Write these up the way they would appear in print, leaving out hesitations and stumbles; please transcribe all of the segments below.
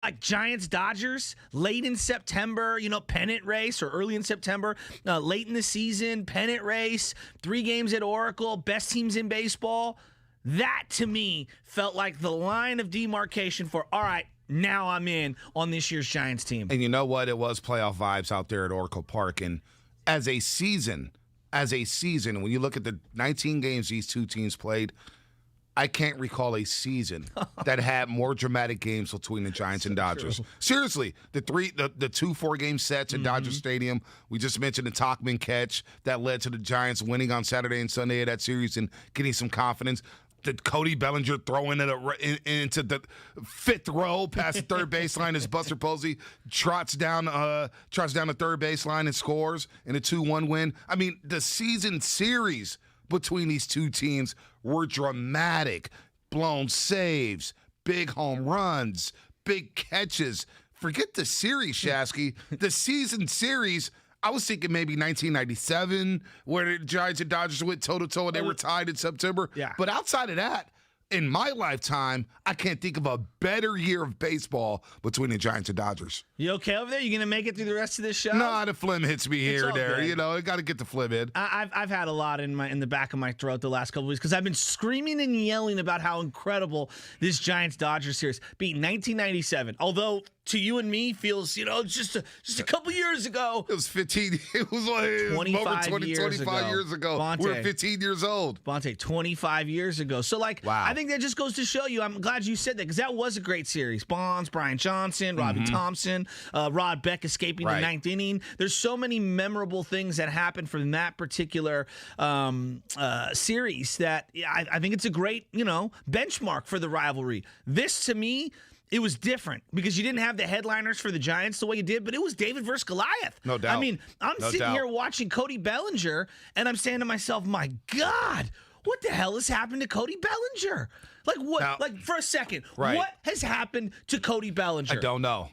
like Giants-Dodgers, late in September, pennant race, or early in September, late in the season, pennant race, 3 games at Oracle, best teams in baseball. That, to me, felt like the line of demarcation for, all right, now I'm in on this year's Giants team. And you know what? It was playoff vibes out there at Oracle Park. And as a season, when you look at the 19 games these two teams played, I can't recall a season that had more dramatic games between the Giants and Dodgers. True. Seriously, the 2 4-game sets at Dodger Stadium. We just mentioned the Tachman catch that led to the Giants winning on Saturday and Sunday of that series and getting some confidence. The Cody Bellinger throwing it into the 5th row past the third baseline as Buster Posey trots down the third baseline and scores in a 2-1 win. I mean, the season series between these two teams were dramatic. Blown saves, big home runs, big catches. Forget the series, Shasky. The season series, I was thinking maybe 1997, where the Giants and Dodgers went toe-to-toe and they were tied in September. Yeah. But outside of that, in my lifetime, I can't think of a better year of baseball between the Giants and Dodgers. You okay over there? You going to make it through the rest of this show? Nah, the phlegm hits me here and there. Good. I got to get the phlegm in. I've had a lot in the back of my throat the last couple of weeks because I've been screaming and yelling about how incredible this Giants-Dodgers series beat 1997. Although to you and me feels, just a couple years ago. It was 15. It was like 25 years ago. Bonte, We're 15 years old. Bonte, 25 years ago. So, wow. I think that just goes to show you. I'm glad you said that because that was a great series. Bonds, Brian Johnson, Robbie Thompson, Rod Beck escaping the 9th inning. There's so many memorable things that happened from that particular series that I think it's a great, benchmark for the rivalry. This, to me, it was different because you didn't have the headliners for the Giants the way you did, but it was David versus Goliath. No doubt. I mean, I'm sitting here watching Cody Bellinger, and I'm saying to myself, my God, what the hell has happened to Cody Bellinger? Like, what? Now, for a second, right. What has happened to Cody Bellinger? I don't know.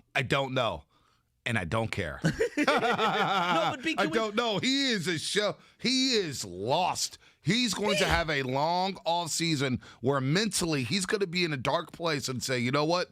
And I don't care. No, but I don't know. He is a show. He is lost. He's going to have a long off season where mentally he's going to be in a dark place and say, you know what?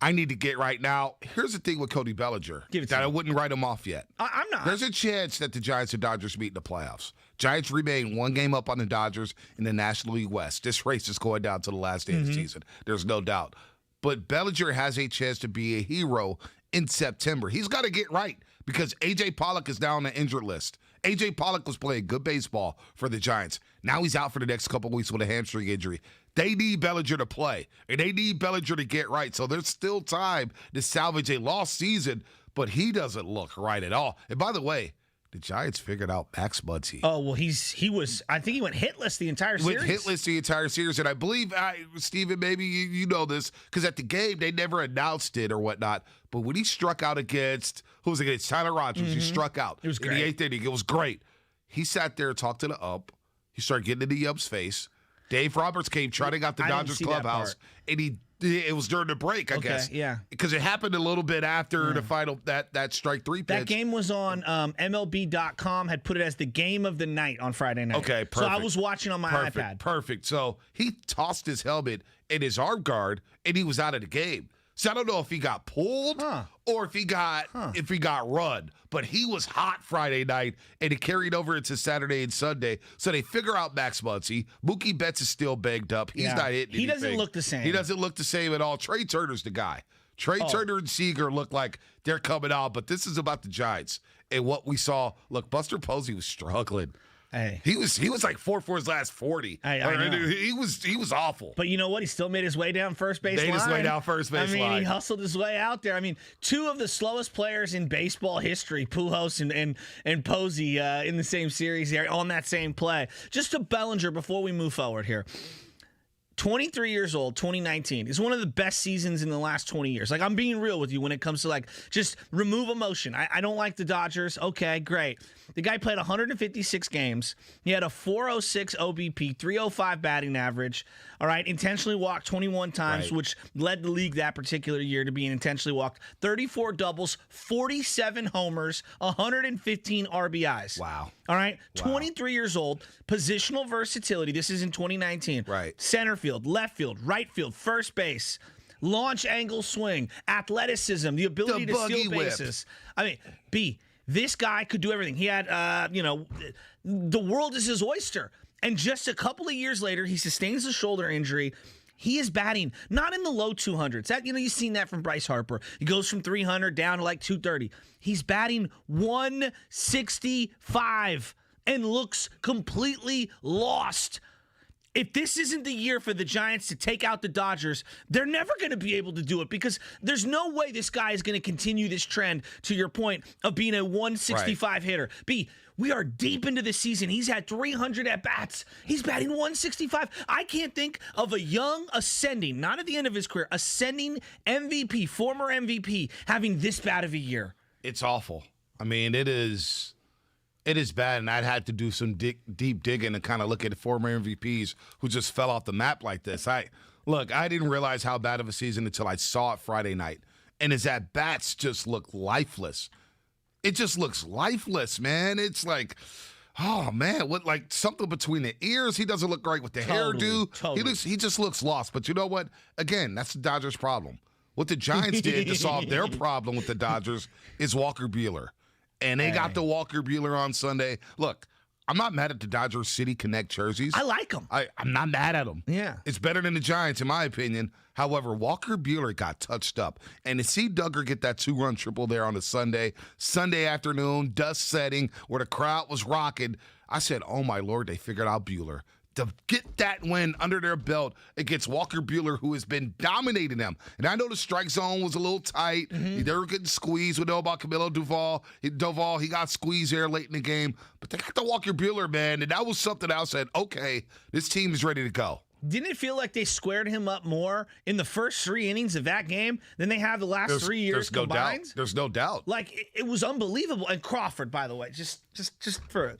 I need to get right now. Here's the thing with Cody Bellinger that I wouldn't write him off yet. I'm not. There's a chance that the Giants and Dodgers meet in the playoffs. Giants remain 1 game up on the Dodgers in the National League West. This race is going down to the last day of the season. There's no doubt. But Bellinger has a chance to be a hero in September. He's got to get right because A.J. Pollock is now on the injured list. A.J. Pollock was playing good baseball for the Giants. Now he's out for the next couple of weeks with a hamstring injury. They need Bellinger to play, and they need Bellinger to get right. So there's still time to salvage a lost season, but he doesn't look right at all. And by the way, the Giants figured out Max Muncy. Oh, well, I think he went hitless the entire series. Went hitless the entire series, and I believe, Steven, maybe you know this, because at the game, they never announced it or whatnot, but when he struck out against Tyler Rogers, he struck out. It was great. In the 8th inning. It was great. He sat there and talked to the ump. He started getting into the ump's face. Dave Roberts came trotting out the Dodgers clubhouse, and it was during the break, I guess. Yeah. Because it happened a little bit after the final, that strike 3 pitch. That game was on MLB.com, had put it as the game of the night on Friday night. Okay, perfect. So I was watching on my iPad. Perfect. So he tossed his helmet and his arm guard, and he was out of the game. So I don't know if he got pulled or if he got run, but he was hot Friday night, and it carried over into Saturday and Sunday. So they figure out Max Muncy. Mookie Betts is still banged up. He's not hitting anything. He doesn't look the same. He doesn't look the same at all. Trey Turner's the guy. Turner and Seager look like they're coming out, but this is about the Giants. And what we saw, look, Buster Posey was struggling. Hey. He was like 4 for his last 40. I know. He was awful. But you know what? He still made his way down first base line. He hustled his way out there. I mean, 2 of the slowest players in baseball history, Pujols and Posey, in the same series there on that same play. Just to Bellinger before we move forward here. 23 years old, 2019 is one of the best seasons in the last 20 years. Like, I'm being real with you when it comes to, like, just remove emotion. I don't like the Dodgers. Okay, great. The guy played 156 games. He had a 406 OBP, 305 batting average. All right, intentionally walked 21 times, which led the league that particular year to being intentionally walked. 34 doubles, 47 homers, 115 RBIs. Wow. All right, wow. 23 years old, positional versatility. This is in 2019. Right. Center field, left field, right field, first base. launch angle swing, athleticism, the ability to steal bases. I mean, B, this guy could do everything. He had, the world is his oyster. And just a couple of years later, he sustains a shoulder injury. He is batting not in the low 200s. That, you've seen that from Bryce Harper. He goes from 300 down to like 230. He's batting 165 and looks completely lost. If this isn't the year for the Giants to take out the Dodgers, they're never going to be able to do it because there's no way this guy is going to continue this trend, to your point, of being a 165 hitter. B, we are deep into the season. He's had 300 at-bats. He's batting 165. I can't think of a young, ascending, not at the end of his career, ascending MVP, former MVP, having this bad of a year. It's awful. I mean, it is bad, and I'd had to do some deep digging and kind of look at former MVPs who just fell off the map like this. I didn't realize how bad of a season until I saw it Friday night, and his at-bats just look lifeless. It just looks lifeless, man. It's like, oh, man, what, like something between the ears. He doesn't look right with the hairdo. Totally. He just looks lost. But you know what? Again, that's the Dodgers' problem. What the Giants did to solve their problem with the Dodgers is Walker Buehler. And they got the Walker Buehler on Sunday. Look, I'm not mad at the Dodgers City Connect jerseys. I like them. I'm not mad at them. Yeah. It's better than the Giants, in my opinion. However, Walker Buehler got touched up. And to see Duggar get that 2-run triple there on a Sunday afternoon, dust setting, where the crowd was rocking, I said, oh, my Lord, they figured out Buehler. To get that win under their belt against Walker Buehler, who has been dominating them. And I know the strike zone was a little tight. They were getting squeezed. We know about Camilo Doval. He got squeezed there late in the game. But they got the Walker Buehler, man. And that was something I said, okay, this team is ready to go. Didn't it feel like they squared him up more in the first 3 innings of that game than they have the last 3 years combined? There's no doubt. Like, it was unbelievable. And Crawford, by the way, just for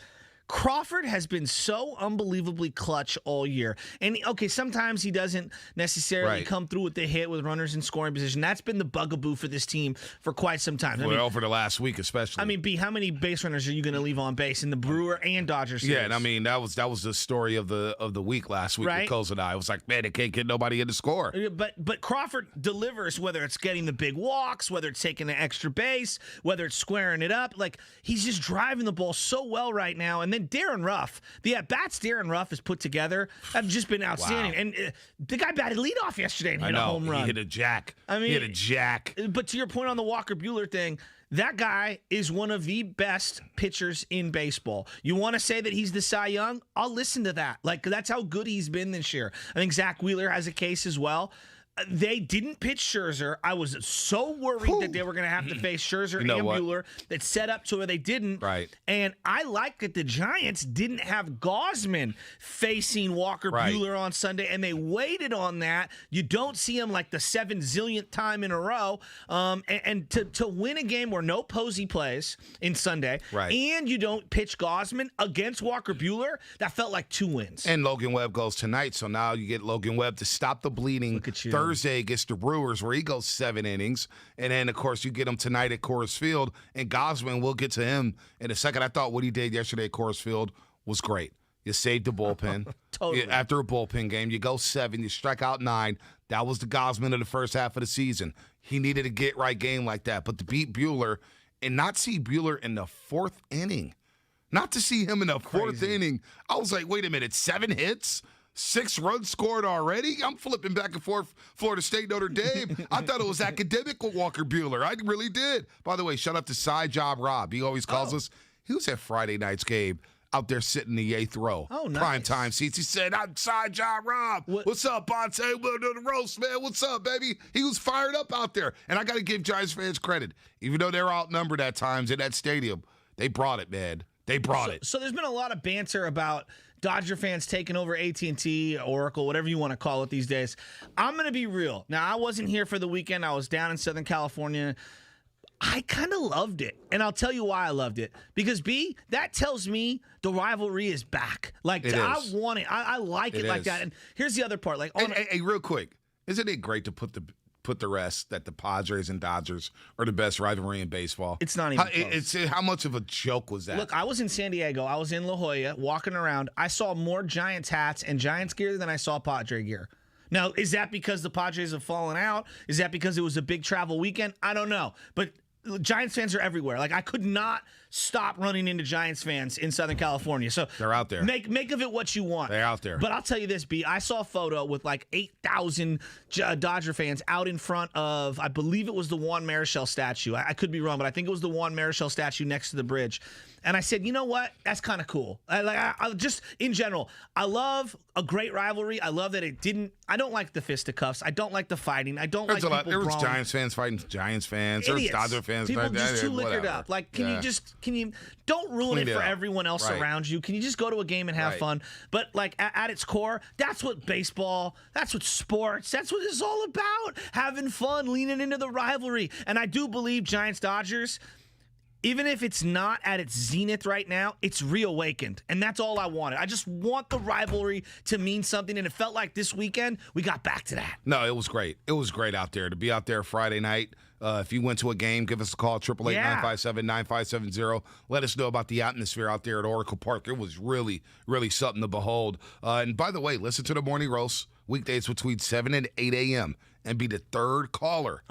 Crawford has been so unbelievably clutch all year. And, okay, sometimes he doesn't necessarily come through with the hit with runners in scoring position. That's been the bugaboo for this team for quite some time. Over the last week especially. I mean, B, how many base runners are you going to leave on base in the Brewer and Dodgers series? Yeah, and I mean, that was the story of the week last week with Coles and I. It was like, man, they can't get nobody in to score. But Crawford delivers, whether it's getting the big walks, whether it's taking the extra base, whether it's squaring it up. Like, he's just driving the ball so well right now. And then Darren Ruff, the at-bats Darren Ruff has put together have just been outstanding. Wow. And the guy batted leadoff yesterday and hit a home run. He hit a jack. But to your point on the Walker Buehler thing, that guy is one of the best pitchers in baseball. You want to say that he's the Cy Young? I'll listen to that. Like, that's how good he's been this year. I think Zach Wheeler has a case as well. They didn't pitch Scherzer. I was so worried that they were going to have to face Scherzer and Buehler. That set up to where they didn't. Right. And I like that the Giants didn't have Gausman facing Walker Buehler on Sunday, and they waited on that. You don't see him like the 7 zillionth time in a row. And to win a game where no Posey plays in Sunday, and you don't pitch Gausman against Walker Buehler, that felt like 2 wins. And Logan Webb goes tonight, so now you get Logan Webb to stop the bleeding. Look at you. Thursday against the Brewers, where he goes 7 innings. And then, of course, you get him tonight at Coors Field. And Gausman, we'll get to him in a second. I thought what he did yesterday at Coors Field was great. You saved the bullpen. Totally. After a bullpen game, you go 7, you strike out 9. That was the Gausman of the first half of the season. He needed a get-right game like that. But to beat Buehler and not see Buehler in the 4th inning, not to see him in the 4th inning, I was like, wait a minute, 7 hits? 6 runs scored already? I'm flipping back and forth Florida State, Notre Dame. I thought it was academic with Walker Buehler. I really did. By the way, shout out to Side Job Rob. He always calls us. He was at Friday night's game out there sitting in the 8th row. Oh, nice. Prime time seats. He said, I'm Side Job Rob. What's up, Bonte? We're doing the roast, man. What's up, baby? He was fired up out there. And I got to give Giants fans credit. Even though they're outnumbered at times in that stadium, they brought it, man. They brought it. So there's been a lot of banter about Dodger fans taking over AT&T, Oracle, whatever you want to call it these days. I'm going to be real. Now, I wasn't here for the weekend. I was down in Southern California. I kind of loved it, and I'll tell you why I loved it. Because, B, that tells me the rivalry is back. Like, I want it. I like it like that. And here's the other part. Like, hey, real quick, isn't it great to put the rest that the Padres and Dodgers are the best rivalry in baseball? It's not even close. How much of a joke was that? Look, I was in San Diego. I was in La Jolla walking around. I saw more Giants hats and Giants gear than I saw Padre gear. Now, is that because the Padres have fallen out? Is that because it was a big travel weekend? I don't know. But Giants fans are everywhere. Like, I could not stop running into Giants fans in Southern California. So they're out there. Make of it what you want. They're out there. But I'll tell you this, B. I saw a photo with like 8,000 Dodger fans out in front of, I believe it was the Juan Marichal statue. I could be wrong, but I think it was the Juan Marichal statue next to the bridge. And I said, you know what? That's kind of cool. I just, in general, I love a great rivalry. I love that it didn't. I don't like the fisticuffs. I don't like the fighting. I don't like people There was brawling. Giants fans fighting Giants fans. There was Dodger fans. People just too liquored up. Like, can you don't ruin it for everyone else around you? Can you just go to a game and have fun? But like at its core, that's what baseball, that's what sports, that's what it's all about. Having fun, leaning into the rivalry. And I do believe Giants-Dodgers, even if it's not at its zenith right now, it's reawakened. And that's all I wanted. I just want the rivalry to mean something. And it felt like this weekend, we got back to that. No, it was great. It was great out there. To be out there Friday night. If you went to a game, give us a call, 888-957-9570. Let us know about the atmosphere out there at Oracle Park. It was really, really something to behold. And by the way, listen to the Morning Roast weekdays between 7 and 8 a.m. and be the third caller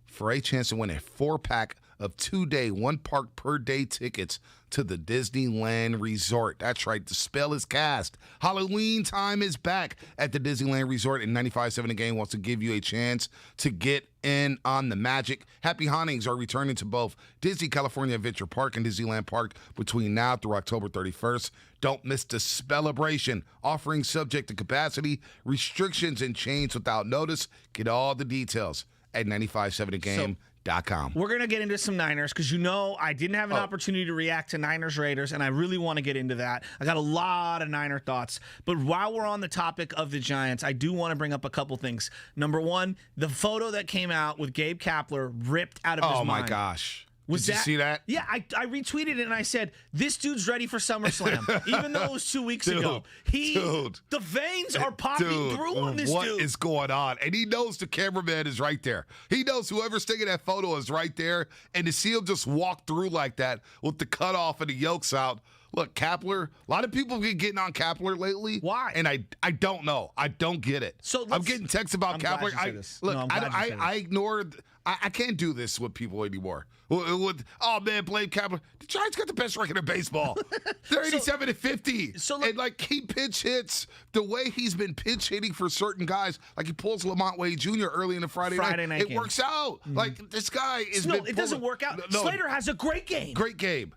for a chance to win a 4-pack of 2-day, 1-park-per-day tickets to the Disneyland Resort. That's right. The spell is cast. Halloween time is back at the Disneyland Resort, and 95.7 The Game wants to give you a chance to get in on the magic. Happy Hauntings are returning to both Disney California Adventure Park and Disneyland Park between now through October 31st. Don't miss the celebration. Offering subject to capacity, restrictions, and change without notice. Get all the details at 957thegame.com. We're going to get into some Niners because, I didn't have an opportunity to react to Niners-Raiders, and I really want to get into that. I got a lot of Niner thoughts. But while we're on the topic of the Giants, I do want to bring up a couple things. Number one, the photo that came out with Gabe Kapler ripped out of his mind. Oh, my gosh. Did you see that? Yeah, I retweeted it and I said, this dude's ready for SummerSlam, even though it was 2 weeks ago. The veins are popping through on this dude. What is going on? And he knows the cameraman is right there. He knows whoever's taking that photo is right there. And to see him just walk through like that with the cutoff and the yolks out. Look, Kapler, a lot of people have been getting on Kapler lately. Why? And I don't know. I don't get it. So I'm getting texts about Kapler. I ignored. I can't do this with people anymore. Oh, man, blame Kapler. The Giants got the best record in baseball. They're 87-50. And, he pinch hits the way he's been pinch hitting for certain guys. Like, he pulls Lamont Wade Jr. early in the Friday night. It works out. Mm-hmm. Like, this guy is it doesn't work out. Slater has a great game. Great game.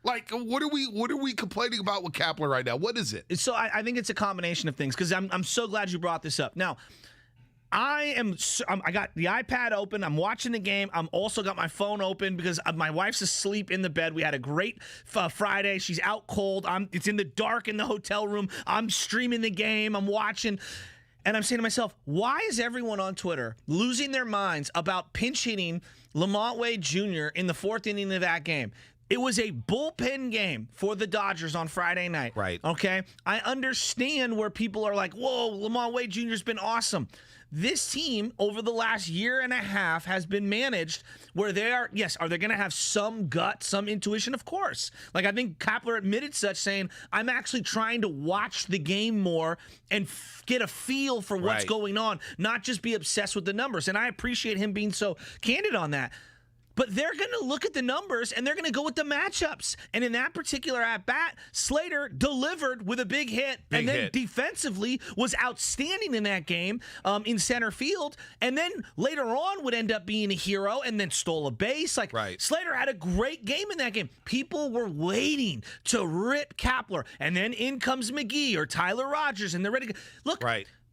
Like, what are we complaining about with Kapler right now? What is it? So I think it's a combination of things because I'm so glad you brought this up. Now, I got the iPad open. I'm watching the game. I'm also got my phone open because my wife's asleep in the bed. We had a great Friday. She's out cold. It's in the dark in the hotel room. I'm streaming the game. I'm watching. And I'm saying to myself, why is everyone on Twitter losing their minds about pinch hitting Lamont Wade Jr. in the 4th inning of that game? It was a bullpen game for the Dodgers on Friday night. Right. Okay? I understand where people are like, whoa, Lamont Wade Jr.'s been awesome. This team, over the last year and a half, has been managed where they are, are they going to have some gut, some intuition? Of course. Like, I think Kapler admitted such, saying, I'm actually trying to watch the game more and get a feel for what's going on, not just be obsessed with the numbers. And I appreciate him being so candid on that. But they're going to look at the numbers, and they're going to go with the matchups. And in that particular at-bat, Slater delivered with a big hit, and then defensively was outstanding in that game in center field. And then later on would end up being a hero and then stole a base. Slater had a great game in that game. People were waiting to rip Kapler. And then in comes McGee or Tyler Rogers, and they're ready to go. Look,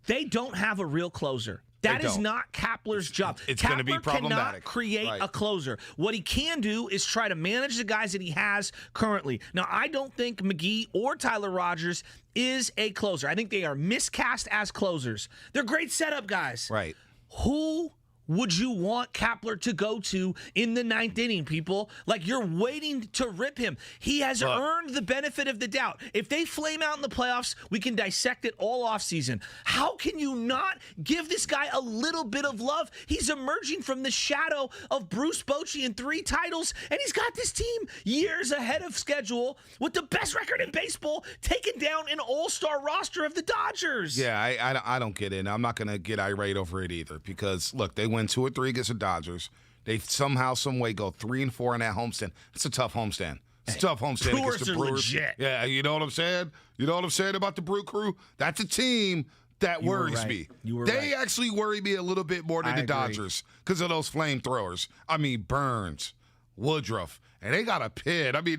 they don't have a real closer. That is not Kapler's job. It's going to be problematic. Cannot create a closer. What he can do is try to manage the guys that he has currently. Now, I don't think McGee or Tyler Rogers is a closer. I think they are miscast as closers. They're great setup guys. Right. Who would you want Kapler to go to in the 9th inning, people? Like, you're waiting to rip him. He has earned the benefit of the doubt. If they flame out in the playoffs, we can dissect it all offseason. How can you not give this guy a little bit of love? He's emerging from the shadow of Bruce Bochy and 3 titles, and he's got this team years ahead of schedule with the best record in baseball, taking down an all-star roster of the Dodgers. Yeah, I don't get it. And I'm not going to get irate over it either because, look, they win 2 or 3 against the Dodgers. They somehow, some way go 3-4 in that homestand. It's a tough homestand. It's a tough homestand against the Brewers. Legit. Yeah, you know what I'm saying? You know what I'm saying about the Brew Crew? That's a team that worries me. They actually worry me a little bit more than the Dodgers because of those flamethrowers. I mean, Burns, Woodruff, and they got a pin. I mean,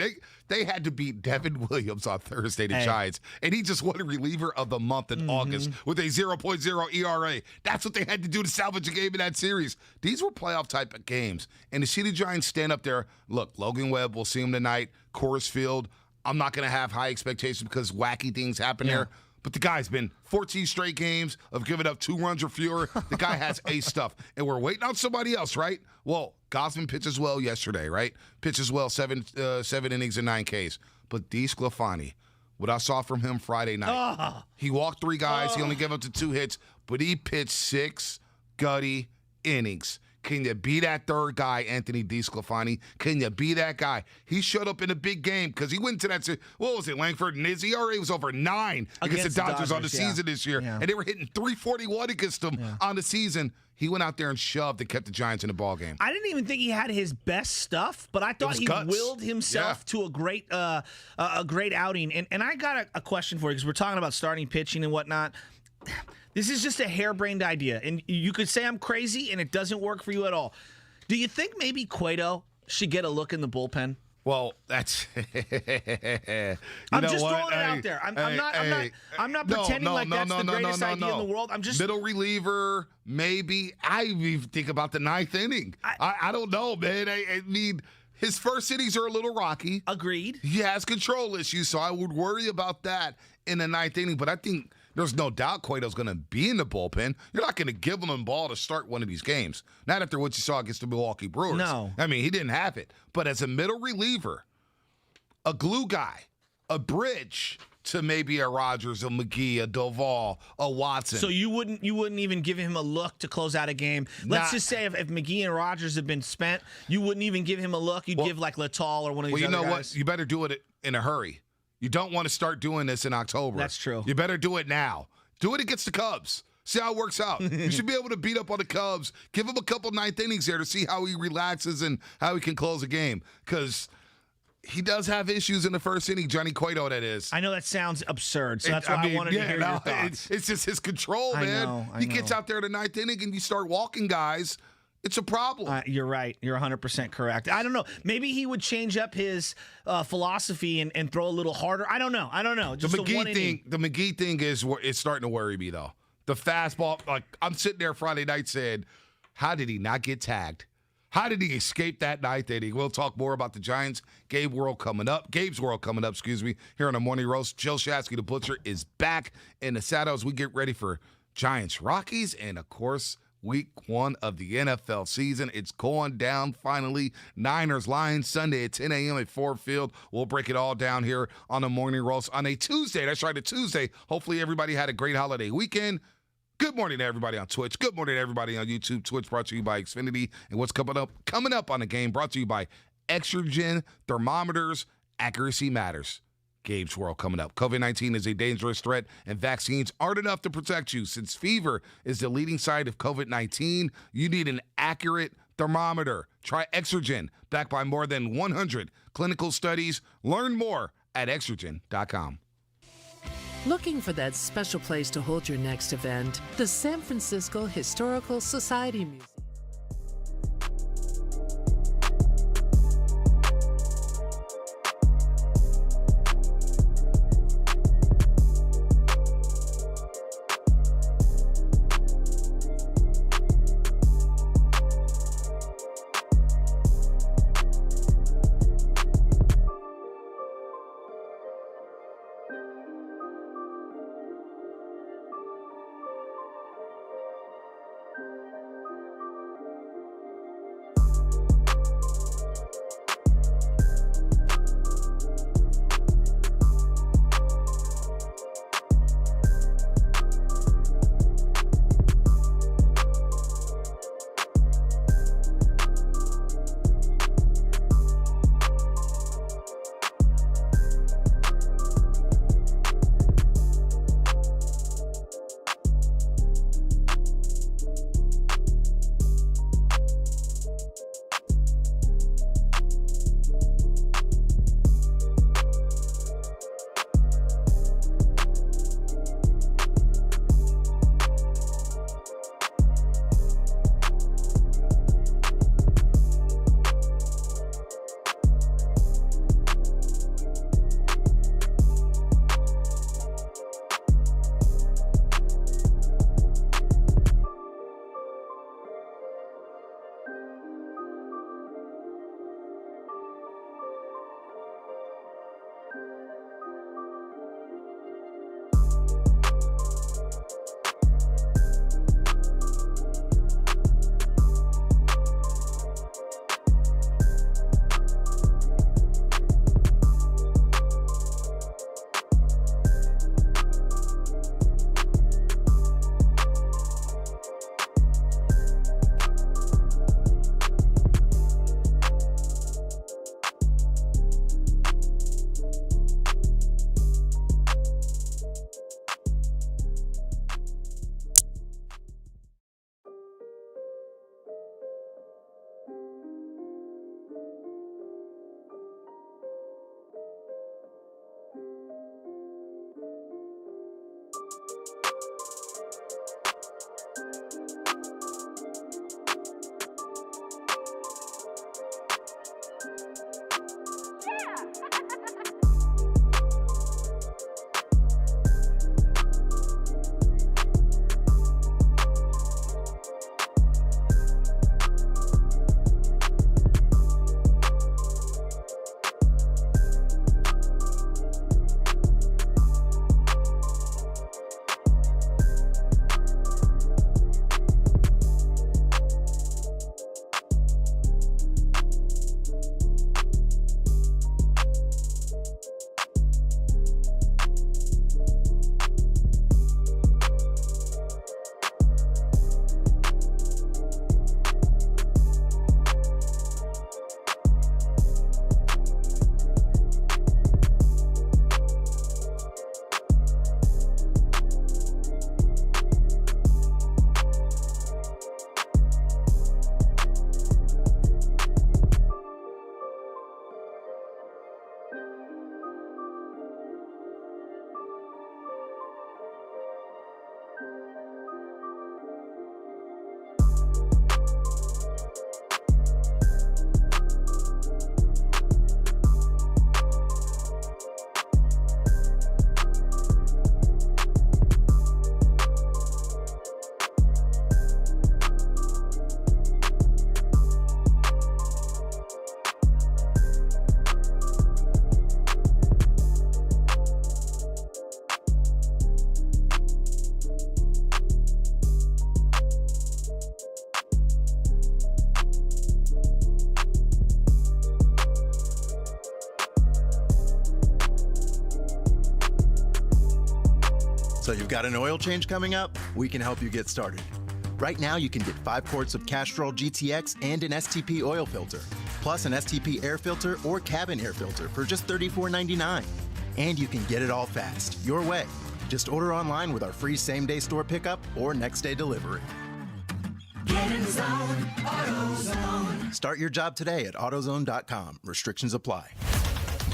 they had to beat Devin Williams on Thursday, the Giants, and he just won a reliever of the month in August with a 0.0 ERA. That's what they had to do to salvage a game in that series. These were playoff type of games, and to see the Giants stand up there, look, Logan Webb, we'll see him tonight, Coors Field. I'm not going to have high expectations because wacky things happen there. But the guy's been 14 straight games of giving up 2 runs or fewer. The guy has ace stuff. And we're waiting on somebody else, right? Well, Gosman pitches well yesterday, right? Pitches well, 7 innings and 9 Ks. But DeSclafani, what I saw from him Friday night, he walked 3 guys. He only gave up to 2 hits, but he pitched 6 gutty innings. Can you be that third guy, Anthony DeSclafani? Can you be that guy? He showed up in a big game because he went to that. What was it, Langford? And his ERA was over 9 against the Dodgers on the season this year. Yeah. And they were hitting 341 against them on the season. He went out there and shoved and kept the Giants in the ballgame. I didn't even think he had his best stuff, but I thought he willed himself to a great outing. And I got a question for you because we're talking about starting pitching and whatnot. This is just a harebrained idea, and you could say I'm crazy, and it doesn't work for you at all. Do you think maybe Cueto should get a look in the bullpen? Well, that's. I'm just throwing it out there. I'm not pretending like that's the greatest idea in the world. I'm just middle reliever. Maybe I even think about the 9th inning. I don't know, man. I mean, his first innings are a little rocky. Agreed. He has control issues, so I would worry about that in the 9th inning. But I think. There's no doubt Cueto's going to be in the bullpen. You're not going to give him the ball to start one of these games. Not after what you saw against the Milwaukee Brewers. No. I mean, he didn't have it. But as a middle reliever, a glue guy, a bridge to maybe a Rogers, a McGee, a Doval, a Watson. So you wouldn't even give him a look to close out a game? Let's just say if McGee and Rogers have been spent, you wouldn't even give him a look? You'd give like Littell or one of these other guys? Well, you know what? You better do it in a hurry. You don't want to start doing this in October. That's true. You better do it now. Do it against the Cubs. See how it works out. You should be able to beat up on the Cubs. Give him a couple 9th innings there to see how he relaxes and how he can close a game. Because he does have issues in the first inning, Johnny Cueto, that is. I know that sounds absurd, so that's why I wanted to hear your thoughts. It's just his control, man. I know. He gets out there the 9th inning and you start walking guys. It's a problem. You're right. You're 100% correct. I don't know. Maybe he would change up his philosophy and throw a little harder. I don't know. Just the McGee thing is starting to worry me, though. The fastball, like I'm sitting there Friday night saying, how did he not get tagged? How did he escape that 9th inning? We'll talk more about the Giants. Gabe's World coming up, here on the Morning Roast. Jill Shasky, the Butcher, is back in the saddle as we get ready for Giants Rockies and, of course, Week 1 of the NFL season. It's going down finally. Niners Lions Sunday at 10 a.m. at Ford Field. We'll break it all down here on the Morning Roast on a Tuesday. That's right, a Tuesday. Hopefully everybody had a great holiday weekend. Good morning to everybody on Twitch. Good morning to everybody on YouTube. Twitch brought to you by Xfinity. And what's coming up on the game brought to you by Exergen Thermometers. Accuracy matters. Gabe's World coming up. COVID-19 is a dangerous threat, and vaccines aren't enough to protect you. Since fever is the leading side of COVID-19, you need an accurate thermometer. Try Exergen, backed by more than 100 clinical studies. Learn more at Exergen.com. Looking for that special place to hold your next event? The San Francisco Historical Society Museum. So you've got an oil change coming up? We can help you get started. Right now, you can get 5 quarts of Castrol GTX and an STP oil filter, plus an STP air filter or cabin air filter for just $34.99. And you can get it all fast, your way. Just order online with our free same-day store pickup or next-day delivery. Get in the zone, AutoZone. Start your job today at AutoZone.com. Restrictions apply.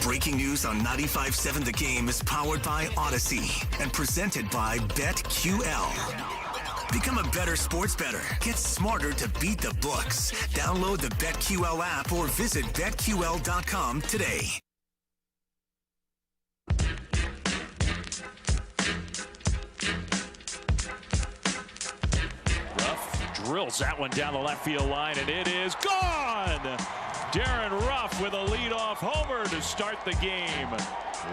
Breaking news on 95.7 The Game is powered by Odyssey and presented by BetQL. Become a better sports bettor. Get smarter to beat the books. Download the BetQL app or visit BetQL.com today. Ruff drills that one down the left field line, and it is gone! Darren Ruff with a leadoff homer to start the game.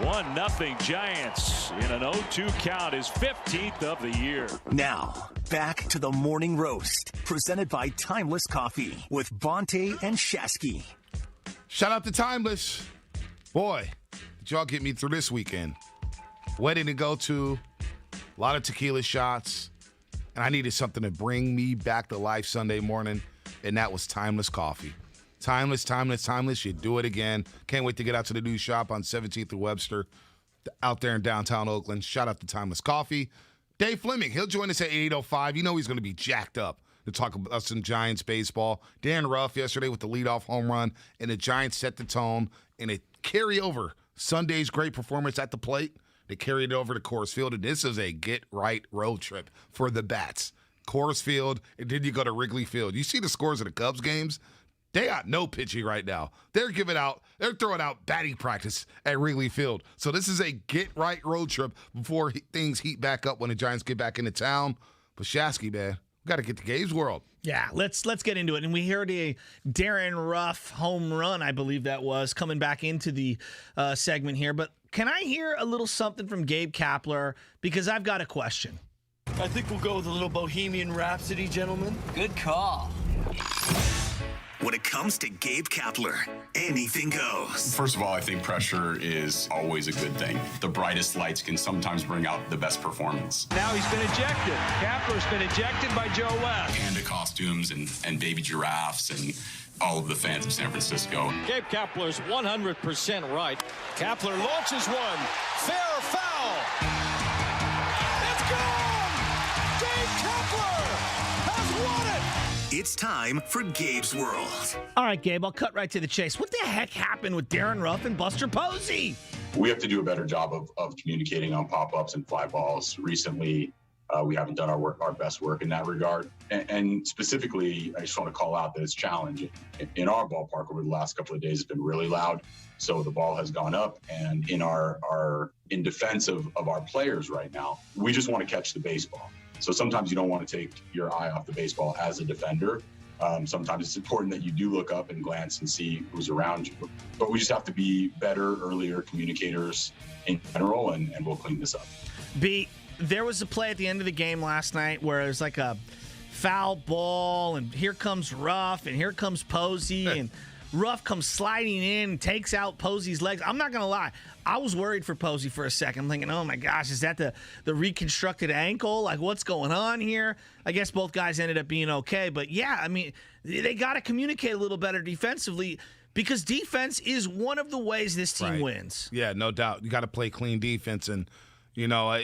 1-0 Giants in an 0-2 count, his 15th of the year. Now, back to the Morning Roast, presented by Timeless Coffee with Bonte and Shasky. Shout out to Timeless. Boy, did y'all get me through this weekend. Wedding to go to, a lot of tequila shots, and I needed something to bring me back to life Sunday morning, and that was Timeless Coffee. Timeless. You do it again. Can't wait to get out to the new shop on 17th and Webster out there in downtown Oakland. Shout out to Timeless Coffee. Dave Fleming, he'll join us at 8:05. You know he's going to be jacked up to talk about some Giants baseball. Dan Ruff yesterday with the leadoff home run, and the Giants set the tone, and it carry over Sunday's great performance at the plate. They carried it over to Coors Field, and this is a get-right road trip for the Bats. Coors Field, and then you go to Wrigley Field. You see the scores of the Cubs games? They got no pitching right now. They're throwing out batting practice at Wrigley Field. So this is a get-right road trip before things heat back up when the Giants get back into town. But Shasky, man, we got to get to Gabe's World. Yeah, let's get into it. And we heard a Darren Ruff home run, I believe that was, coming back into the segment here. But can I hear a little something from Gabe Kapler? Because I've got a question. I think we'll go with a little Bohemian Rhapsody, gentlemen. Good call. When it comes to Gabe Kapler, anything goes. First of all, I think pressure is always a good thing. The brightest lights can sometimes bring out the best performance. Now he's been ejected. Kapler's been ejected by Joe West. Panda costumes and baby giraffes and all of the fans of San Francisco. Gabe Kapler's 100% right. Kapler launches one. Fair foul. It's gone! Gabe Kapler has won it! It's time for Gabe's World. All right, Gabe, I'll cut right to the chase. What the heck happened with Darren Ruff and Buster Posey? We have to do a better job of communicating on pop-ups and fly balls. Recently, we haven't done our best work in that regard. And specifically, I just want to call out that it's challenging. In our ballpark over the last couple of days, it's been really loud. So the ball has gone up, and in defense of our players right now, we just want to catch the baseball. So sometimes you don't want to take your eye off the baseball as a defender. Sometimes it's important that you do look up and glance and see who's around you. But we just have to be better, earlier communicators in general, and we'll clean this up. B, there was a play at the end of the game last night where it was like a foul ball, and here comes Ruff, and here comes Posey, and Ruff comes sliding in and takes out Posey's legs. I'm not going to lie. I was worried for Posey for a second. I'm thinking, oh, my gosh, is that the reconstructed ankle? Like, what's going on here? I guess both guys ended up being okay. But, yeah, I mean, they got to communicate a little better defensively because defense is one of the ways this team wins. Yeah, no doubt. You got to play clean defense. And, you know,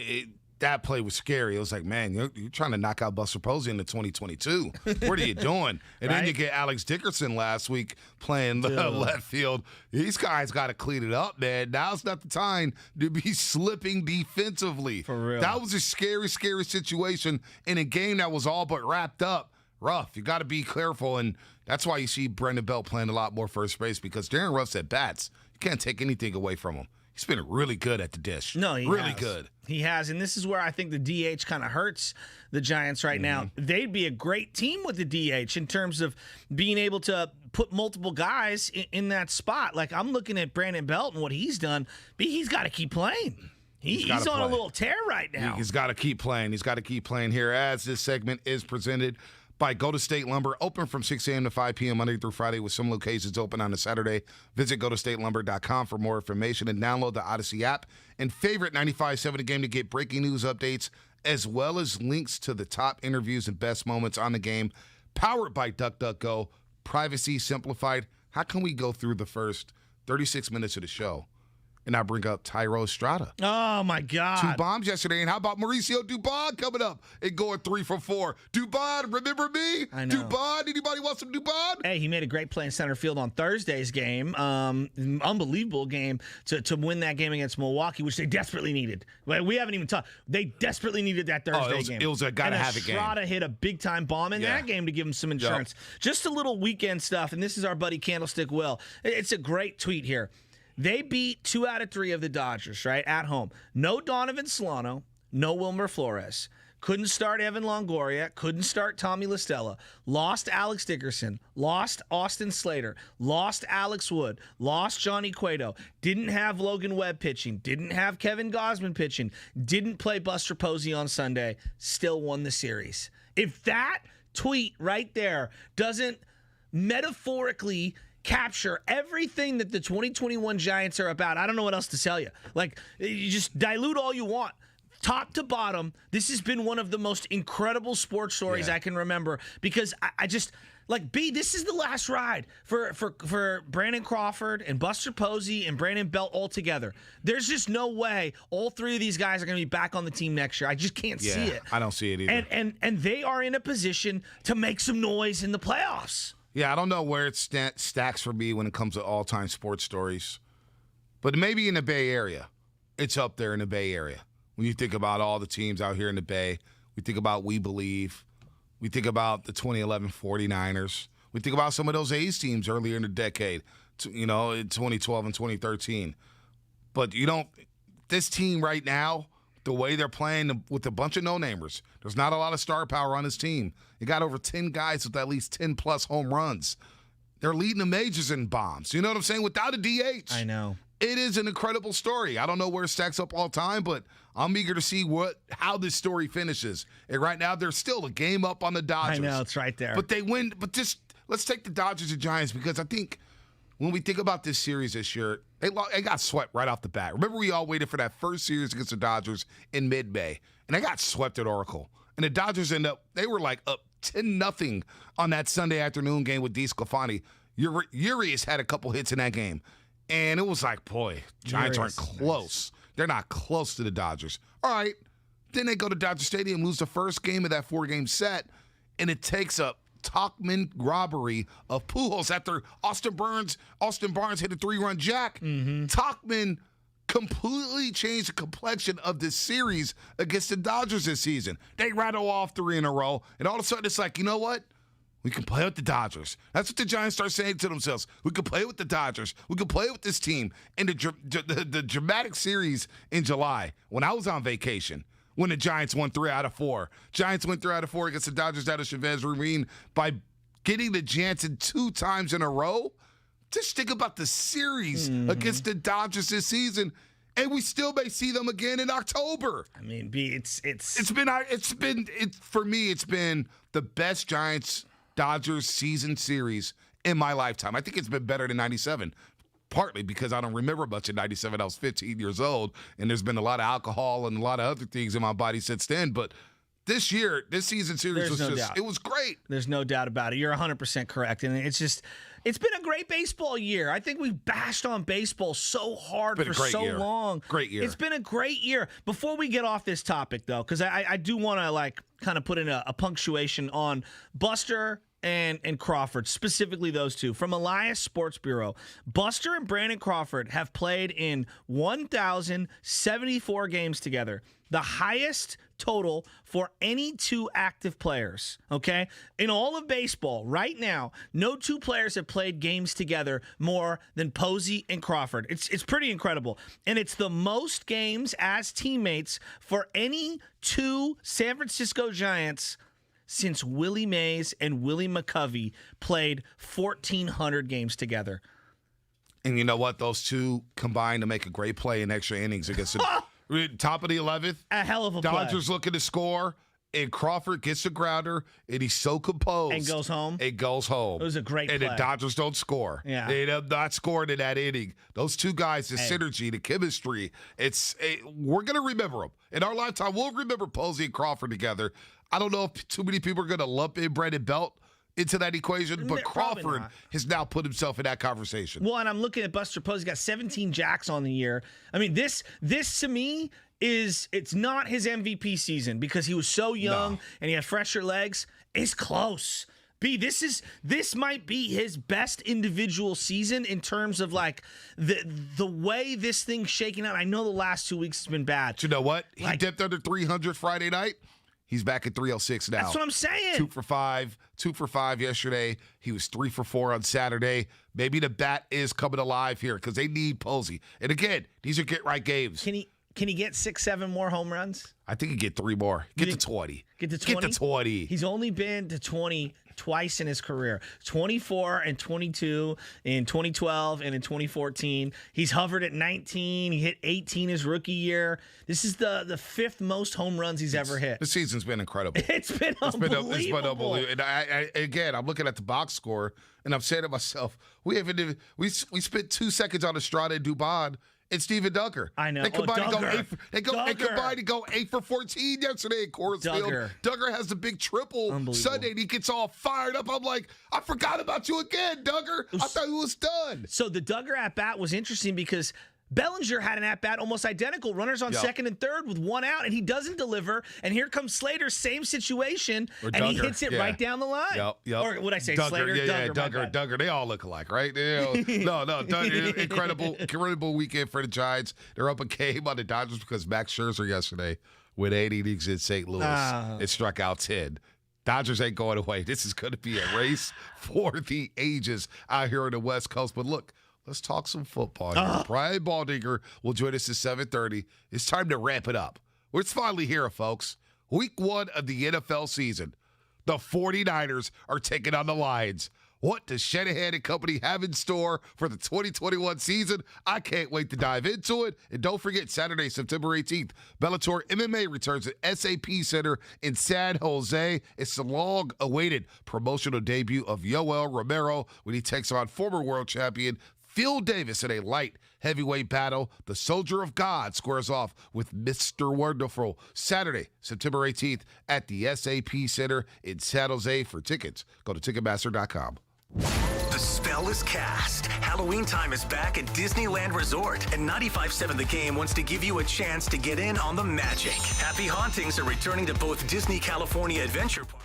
that play was scary. It was like, man, you're trying to knock out Buster Posey into 2022. What are you doing? And then you get Alex Dickerson last week playing left field. These guys got to clean it up, man. Now's not the time to be slipping defensively. For real. That was a scary, scary situation in a game that was all but wrapped up. Rough. You got to be careful, and that's why you see Brendan Belt playing a lot more first base because Darren Ruff's at bats. You can't take anything away from him. He's been really good at the dish. No, he really has. good. He has, and this is where I think the DH kind of hurts the Giants right now. They'd be a great team with the DH in terms of being able to put multiple guys in that spot. Like, I'm looking at Brandon Belt and what he's done, but he's got to keep playing. He's on a little tear right now. He's got to keep playing. He's got to keep playing here as this segment is presented by Go to State Lumber. Open from 6 a.m. to 5 p.m. Monday through Friday with some locations open on a Saturday. Visit GoToStateLumber.com for more information and download the Odyssey app and favorite 95.7 The Game to get breaking news updates as well as links to the top interviews and best moments on the game. Powered by DuckDuckGo. Privacy simplified. How can we go through the first 36 minutes of the show and I bring up Tyro Estrada? Oh, my God. 2 bombs yesterday. And how about Mauricio Dubon coming up and going 3 for 4? Dubon, remember me? I know. Dubon, anybody want some Dubon? Hey, he made a great play in center field on Thursday's game. Unbelievable game to win that game against Milwaukee, which they desperately needed. We haven't even talked. They desperately needed that Thursday game. It was a gotta-have-it game. Estrada hit a big-time bomb in that game to give him some insurance. Yep. Just a little weekend stuff, and this is our buddy Candlestick Will. It's a great tweet here. They beat 2 out of 3 of the Dodgers, right, at home. No Donovan Solano, no Wilmer Flores. Couldn't start Evan Longoria, couldn't start Tommy LaStella. Lost Alex Dickerson, lost Austin Slater, lost Alex Wood, lost Johnny Cueto. Didn't have Logan Webb pitching, didn't have Kevin Gausman pitching, didn't play Buster Posey on Sunday, still won the series. If that tweet right there doesn't metaphorically capture everything that the 2021 Giants are about, I don't know what else to tell you. Like, you just dilute all you want. Top to bottom, this has been one of the most incredible sports stories I can remember because I just, like, this is the last ride for Brandon Crawford and Buster Posey and Brandon Belt all together. There's just no way all 3 of these guys are going to be back on the team next year. I just can't see it. I don't see it either. And they are in a position to make some noise in the playoffs. Yeah, I don't know where it stacks for me when it comes to all-time sports stories. But maybe in the Bay Area. It's up there in the Bay Area. When you think about all the teams out here in the Bay, we think about We Believe. We think about the 2011 49ers. We think about some of those A's teams earlier in the decade, in 2012 and 2013. But this team right now, the way they're playing with a bunch of no-namers, there's not a lot of star power on this team. You got over 10 guys with at least 10-plus home runs. They're leading the majors in bombs. You know what I'm saying? Without a DH. I know. It is an incredible story. I don't know where it stacks up all time, but I'm eager to see how this story finishes. And right now, they're still a game up on the Dodgers. I know, it's right there. But they win. But just let's take the Dodgers and Giants because I think when we think about this series this year, they got swept right off the bat. Remember, we all waited for that first series against the Dodgers in mid-May, and they got swept at Oracle. And the Dodgers they were like up 10-0 on that Sunday afternoon game with DeSclafani. Urias had a couple hits in that game. And it was like, boy, Giants aren't close. Nice. They're not close to the Dodgers. All right. Then they go to Dodger Stadium, lose the first game of that 4-game set, and it takes a Tauchman robbery of Pujols after Austin Barnes hit a 3-run jack. Mm-hmm. Tauchman completely changed the complexion of this series against the Dodgers this season. They rattle off 3 in a row, and all of a sudden it's like, you know what? We can play with the Dodgers. That's what the Giants start saying to themselves. We can play with the Dodgers. We can play with this team. And the dramatic series in July, when I was on vacation, when the Giants won 3 out of 4. Giants went 3 out of 4 against the Dodgers out of Chavez Ravine by getting the Jansen 2 times in a row. Just think about the series against the Dodgers this season. And we still may see them again in October. I mean, for me, it's been the best Giants-Dodgers season series in my lifetime. I think it's been better than 97, partly because I don't remember much in 97. I was 15 years old, and there's been a lot of alcohol and a lot of other things in my body since then. But this season series it was great. There's no doubt about it. You're 100% correct. And it's been a great baseball year. I think we've bashed on baseball so hard for so long. Great year. It's been a great year. Before we get off this topic, though, because I do want to kind of put in a punctuation on Buster and Crawford, specifically those two. From Elias Sports Bureau, Buster and Brandon Crawford have played in 1,074 games together, the highest total for any 2 active players, okay? In all of baseball, right now, no 2 players have played games together more than Posey and Crawford. It's pretty incredible. And it's the most games as teammates for any 2 San Francisco Giants since Willie Mays and Willie McCovey played 1,400 games together. And you know what? Those 2 combined to make a great play in extra innings against the top of the 11th. A hell of a Dodgers play. looking to score. and Crawford gets the grounder, and he's so composed. And goes home. It goes home. It was a great play. And the Dodgers don't score. Yeah. They end up not scoring in that inning. Those two guys, the synergy, the chemistry, we're going to remember them. In our lifetime, we'll remember Posey and Crawford together. I don't know if too many people are going to lump in Brandon Belt into that equation, but Crawford has now put himself in that conversation. Well, and I'm looking at Buster Posey. He's got 17 jacks on the year. I mean, this to me it's not his MVP season because he was so young and he had fresher legs. It's close. This might be his best individual season in terms of like the way this thing's shaking out. I know the last 2 weeks has been bad. But you know what? He dipped under 300 Friday night. He's back at 306 now. That's what I'm saying. 2 for 5 yesterday. He was 3 for 4 on Saturday. Maybe the bat is coming alive here because they need Posey. And again, these are get-right games. Can he get 6-7 more home runs? I think he get 3 more. Get to 20. Get to 20? Get to 20. He's only been to 20 twice in his career. 24 and 22 in 2012 and in 2014. He's hovered at 19. He hit 18 his rookie year. This is the fifth most home runs he's ever hit. The season's been incredible. It's been unbelievable. It's been unbelievable. And again, I'm looking at the box score, and I'm saying to myself, we spent 2 seconds on Estrada and Dubon and Steven Duggar. I know. They combined to go 8 for 14 yesterday in Coors Field. Duggar has the big triple Sunday, and he gets all fired up. I'm like, I forgot about you again, Duggar. I thought he was done. So the Duggar at-bat was interesting because Bellinger had an at-bat almost identical, runners on second and third with 1 out, and he doesn't deliver. And here comes Slater, same situation, and he hits it right down the line. Yep. Or would I say Duggar, Slater? Duggar. They all look alike, right? No, Duggar. Incredible weekend for the Giants. They're up a game on the Dodgers because Max Scherzer yesterday with 8 innings in St. Louis. It struck out 10. Dodgers ain't going away. This is going to be a race for the ages out here on the West Coast. But look, let's talk some football here. Brian Baldinger will join us at 7:30. It's time to ramp it up. It's finally here, folks. Week 1 of the NFL season. The 49ers are taking on the Lions. What does Shanahan and company have in store for the 2021 season? I can't wait to dive into it. And don't forget, Saturday, September 18th, Bellator MMA returns at SAP Center in San Jose. It's the long-awaited promotional debut of Yoel Romero when he takes on former world champion Phil Davis in a light heavyweight battle. The Soldier of God squares off with Mr. Wonderful Saturday, September 18th at the SAP Center in San Jose. For tickets, go to Ticketmaster.com. The spell is cast. Halloween time is back at Disneyland Resort, and 95.7 The Game wants to give you a chance to get in on the magic. Happy Hauntings are returning to both Disney California Adventure Park.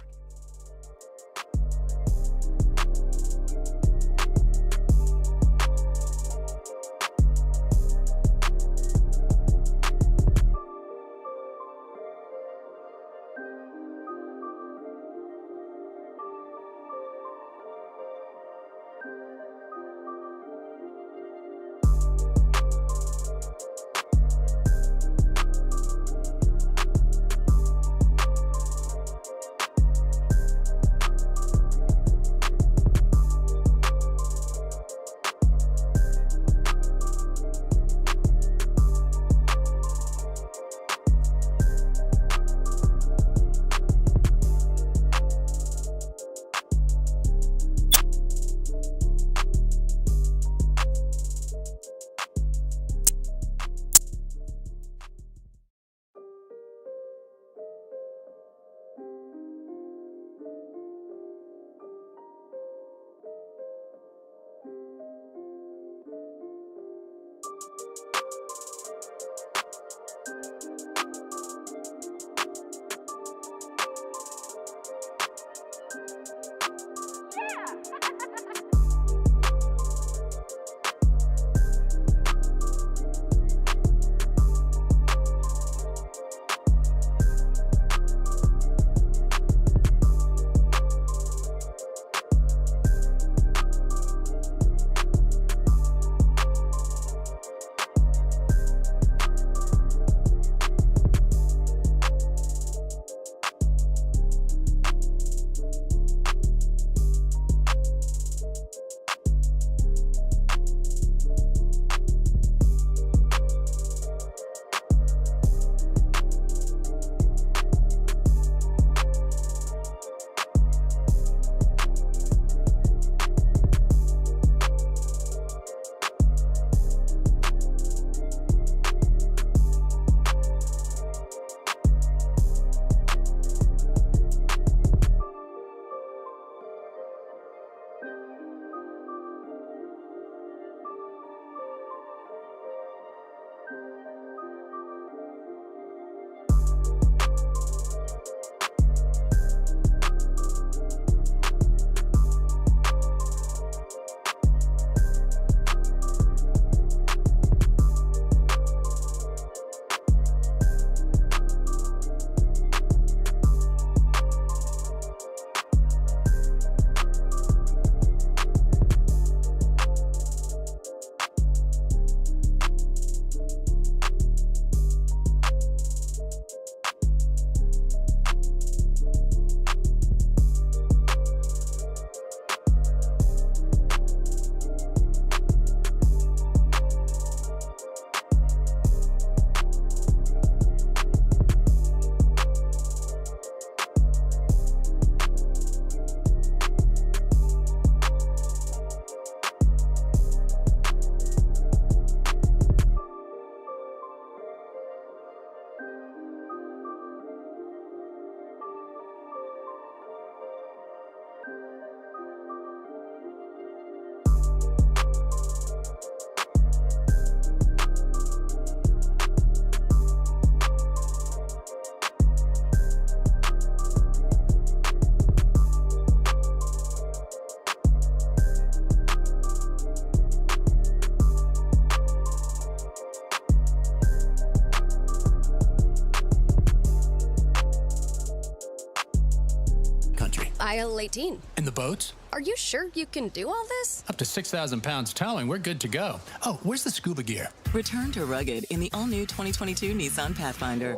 IL-18. And the boats? Are you sure you can do all this? Up to 6,000 pounds towing, we're good to go. Oh, where's the scuba gear? Return to rugged in the all-new 2022 Nissan Pathfinder.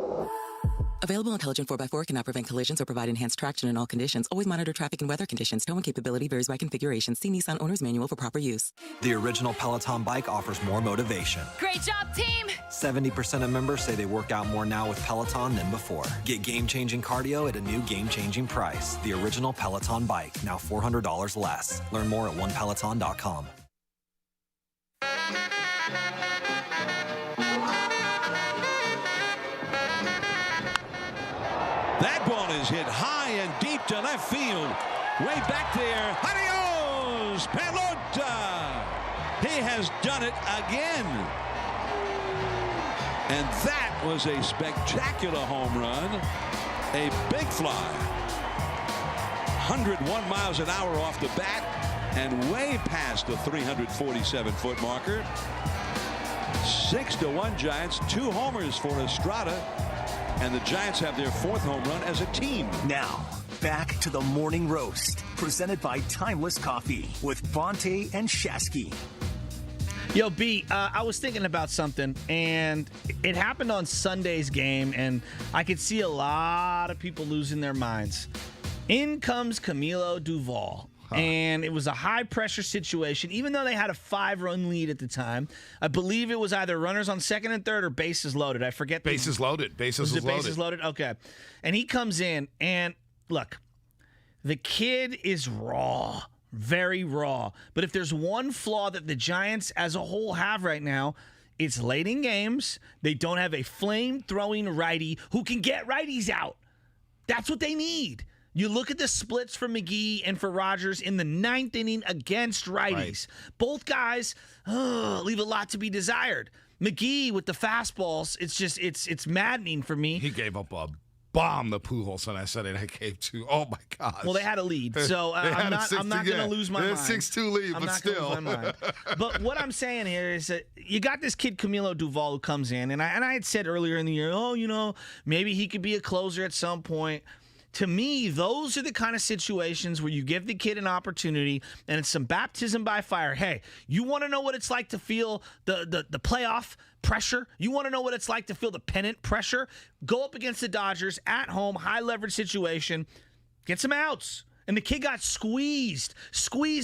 Available intelligent 4x4 cannot prevent collisions or provide enhanced traction in all conditions. Always monitor traffic and weather conditions. Towing capability varies by configuration. See Nissan Owner's Manual for proper use. The original Peloton bike offers more motivation. Great job, team! 70% of members say they work out more now with Peloton than before. Get game-changing cardio at a new game-changing price. The original Peloton bike, now $400 less. Learn more at onepeloton.com. That ball is hit high and deep to left field. Way back there. Adios, Pelota. He has done it again. And that was a spectacular home run. A big fly. 101 miles an hour off the bat and way past the 347-foot marker. 6-1 Giants. 2 homers for Estrada. And the Giants have their 4th home run as a team. Now, back to the Morning Roast, presented by Timeless Coffee with Bonte and Shasky. Yo, B, I was thinking about something, and it happened on Sunday's game, and I could see a lot of people losing their minds. In comes Camilo Duvall. And it was a high-pressure situation, even though they had a 5-run lead at the time. I believe it was either runners on second and third or bases loaded. I forget. Bases loaded. Bases loaded. Bases loaded? Okay. And he comes in, and look, the kid is raw, very raw. But if there's one flaw that the Giants as a whole have right now, it's late in games. They don't have a flame-throwing righty who can get righties out. That's what they need. You look at the splits for McGee and for Rogers in the 9th inning against righties. Right. Both guys leave a lot to be desired. McGee with the fastballs, it's maddening for me. He gave up a bomb to Pujols on that Sunday night game too. Oh my gosh. Well, they had a lead, so I'm not going to lose my mind. 6-2 lead, but still. Lose my mind. But what I'm saying here is that you got this kid Camilo Duvall who comes in, and I had said earlier in the year, maybe he could be a closer at some point. To me, those are the kind of situations where you give the kid an opportunity and it's some baptism by fire. Hey, you want to know what it's like to feel the playoff pressure? You want to know what it's like to feel the pennant pressure? Go up against the Dodgers at home, high leverage situation, get some outs. And the kid got squeezed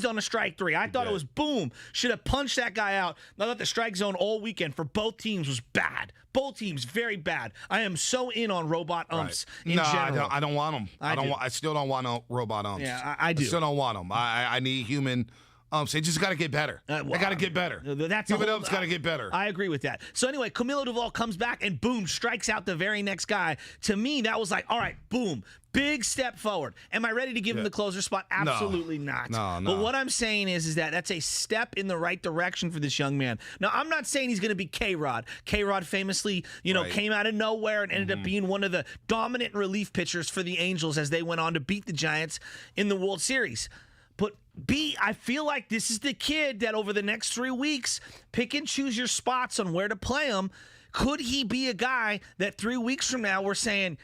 on a strike 3. I thought it was boom. Should have punched that guy out. I thought the strike zone all weekend for both teams was bad. Both teams very bad. I am so in on robot umps in general. I don't want them. I still don't want no robot umps. Yeah, I do. I still don't want them. I need human umps. They just got to get better. They got to get better. Human umps got to get better. I agree with that. So anyway, Camilo Duvall comes back and boom, strikes out the very next guy. To me, that was like, all right, boom. Big step forward. Am I ready to give him the closer spot? Absolutely not. No. But what I'm saying is that that's a step in the right direction for this young man. Now, I'm not saying he's going to be K-Rod. K-Rod famously, came out of nowhere and ended up being one of the dominant relief pitchers for the Angels as they went on to beat the Giants in the World Series. But B, I feel like this is the kid that over the next 3 weeks, pick and choose your spots on where to play him. Could he be a guy that 3 weeks from now we're saying,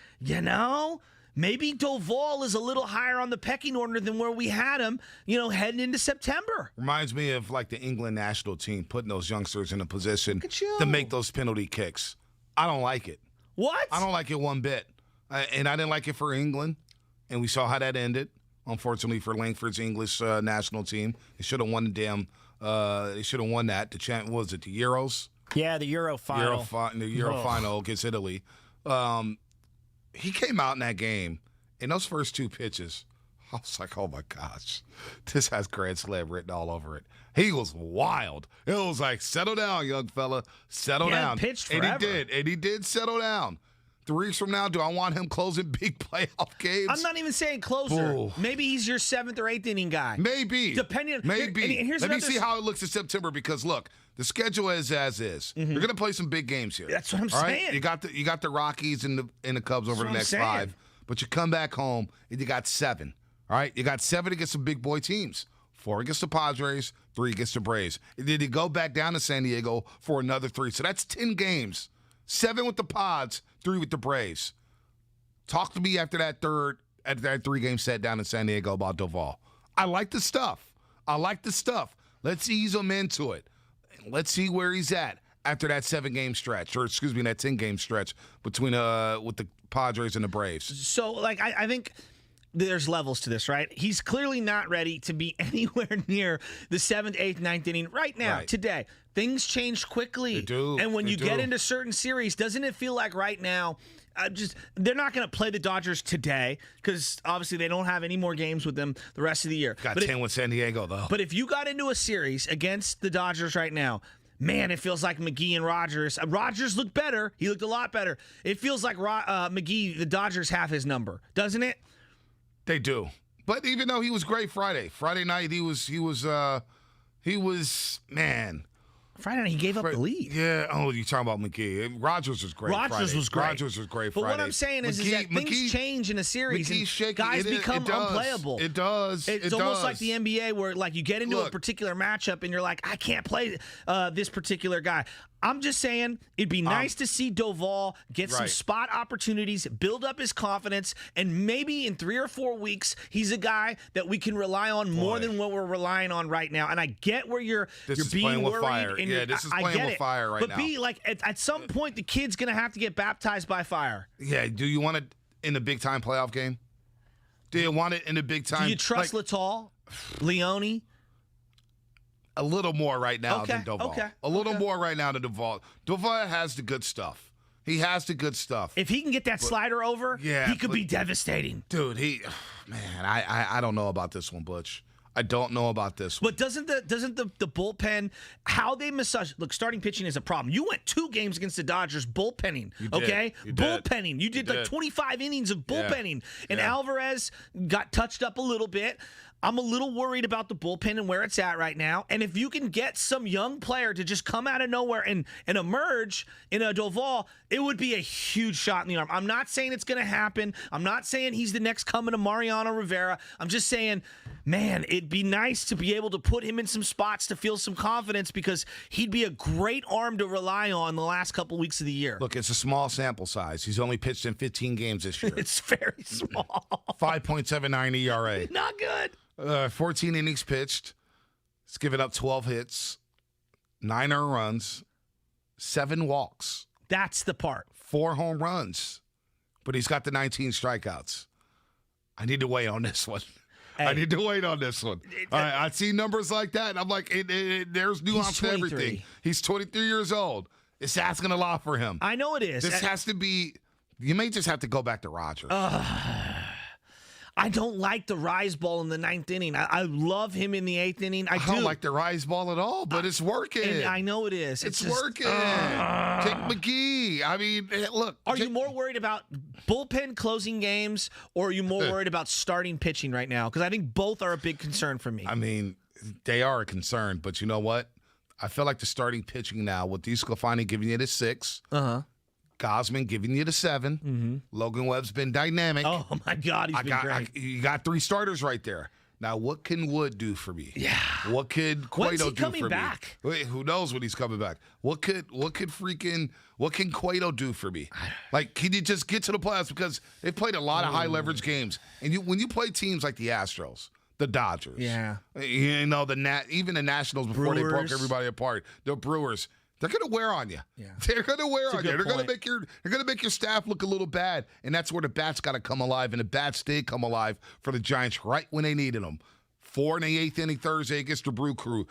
maybe Duvall is a little higher on the pecking order than where we had him, heading into September. Reminds me of like the England national team putting those youngsters in a position to make those penalty kicks. I don't like it. What? I don't like it one bit. And I didn't like it for England, and we saw how that ended. Unfortunately for Langford's English national team, they should have won the damn. They should have won that. The Euros? Yeah, the Euro final. The Euro final against Italy. He came out in that game, in those first 2 pitches, I was like, oh, my gosh. This has Grand Slam written all over it. He was wild. It was like, settle down, young fella. Settle down. Pitched forever. And he did settle down. 3 weeks from now, do I want him closing big playoff games? I'm not even saying closer. Ooh. Maybe he's your 7th or 8th inning guy. Maybe. Depending. Maybe. Here's Let me see how it looks in September because, look, the schedule is as is. You're going to play some big games here. That's what I'm saying. Right? You got the Rockies and the Cubs over the next 5. But you come back home and you got 7. All right? You got 7 against some big boy teams. 4 against the Padres, 3 against the Braves. And then you go back down to San Diego for another 3. So that's 10 games. 7 with the Pods, 3 with the Braves. Talk to me after that third at that 3-game set down in San Diego about Duvall. I like the stuff. Let's ease him into it. Let's see where he's at after that 7-game stretch, or excuse me, that 10-game stretch between with the Padres and the Braves. So, like, I think there's levels to this, right? He's clearly not ready to be anywhere near the 7th, 8th, 9th inning right now, today. Things change quickly. They do. And when They you do. get into certain series, doesn't it feel like right now, they're not going to play the Dodgers today because obviously they don't have any more games with them the rest of the year. Got 10 with San Diego, though. But if you got into a series against the Dodgers right now, man, it feels like McGee and Rogers. Rogers looked better. He looked a lot better. It feels like McGee, the Dodgers have his number, doesn't it? They do. But even though he was great Friday night, he was man. Friday night, he gave up the lead. Yeah. Oh, you're talking about McGee. Rogers was great. Rogers was great. Rogers was great. But Friday. what I'm saying is that things change in a series, and guys become unplayable. It does. It's almost like the NBA, where like you get into a particular matchup, and you're like, I can't play this particular guy. I'm just saying it'd be nice to see Duvall get some spot opportunities, build up his confidence, and maybe in 3 or 4 weeks, he's a guy that we can rely on more than what we're relying on right now. And I get where you're being worried. Fire. And yeah, this is playing with fire right now. But be like, at some point, the kid's going to have to get baptized by fire. Yeah, do you want it in a big-time playoff game? Do you want it in a big-time? Do you trust Littell, Leone? A little more right now than Duvall. A little more right now than Duvall. Duvall has the good stuff. He has the good stuff. If he can get that slider over, he could be devastating. Dude, I don't know about this one, Butch. I don't know about this one. But doesn't the bullpen, how they massage, look, starting pitching is a problem. You went 2 games against the Dodgers bullpenning, okay? Bullpenning. You did like 25 innings of bullpenning. And Alvarez got touched up a little bit. I'm a little worried about the bullpen and where it's at right now. And if you can get some young player to just come out of nowhere and emerge in a Duvall, it would be a huge shot in the arm. I'm not saying it's going to happen. I'm not saying he's the next coming of Mariano Rivera. I'm just saying, man, it'd be nice to be able to put him in some spots to feel some confidence, because he'd be a great arm to rely on the last couple weeks of the year. Look, it's a small sample size. He's only pitched in 15 games this year. It's very small. 5.79 ERA. Not good. 14 innings pitched. He's given up 12 hits, 9 earned runs, 7 walks. That's the part. 4 home runs. But he's got the 19 strikeouts. I need to wait on this one. Hey. I need to wait on this one. I see numbers like that, and I'm like, there's nuance to everything. He's 23 years old. It's asking a lot for him. I know it is. This has to be, you may just have to go back to Rogers. I don't like the rise ball in the 9th inning. I love him in the 8th inning. I don't like the rise ball at all, but it's working. And I know it is. It's just working. Take McGee. I mean, look. Are you more worried about bullpen closing games, or are you more worried about starting pitching right now? Because I think both are a big concern for me. I mean, they are a concern, but you know what? I feel like the starting pitching now, with DeSclafani giving you the 6. Gosman giving you the 7. Mm-hmm. Logan Webb's been dynamic. Oh, my God, he's been great. You got 3 starters right there. Now, what can Wood do for me? Yeah. What could Cueto do for back? me? Wait, who knows when he's coming back? What can Cueto do for me? Like, can you just get to the playoffs? Because they've played a lot of high leverage games, and when you play teams like the Astros, the Dodgers, you know, even the Nationals before they broke everybody apart, the Brewers. They're going to wear on you. Yeah. They're going to wear on you. They're going to make your staff look a little bad, and that's where the bats got to come alive, and the bats did come alive for the Giants right when they needed them. 4 in the 8th inning Thursday against the Brew Crew.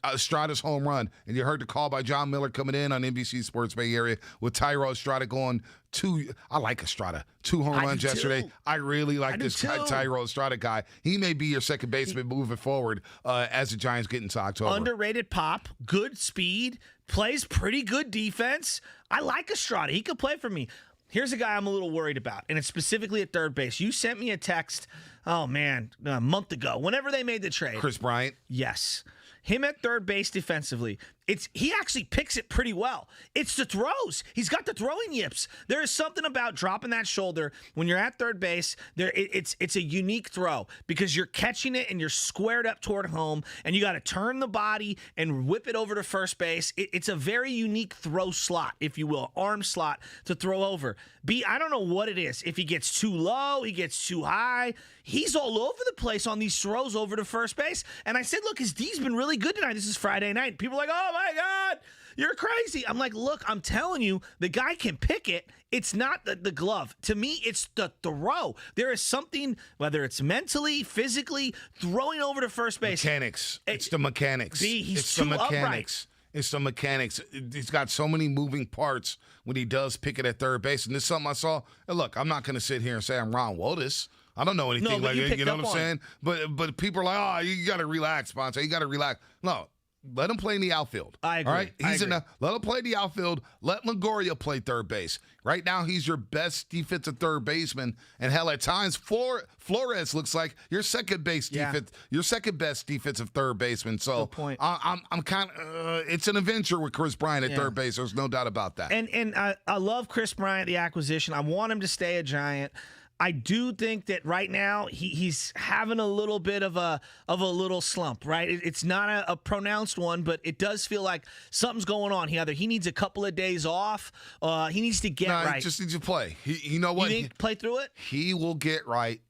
Estrada's home run, and you heard the call by John Miller coming in on NBC Sports Bay Area with Tyro Estrada going 2. I like Estrada. 2 home runs yesterday. I really like this Tyro Estrada guy. He may be your second baseman moving forward as the Giants get into October. Underrated pop, good speed, plays pretty good defense. I like Estrada. He could play for me. Here's a guy I'm a little worried about, and it's specifically at third base. You sent me a text, a month ago, whenever they made the trade. Chris Bryant? Yes. him at third base defensively, he actually picks it pretty well. It's the throws. He's got the throwing yips. There is something about dropping that shoulder when you're at third base. It's a unique throw because you're catching it and you're squared up toward home, and you got to turn the body and whip it over to first base. It's a very unique throw slot, if you will, arm slot to throw over. I don't know what it is. If he gets too low, he gets too high. He's all over the place on these throws over to first base. And I said, look, his D's been really good tonight. This is Friday night. People are like, oh, my God, you're crazy. I'm like, look, I'm telling you, the guy can pick it. It's not the glove. To me, it's the throw. There is something, whether it's mentally, physically, throwing over to first base. Mechanics. It's the mechanics. He's too upright. It's the mechanics. He's got so many moving parts when he does pick it at third base. And this is something I saw. And look, I'm not going to sit here and say I'm Ron Wotus. I don't know anything like it. You know what I'm saying? But people are like, oh, you got to relax, Ponce. You got to relax. No, let him play in the outfield. I agree. All right? Let him play in the outfield. Let Longoria play third base. Right now, he's your best defensive third baseman. And hell, at times, Flores looks like your second best defensive third baseman. So good point. I'm kind of it's an adventure with Chris Bryant at third base. There's no doubt about that. And I love Chris Bryant, the acquisition. I want him to stay a Giant. I do think that right now he's having a little bit of a little slump, right? It's not a pronounced one, but it does feel like something's going on. He needs a couple of days off. He needs to get right. He just needs to play. You know what? You think play through it? He will get right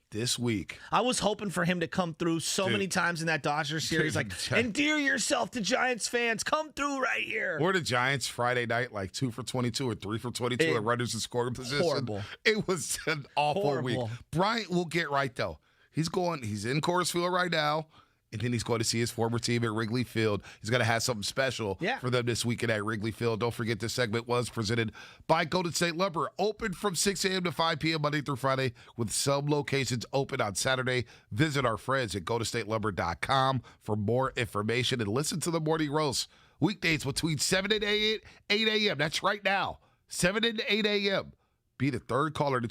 this week. I was hoping for him to come through many times in that Dodgers series. Like, endear yourself to Giants fans. Come through right here. Or the Giants Friday night, like 2 for 22 or 3 for 22 at runners in scoring position. Horrible. It was an awful week. Bryant will get right, though. He's in Coors Field right now. And then he's going to see his former team at Wrigley Field. He's going to have something special for them this weekend at Wrigley Field. Don't forget this segment was presented by Golden State Lumber. Open from 6 a.m. to 5 p.m. Monday through Friday with some locations open on Saturday. Visit our friends at GoldenStateLumber.com for more information and listen to the Morning Roast. Weekdays between 7 and 8 a.m. That's right now. 7 and 8 a.m. Be the third caller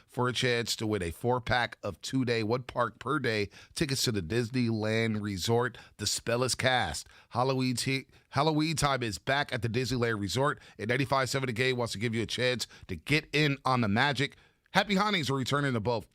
for a chance to win a 4-pack of 2-day, 1 park per day tickets to the Disneyland Resort. The spell is cast. Halloween time is back at the Disneyland Resort, and 95.7 The Game wants to give you a chance to get in on the magic. Happy Hauntings are returning to both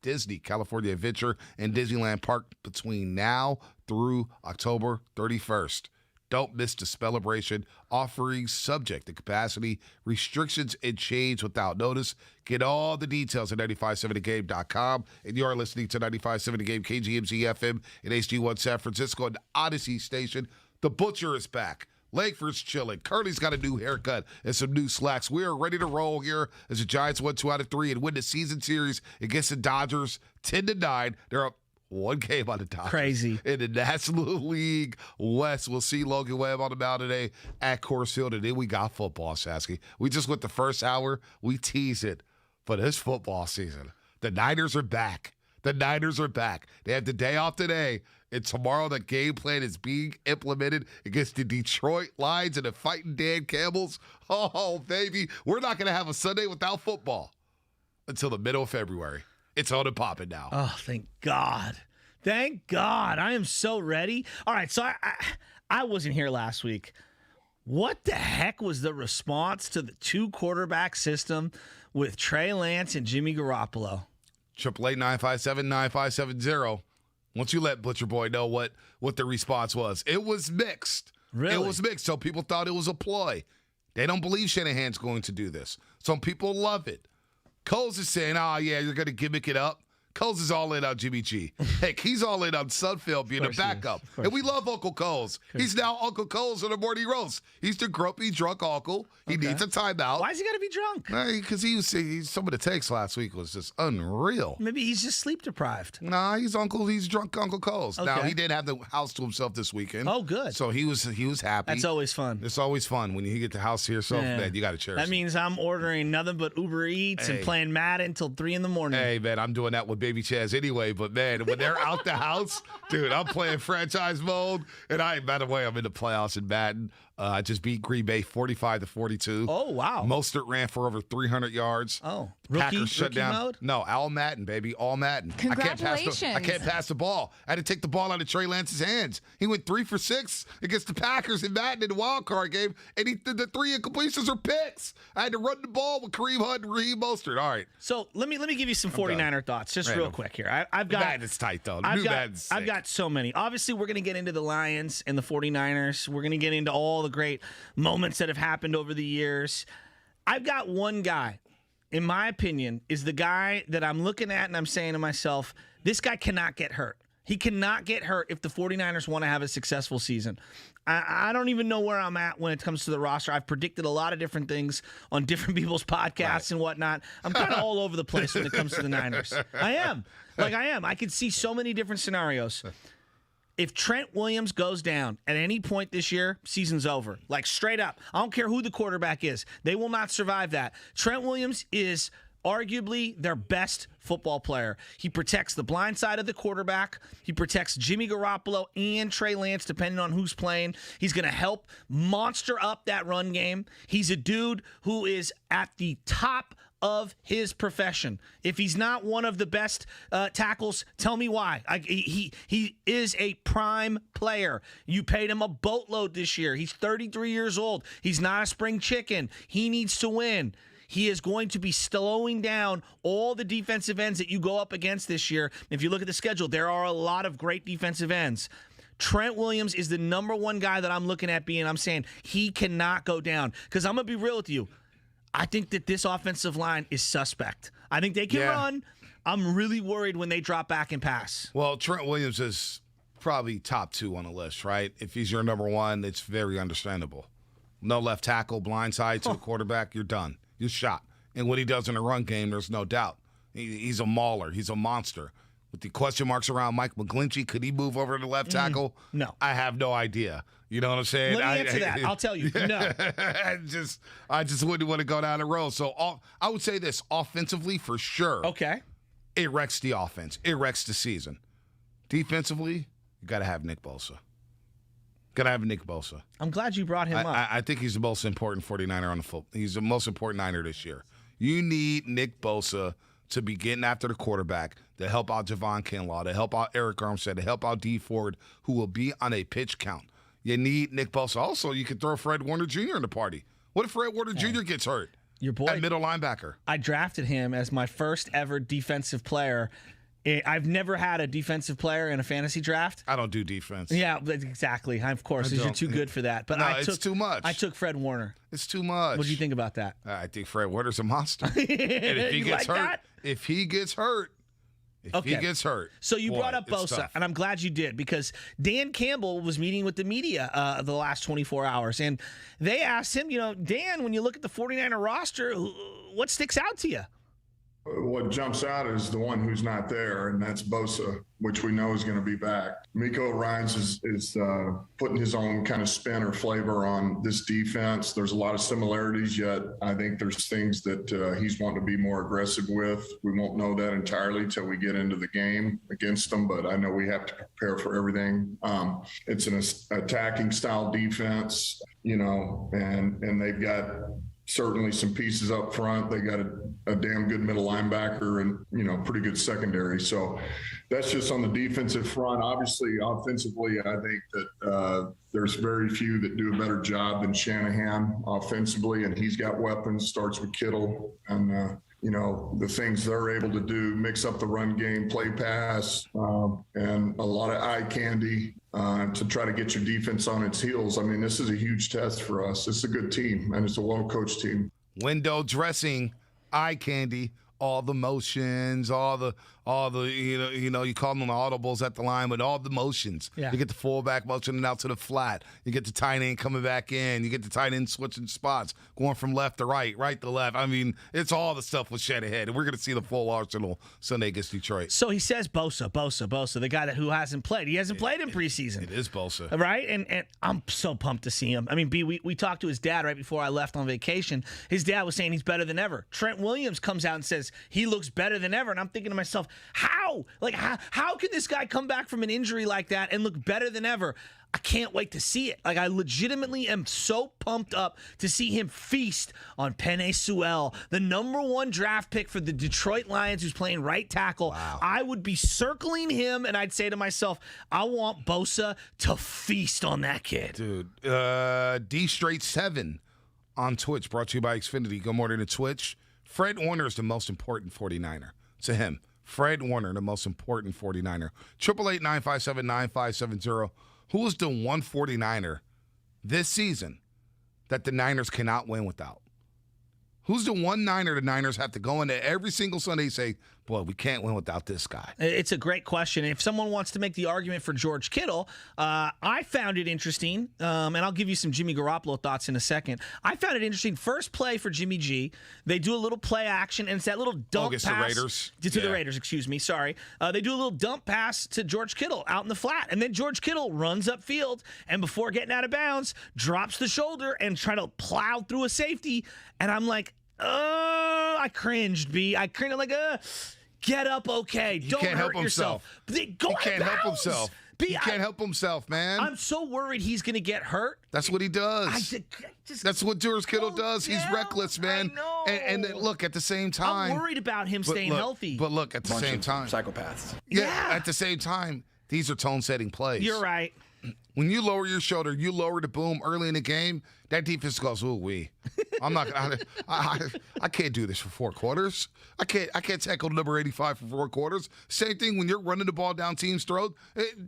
Disney California Adventure and Disneyland Park between now through October 31st. Don't miss the celebration. Offerings subject to capacity, restrictions, and change without notice. Get all the details at 957thegame.com. And you are listening to 95.7 The Game, KGMZ FM and HD1 San Francisco and the Odyssey Station. The Butcher is back. Langford's chilling. Curly's got a new haircut and some new slacks. We are ready to roll here as the Giants won 2 out of 3 and win the season series against the Dodgers 10-9. They're up 1 game on the Dodgers. Crazy. In the National League West. We'll see Logan Webb on the mound today at Coors Field. And then we got football, Sasky. We just went the first hour. We tease it for this football season. The Niners are back. The Niners are back. They have the day off today. And tomorrow the game plan is being implemented against the Detroit Lions and the Fighting Dan Campbells. Oh, baby. We're not going to have a Sunday without football until the middle of February. It's on and popping now. Oh, thank God. Thank God. I am so ready. All right, so I wasn't here last week. What the heck was the response to the 2-quarterback system with Trey Lance and Jimmy Garoppolo? 888-957-9570. Once you let Butcher Boy know what the response was. It was mixed. Really? It was mixed. So people thought it was a ploy. They don't believe Shanahan's going to do this. Some people love it. Coles is saying, oh, yeah, you're going to gimmick it up. Coles is all in on Jimmy G. Heck, he's all in on Sudfeld being a backup. And we love Uncle Coles. He's now Uncle Coles on the Morning Roast. He's the grumpy, drunk uncle. He needs a timeout. Why is he got to be drunk? Because some of the takes last week was just unreal. Maybe he's just sleep deprived. Nah, he's drunk Uncle Coles. Okay. Now, he did have the house to himself this weekend. Oh, good. So he was happy. That's always fun. It's always fun when you get the house to yourself. Man, you got to cherish That means I'm ordering nothing but Uber Eats and playing Madden until 3 in the morning. Hey, man, I'm doing that with baby Chaz anyway, but man, when they're out the house, dude, I'm playing franchise mode. And by the way, I'm in the playoffs in Madden. I just beat Green Bay 45-42. Oh, wow. Mostert ran for over 300 yards. Oh, Packers shut rookie down. mode? No, all Madden, baby, all Madden. Congratulations. I can't pass the ball. I had to take the ball out of Trey Lance's hands. He went 3 for 6 against the Packers in Madden in the wild card game, and the 3 incompletions are picks. I had to run the ball with Kareem Hunt and Raheem Mostert. All right. So let me give you some 49er thoughts, just real quick here. I've got Madden's tight though. I've got so many. Obviously, we're going to get into the Lions and the 49ers. We're going to get into all the great moments that have happened over the years. I've got one guy, in my opinion, is the guy that I'm looking at and I'm saying to myself, this guy cannot get hurt. He cannot get hurt if the 49ers want to have a successful season. I don't even know where I'm at when it comes to the roster. I've predicted a lot of different things on different people's podcasts and whatnot. I'm kind of all over the place when it comes to the Niners. I am. I could see so many different scenarios. If Trent Williams goes down at any point this year, season's over. Like, straight up. I don't care who the quarterback is. They will not survive that. Trent Williams is arguably their best football player. He protects the blind side of the quarterback. He protects Jimmy Garoppolo and Trey Lance, depending on who's playing. He's going to help monster up that run game. He's a dude who is at the top of his profession. If he's not one of the best tackles, tell me why. He is a prime player. You paid him a boatload this year. He's 33 years old. He's not a spring chicken. He needs to win. He is going to be slowing down all the defensive ends that you go up against this year. If you look at the schedule, there are a lot of great defensive ends. Trent Williams is the number one guy that I'm looking at I'm saying he cannot go down. Because I'm going to be real with you. I think that this offensive line is suspect. I think they can run. I'm really worried when they drop back and pass. Well, Trent Williams is probably top 2 on the list, right? If he's your number 1, it's very understandable. No left tackle, blind side to the quarterback, you're done. You're shot. And what he does in the run game, there's no doubt. He's a mauler. He's a monster. With the question marks around Mike McGlinchey, could he move over to the left tackle? No. I have no idea. You know what I'm saying? Let me answer that. I'll tell you. No. I just wouldn't want to go down the road. So I would say this, offensively for sure. Okay. It wrecks the offense. It wrecks the season. Defensively, you got to have Nick Bosa. Got to have Nick Bosa. I'm glad you brought him up. I think he's the most important 49er on the football. He's the most important Niner this year. You need Nick Bosa to be getting after the quarterback, to help out Javon Kinlaw, to help out Eric Armstead, to help out Dee Ford, who will be on a pitch count. You need Nick Bosa. Also, you could throw Fred Warner Jr. in the party. What if Fred Warner Jr. gets hurt? Your boy, at middle linebacker. I drafted him as my first ever defensive player. I've never had a defensive player in a fantasy draft. I don't do defense. Yeah, exactly. Of course, because you're too good for that. But no, it's too much. I took Fred Warner. It's too much. What do you think about that? I think Fred Warner's a monster. And if he gets hurt, if he gets hurt, So you brought up Bosa, and I'm glad you did, because Dan Campbell was meeting with the media the last 24 hours, and they asked him, Dan, when you look at the 49er roster, what sticks out to you? What jumps out is the one who's not there, and that's Bosa, which we know is going to be back. Miko Ryans is putting his own kind of spin or flavor on this defense. There's a lot of similarities, yet I think there's things that he's wanting to be more aggressive with. We won't know that entirely till we get into the game against them, but I know we have to prepare for everything. It's an attacking style defense, and they've got certainly some pieces up front. They got a damn good middle linebacker and, pretty good secondary. So that's just on the defensive front. Obviously, offensively, I think that there's very few that do a better job than Shanahan offensively, and he's got weapons. Starts with Kittle and, the things they're able to do, mix up the run game, play pass, and a lot of eye candy to try to get your defense on its heels. I mean, this is a huge test for us. It's a good team, and it's a well-coached team. Window dressing, eye candy, all the motions, all the you call them the audibles at the line, but all the motions. Yeah. You get the fullback motioning out to the flat. You get the tight end coming back in. You get the tight end switching spots, going from left to right to left. I mean, it's all the stuff with Shanahan, and we're going to see the full arsenal Sunday against Detroit. So he says Bosa, the guy who hasn't played. He hasn't played in preseason. It is Bosa. Right? And I'm so pumped to see him. I mean, we talked to his dad right before I left on vacation. His dad was saying he's better than ever. Trent Williams comes out and says he looks better than ever, and I'm thinking to myself, How? Like, how can this guy come back from an injury like that and look better than ever? I can't wait to see it. Like, I legitimately am so pumped up to see him feast on Penei Sewell, the #1 draft pick for the Detroit Lions, who's playing right tackle. Wow. I would be circling him, and I'd say to myself, I want Bosa to feast on that kid. Dude, D-Straight7 on Twitch, brought to you by Xfinity. Go more to Twitch. Fred Warner is the most important 49er. To him, Fred Warner, the most important 49er. 888-957-9570. Who is the one 49er this season that the Niners cannot win without? Who's the one Niner the Niners have to go into every single Sunday and say, boy, we can't win without this guy? It's a great question. If someone wants to make the argument for George Kittle, I found it interesting, and I'll give you some Jimmy Garoppolo thoughts in a second. I found it interesting. First play for Jimmy G, they do a little play action, and it's that little dump pass. The Raiders. To the Raiders, excuse me, sorry. They do a little dump pass to George Kittle out in the flat, and then George Kittle runs upfield, and before getting out of bounds, drops the shoulder and try to plow through a safety, and I'm like, I cringed, B. I cringed. I'm like, get up, okay. Don't hurt yourself. He can't help himself. He can't help himself, man. I'm so worried he's going to get hurt. That's what he does. That's what George Kittle does. He's reckless, man. I know. And then, look, at the same time. I'm worried about him staying healthy. But look, at the same time. Psychopaths. Yeah, at the same time, these are tone-setting plays. You're right. When you lower your shoulder, you lower the boom early in the game, that defense goes, ooh, wee. I'm not. I can't do this for 4 quarters. I can't tackle number 85 for 4 quarters. Same thing when you're running the ball down teams' throat.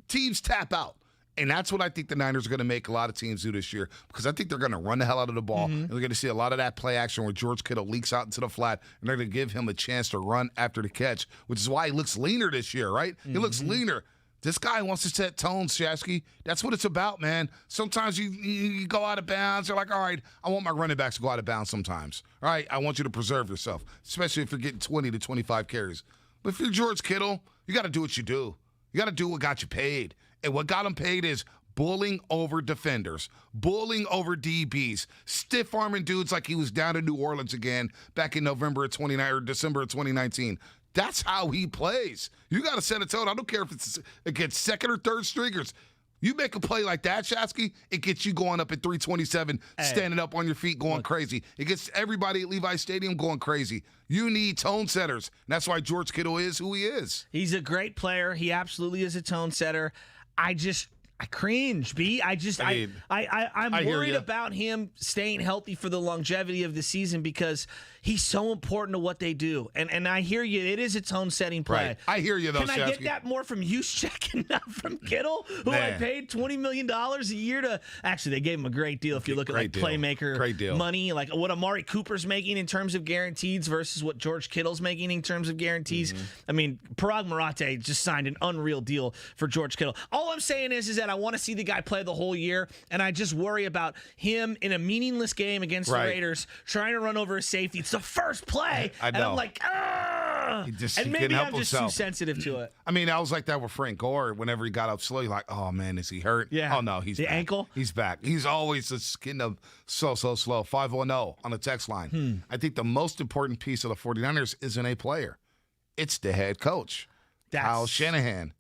Teams tap out. And that's what I think the Niners are going to make a lot of teams do this year, because I think they're going to run the hell out of the ball. And we're going to see a lot of that play action where George Kittle leaks out into the flat, and they're going to give him a chance to run after the catch, which is why he looks leaner this year, right? He looks leaner. This guy wants to set tones, Shasky. That's what it's about, man. Sometimes you go out of bounds. You're like, all right, I want my running backs to go out of bounds sometimes. All right, I want you to preserve yourself, especially if you're getting 20 to 25 carries. But if you're George Kittle, you got to do what you do. You got to do what got you paid. And what got him paid is bullying over defenders, bullying over DBs, stiff-arming dudes like he was down in New Orleans again back in December of 2019. That's how he plays. You got to set a tone. I don't care if it's against second or third stringers. You make a play like that, Shasky, it gets you going up at 327, standing up on your feet, going crazy. It gets everybody at Levi Stadium going crazy. You need tone setters. And that's why George Kittle is who he is. He's a great player. He absolutely is a tone setter. I cringe, B. I'm worried about him staying healthy for the longevity of the season because he's so important to what they do. And I hear you. It is a tone-setting play. Right. I hear you, though, Can I get that more from Juszczyk and not from Kittle, who I paid $20 million a year to? Actually, they gave him a great deal if you look at playmaker money, like what Amari Cooper's making in terms of guarantees versus what George Kittle's making in terms of guarantees. I mean, Parag Marate just signed an unreal deal for George Kittle. All I'm saying is that I want to see the guy play the whole year, and I just worry about him in a meaningless game against the Raiders trying to run over a safety. It's the first play, I know. And I'm like, and maybe I'm just too sensitive to it. I mean, I was like that with Frank Gore. Whenever he got up slow, you're like, oh, man, is he hurt? Yeah. Oh, no, he's the back. Ankle? He's back. He's always just getting up so slow. 510 on the text line. I think the most important piece of the 49ers isn't a player. It's the head coach, Kyle Shanahan.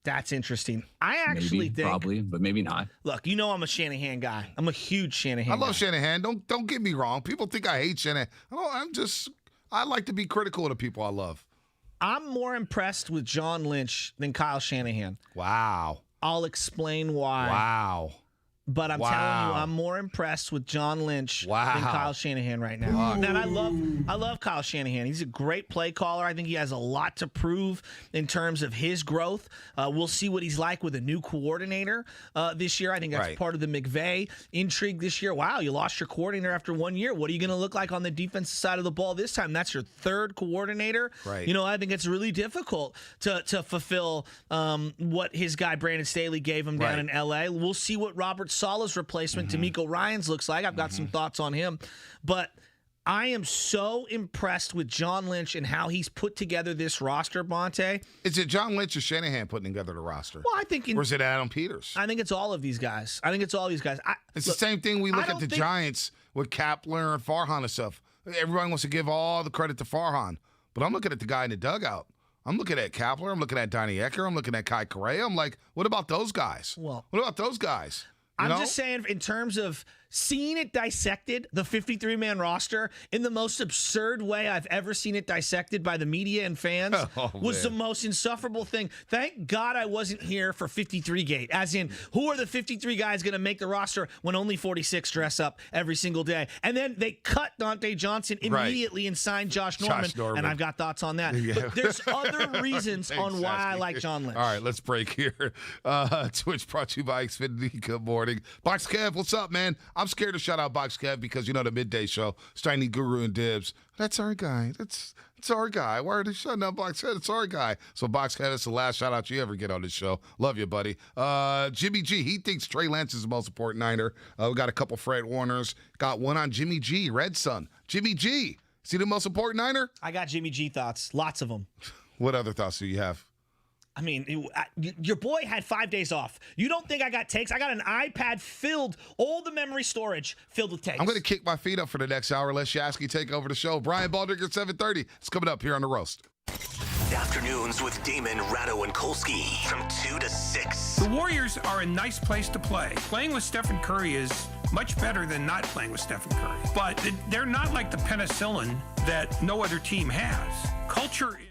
That's interesting. I actually think probably, but maybe not. Look, you know I'm a Shanahan guy. I'm a huge Shanahan guy. I love Shanahan. Don't get me wrong. People think I hate Shanahan. I like to be critical of the people I love. I'm more impressed with John Lynch than Kyle Shanahan. Wow. I'll explain why. Wow. But I'm telling you, I'm more impressed with John Lynch than Kyle Shanahan right now. And I love Kyle Shanahan. He's a great play caller. I think he has a lot to prove in terms of his growth. We'll see what he's like with a new coordinator this year. I think that's part of the McVay intrigue this year. Wow, you lost your coordinator after 1 year. What are you going to look like on the defensive side of the ball this time? That's your third coordinator. Right. You know, I think it's really difficult to fulfill what his guy Brandon Staley gave him down in L.A. We'll see what Robert Saleh's replacement, D'Amico Ryans, looks like. I've got some thoughts on him. But I am so impressed with John Lynch and how he's put together this roster, Bonte. Is it John Lynch or Shanahan putting together the roster? Well, I think... or is it Adam Peters? I think it's all of these guys. It's the same thing we look at the Giants with Kapler and Farhan and stuff. Everybody wants to give all the credit to Farhan. But I'm looking at the guy in the dugout. I'm looking at Kapler. I'm looking at Donnie Ecker. I'm looking at Kai Correa. I'm like, what about those guys? Well, what about those guys? I'm just saying, in terms of seeing it dissected, the 53-man roster, in the most absurd way I've ever seen it dissected by the media and fans, was the most insufferable thing. Thank God I wasn't here for 53-gate, as in, who are the 53 guys going to make the roster when only 46 dress up every single day? And then they cut Dante Johnson immediately and signed Josh Norman, and I've got thoughts on that. Yeah. But there's other reasons on why I like John Lynch. All right, let's break here. Twitch brought to you by Xfinity. Good morning. Box Kev, what's up, man? I'm scared to shout out Box Kev because, the midday show, Steiny Guru and Dibs. That's our guy. It's our guy. Why are they shutting out Box Kev? It's our guy. So, Box Kev, it's the last shout out you ever get on this show. Love you, buddy. Jimmy G, he thinks Trey Lance is the most important Niner. We got a couple Fred Warners. Got one on Jimmy G, Red Sun. Jimmy G, is he the most important Niner? I got Jimmy G thoughts. Lots of them. What other thoughts do you have? I mean, your boy had 5 days off. You don't think I got takes? I got an iPad filled, all the memory storage filled with takes. I'm going to kick my feet up for the next hour. Let Shasky take over the show. Brian Baldrick at 7:30. It's coming up here on The Roast. Afternoons with Damon, Ratto, and Kolsky from 2 to 6. The Warriors are a nice place to play. Playing with Stephen Curry is much better than not playing with Stephen Curry. But they're not like the penicillin that no other team has. Culture is...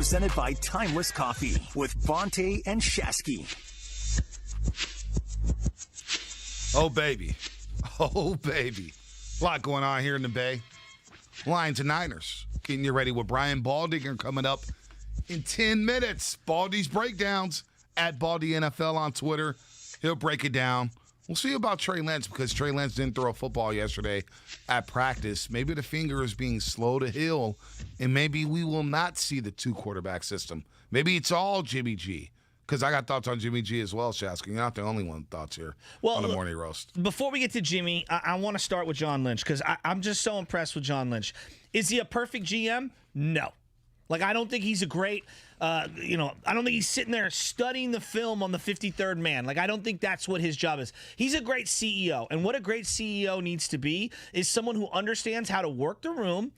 presented by Timeless Coffee with Bonte and Shasky. Oh, baby. Oh, baby. A lot going on here in the Bay. Lions and Niners. Getting you ready with Brian Baldinger coming up in 10 minutes. Baldy's Breakdowns at Baldy NFL on Twitter. He'll break it down. We'll see about Trey Lance because Trey Lance didn't throw a football yesterday at practice. Maybe the finger is being slow to heal, and maybe we will not see the two-quarterback system. Maybe it's all Jimmy G. Because I got thoughts on Jimmy G as well, Shasky. You're not the only one with thoughts here on the Morning Roast. Before we get to Jimmy, I want to start with John Lynch because I'm just so impressed with John Lynch. Is he a perfect GM? No. Like, I don't think he's a great, I don't think he's sitting there studying the film on the 53rd man. Like, I don't think that's what his job is. He's a great CEO. And what a great CEO needs to be is someone who understands how to work the room,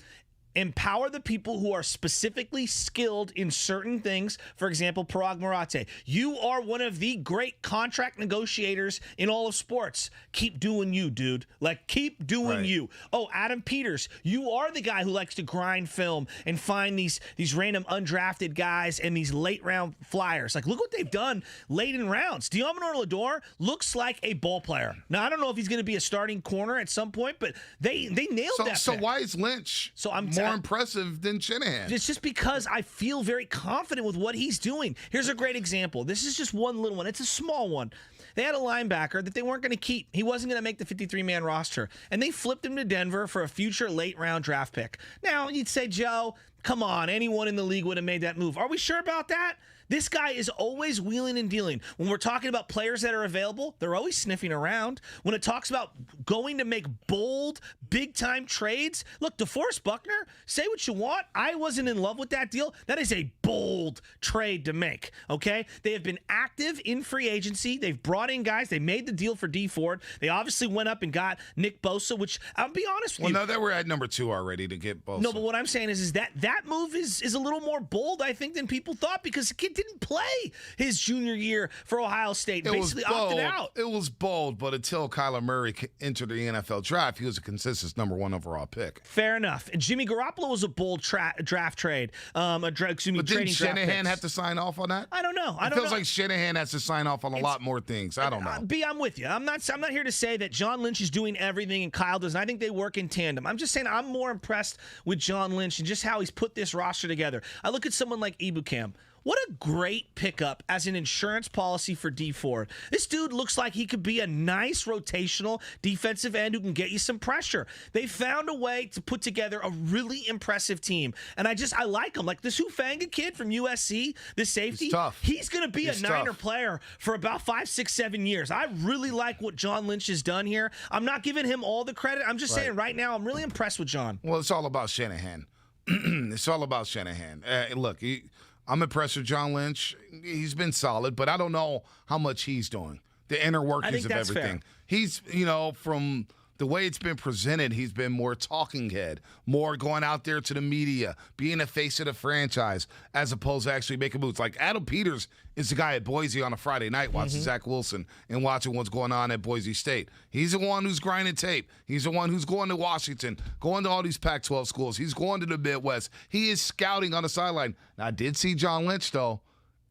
empower the people who are specifically skilled in certain things. For example, Parag Marathe. You are one of the great contract negotiators in all of sports. Keep doing you, dude. Like, keep doing you. Oh, Adam Peters, you are the guy who likes to grind film and find these random undrafted guys and these late round flyers. Like, look what they've done late in rounds. Diamanor Lador looks like a ball player. Now, I don't know if he's going to be a starting corner at some point, but they nailed that. So why is Lynch more impressive than Shanahan? It's just because I feel very confident with what he's doing. Here's a great example. This is just one little one. It's a small one. They had a linebacker that they weren't going to keep. He wasn't going to make the 53-man roster. And they flipped him to Denver for a future late-round draft pick. Now, you'd say, Joe, come on, anyone in the league would have made that move. Are we sure about that? This guy is always wheeling and dealing. When we're talking about players that are available, they're always sniffing around. When it talks about going to make bold, big-time trades, look, DeForest Buckner, say what you want. I wasn't in love with that deal. That is a bold trade to make, okay? They have been active in free agency. They've brought in guys. They made the deal for D Ford. They obviously went up and got Nick Bosa, which I'll be honest with you. Well, no, they were at number 2 already to get Bosa. No, but what I'm saying is that move is a little more bold, I think, than people thought because the kid didn't play his junior year for Ohio State. Basically opted out. It was bold, but until Kyler Murray entered the NFL draft, he was a consistent number 1 overall pick. Fair enough. And Jimmy Garoppolo was a bold draft trade. But didn't Shanahan have to sign off on that? I don't know. It feels like Shanahan has to sign off on a lot more things. I don't know. B, I'm with you. I'm not here to say that John Lynch is doing everything and Kyle doesn't. I think they work in tandem. I'm just saying I'm more impressed with John Lynch and just how he's put this roster together. I look at someone like Ibukam. What a great pickup as an insurance policy for D Ford. This dude looks like he could be a nice rotational defensive end who can get you some pressure. They found a way to put together a really impressive team. And I like him. Like this Hufanga kid from USC, this safety. He's tough. He's going to be a Niner player for about 5, 6, 7 years. I really like what John Lynch has done here. I'm not giving him all the credit. I'm just saying right now I'm really impressed with John. Well, it's all about Shanahan. It's all about Shanahan. Look, I'm impressed with John Lynch. He's been solid, but I don't know how much he's doing. The inner workings of everything. Fair. He's, from the way it's been presented, he's been more talking head, more going out there to the media, being the face of the franchise, as opposed to actually making moves. Like Adam Peters is the guy at Boise on a Friday night watching Zach Wilson and watching what's going on at Boise State. He's the one who's grinding tape. He's the one who's going to Washington, going to all these Pac-12 schools. He's going to the Midwest. He is scouting on the sideline. Now, I did see John Lynch, though,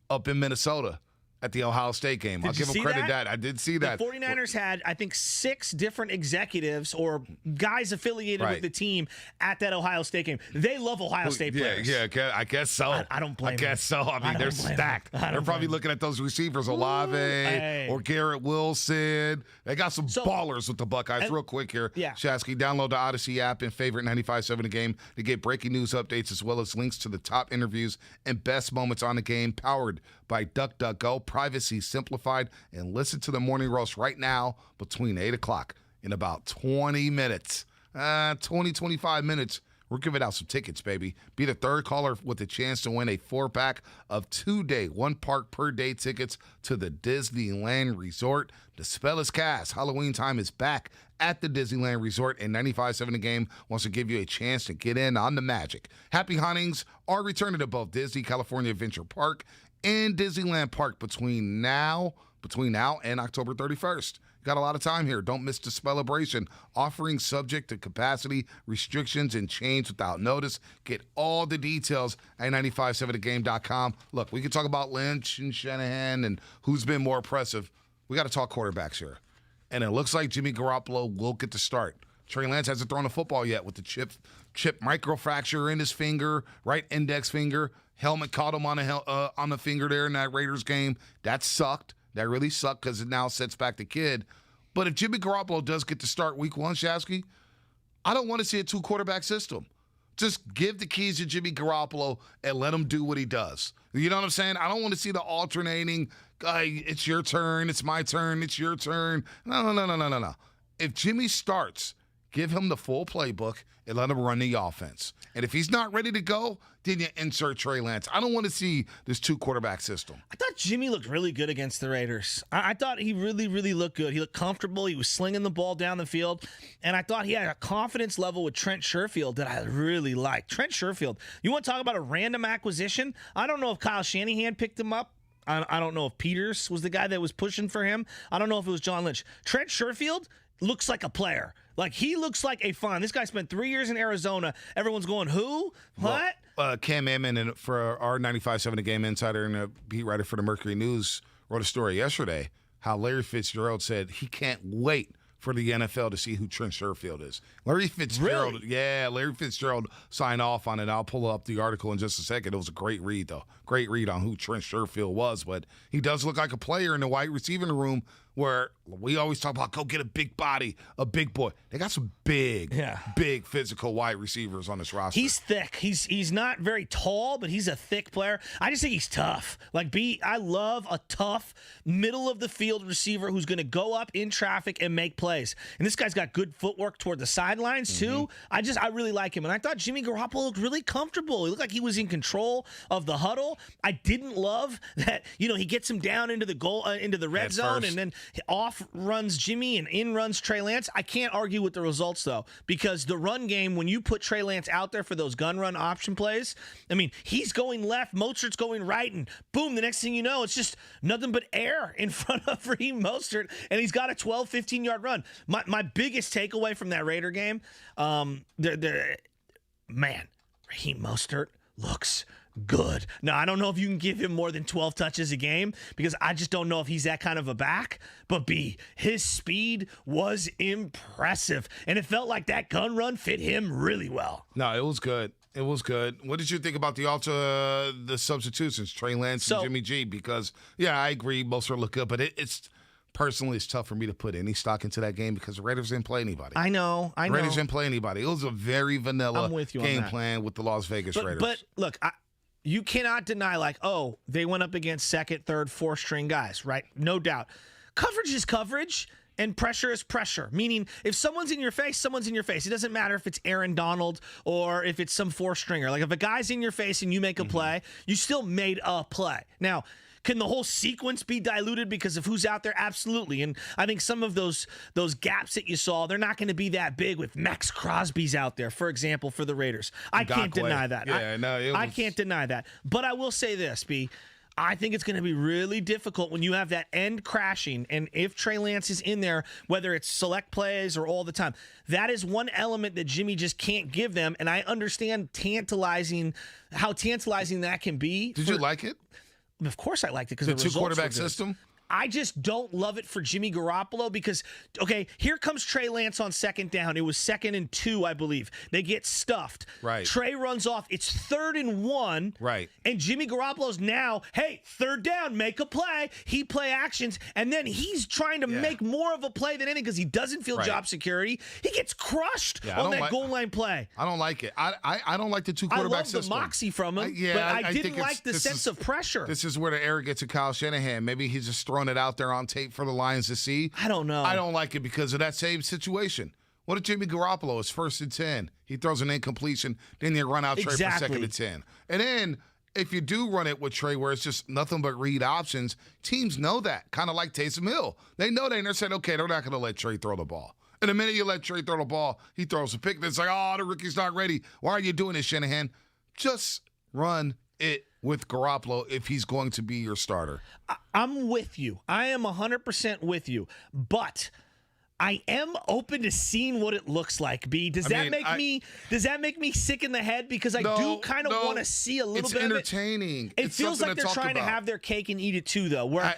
up in Minnesota at the Ohio State game. I'll give him credit that. I did see that. The 49ers had, I think, 6 different executives or guys affiliated with the team at that Ohio State game. They love Ohio State players. Yeah, I guess so. I don't blame them. I guess so. I mean, they're stacked. They're probably looking at those receivers, Olave or Garrett Wilson. They got some ballers with the Buckeyes. Real quick here, Shasky, download the Odyssey app and favorite 95.7 The Game to get breaking news updates as well as links to the top interviews and best moments on the game, powered by DuckDuckGo. Privacy simplified. And listen to the Morning Roast right now between 8 o'clock in about 20 minutes. 25 minutes. We're giving out some tickets, baby. Be the third caller with a chance to win a 4-pack of 2-day, 1-park-per-day tickets to the Disneyland Resort. The spell is cast. Halloween time is back at the Disneyland Resort, and 95.7 The Game wants to give you a chance to get in on the magic. Happy Huntings are returning to both Disney California Adventure Park and Disneyland Park between now and October 31st. Got a lot of time here. Don't miss the celebration. Offering subject to capacity restrictions and change without notice. Get all the details at 957thegame.com. Look, we can talk about Lynch and Shanahan and who's been more impressive. We got to talk quarterbacks here. And it looks like Jimmy Garoppolo will get the start. Trey Lance hasn't thrown a football yet with the chip microfracture in his finger, right index finger. Helmet caught him on the finger there in that Raiders game. That sucked. That really sucked because it now sets back the kid. But if Jimmy Garoppolo does get to start week 1, Shasky, I don't want to see a 2-quarterback system. Just give the keys to Jimmy Garoppolo and let him do what he does. You know what I'm saying? I don't want to see the alternating, it's your turn, it's my turn, it's your turn. No. If Jimmy starts, give him the full playbook and let him run the offense. And if he's not ready to go, then you insert Trey Lance. I don't want to see this 2-quarterback system. I thought Jimmy looked really good against the Raiders. I thought he really, really looked good. He looked comfortable. He was slinging the ball down the field. And I thought he had a confidence level with Trent Sherfield that I really liked. Trent Sherfield, you want to talk about a random acquisition? I don't know if Kyle Shanahan picked him up. I don't know if Peters was the guy that was pushing for him. I don't know if it was John Lynch. Trent Sherfield looks like a player. Like, he looks like a fun. This guy spent 3 years in Arizona. Everyone's going, who? What? Well, Cam Amon, for our 95.7 The Game Insider and a beat writer for the Mercury News, wrote a story yesterday how Larry Fitzgerald said he can't wait for the NFL to see who Trent Sherfield is. Larry Fitzgerald, really? Yeah, Larry Fitzgerald signed off on it. I'll pull up the article in just a second. It was a great read, though. Great read on who Trent Sherfield was. But he does look like a player in the wide receiving room where we always talk about go get a big body, a big boy. They got some big physical wide receivers on this roster. He's thick. He's not very tall, but he's a thick player. I just think he's tough. I love a tough middle of the field receiver who's going to go up in traffic and make plays. And this guy's got good footwork toward the sidelines too. I really like him. And I thought Jimmy Garoppolo looked really comfortable. He looked like he was in control of the huddle. I didn't love that, he gets him down into the goal, into the red zone, and then off runs Jimmy and in runs Trey Lance. I can't argue with the results, though, because the run game, when you put Trey Lance out there for those gun run option plays, I mean, he's going left, Mostert's going right, and boom, the next thing you know, it's just nothing but air in front of Raheem Mostert, and he's got a 12, 15-yard run. My biggest takeaway from that Raider game, Raheem Mostert looks good. Now, I don't know if you can give him more than 12 touches a game because I just don't know if he's that kind of a back. But his speed was impressive. And it felt like that gun run fit him really well. No, it was good. It was good. What did you think about the substitutions, Trey Lance and Jimmy G? Because, I agree, most look good, but it's personally, it's tough for me to put any stock into that game because the Raiders didn't play anybody. I know. Raiders didn't play anybody. It was a very vanilla game plan with the Las Vegas Raiders. But look, you cannot deny, they went up against second, third, fourth string guys, right? No doubt. Coverage is coverage, and pressure is pressure. Meaning, if someone's in your face, someone's in your face. It doesn't matter if it's Aaron Donald or if it's some fourth stringer. Like, if a guy's in your face and you make a play, you still made a play. Now, can the whole sequence be diluted because of who's out there? Absolutely. And I think some of those gaps that you saw, they're not going to be that big with Max Crosby's out there, for example, for the Raiders. I can't deny that. I can't deny that. But I will say this, B. I think it's going to be really difficult when you have that end crashing, and if Trey Lance is in there, whether it's select plays or all the time, that is one element that Jimmy just can't give them, and I understand how tantalizing that can be. Did you like it? Of course I liked it because the two-quarterback system? I just don't love it for Jimmy Garoppolo because, here comes Trey Lance on second down. It was 2nd and 2, I believe. They get stuffed. Right. Trey runs off. It's 3rd and 1. Right. And Jimmy Garoppolo's now, hey, 3rd down, make a play. He play actions, and then he's trying to make more of a play than anything because he doesn't feel job security. He gets crushed on that goal line play. I don't like it. I don't like the two-quarterback system. I love the moxie from him, but I didn't like the sense of pressure. This is where the arrogance of Kyle Shanahan. Maybe he's just throwing it out there on tape for the Lions to see. I don't know. I don't like it because of that same situation. What if Jimmy Garoppolo is 1st and 10? He throws an incompletion, then you run out Trey for 2nd and 10. And then if you do run it with Trey where it's just nothing but read options, teams know that, kind of like Taysom Hill. They know that, and they're saying, okay, they're not going to let Trey throw the ball. And the minute you let Trey throw the ball, he throws a pick, and it's like, the rookie's not ready. Why are you doing this, Shanahan? Just run it with Garoppolo if he's going to be your starter. I'm with you. I am 100% with you. But I am open to seeing what it looks like. B, does that make me sick in the head? Because I do kind of want to see a little bit of it. It's entertaining. It feels like they're trying to have their cake and eat it too, though. Where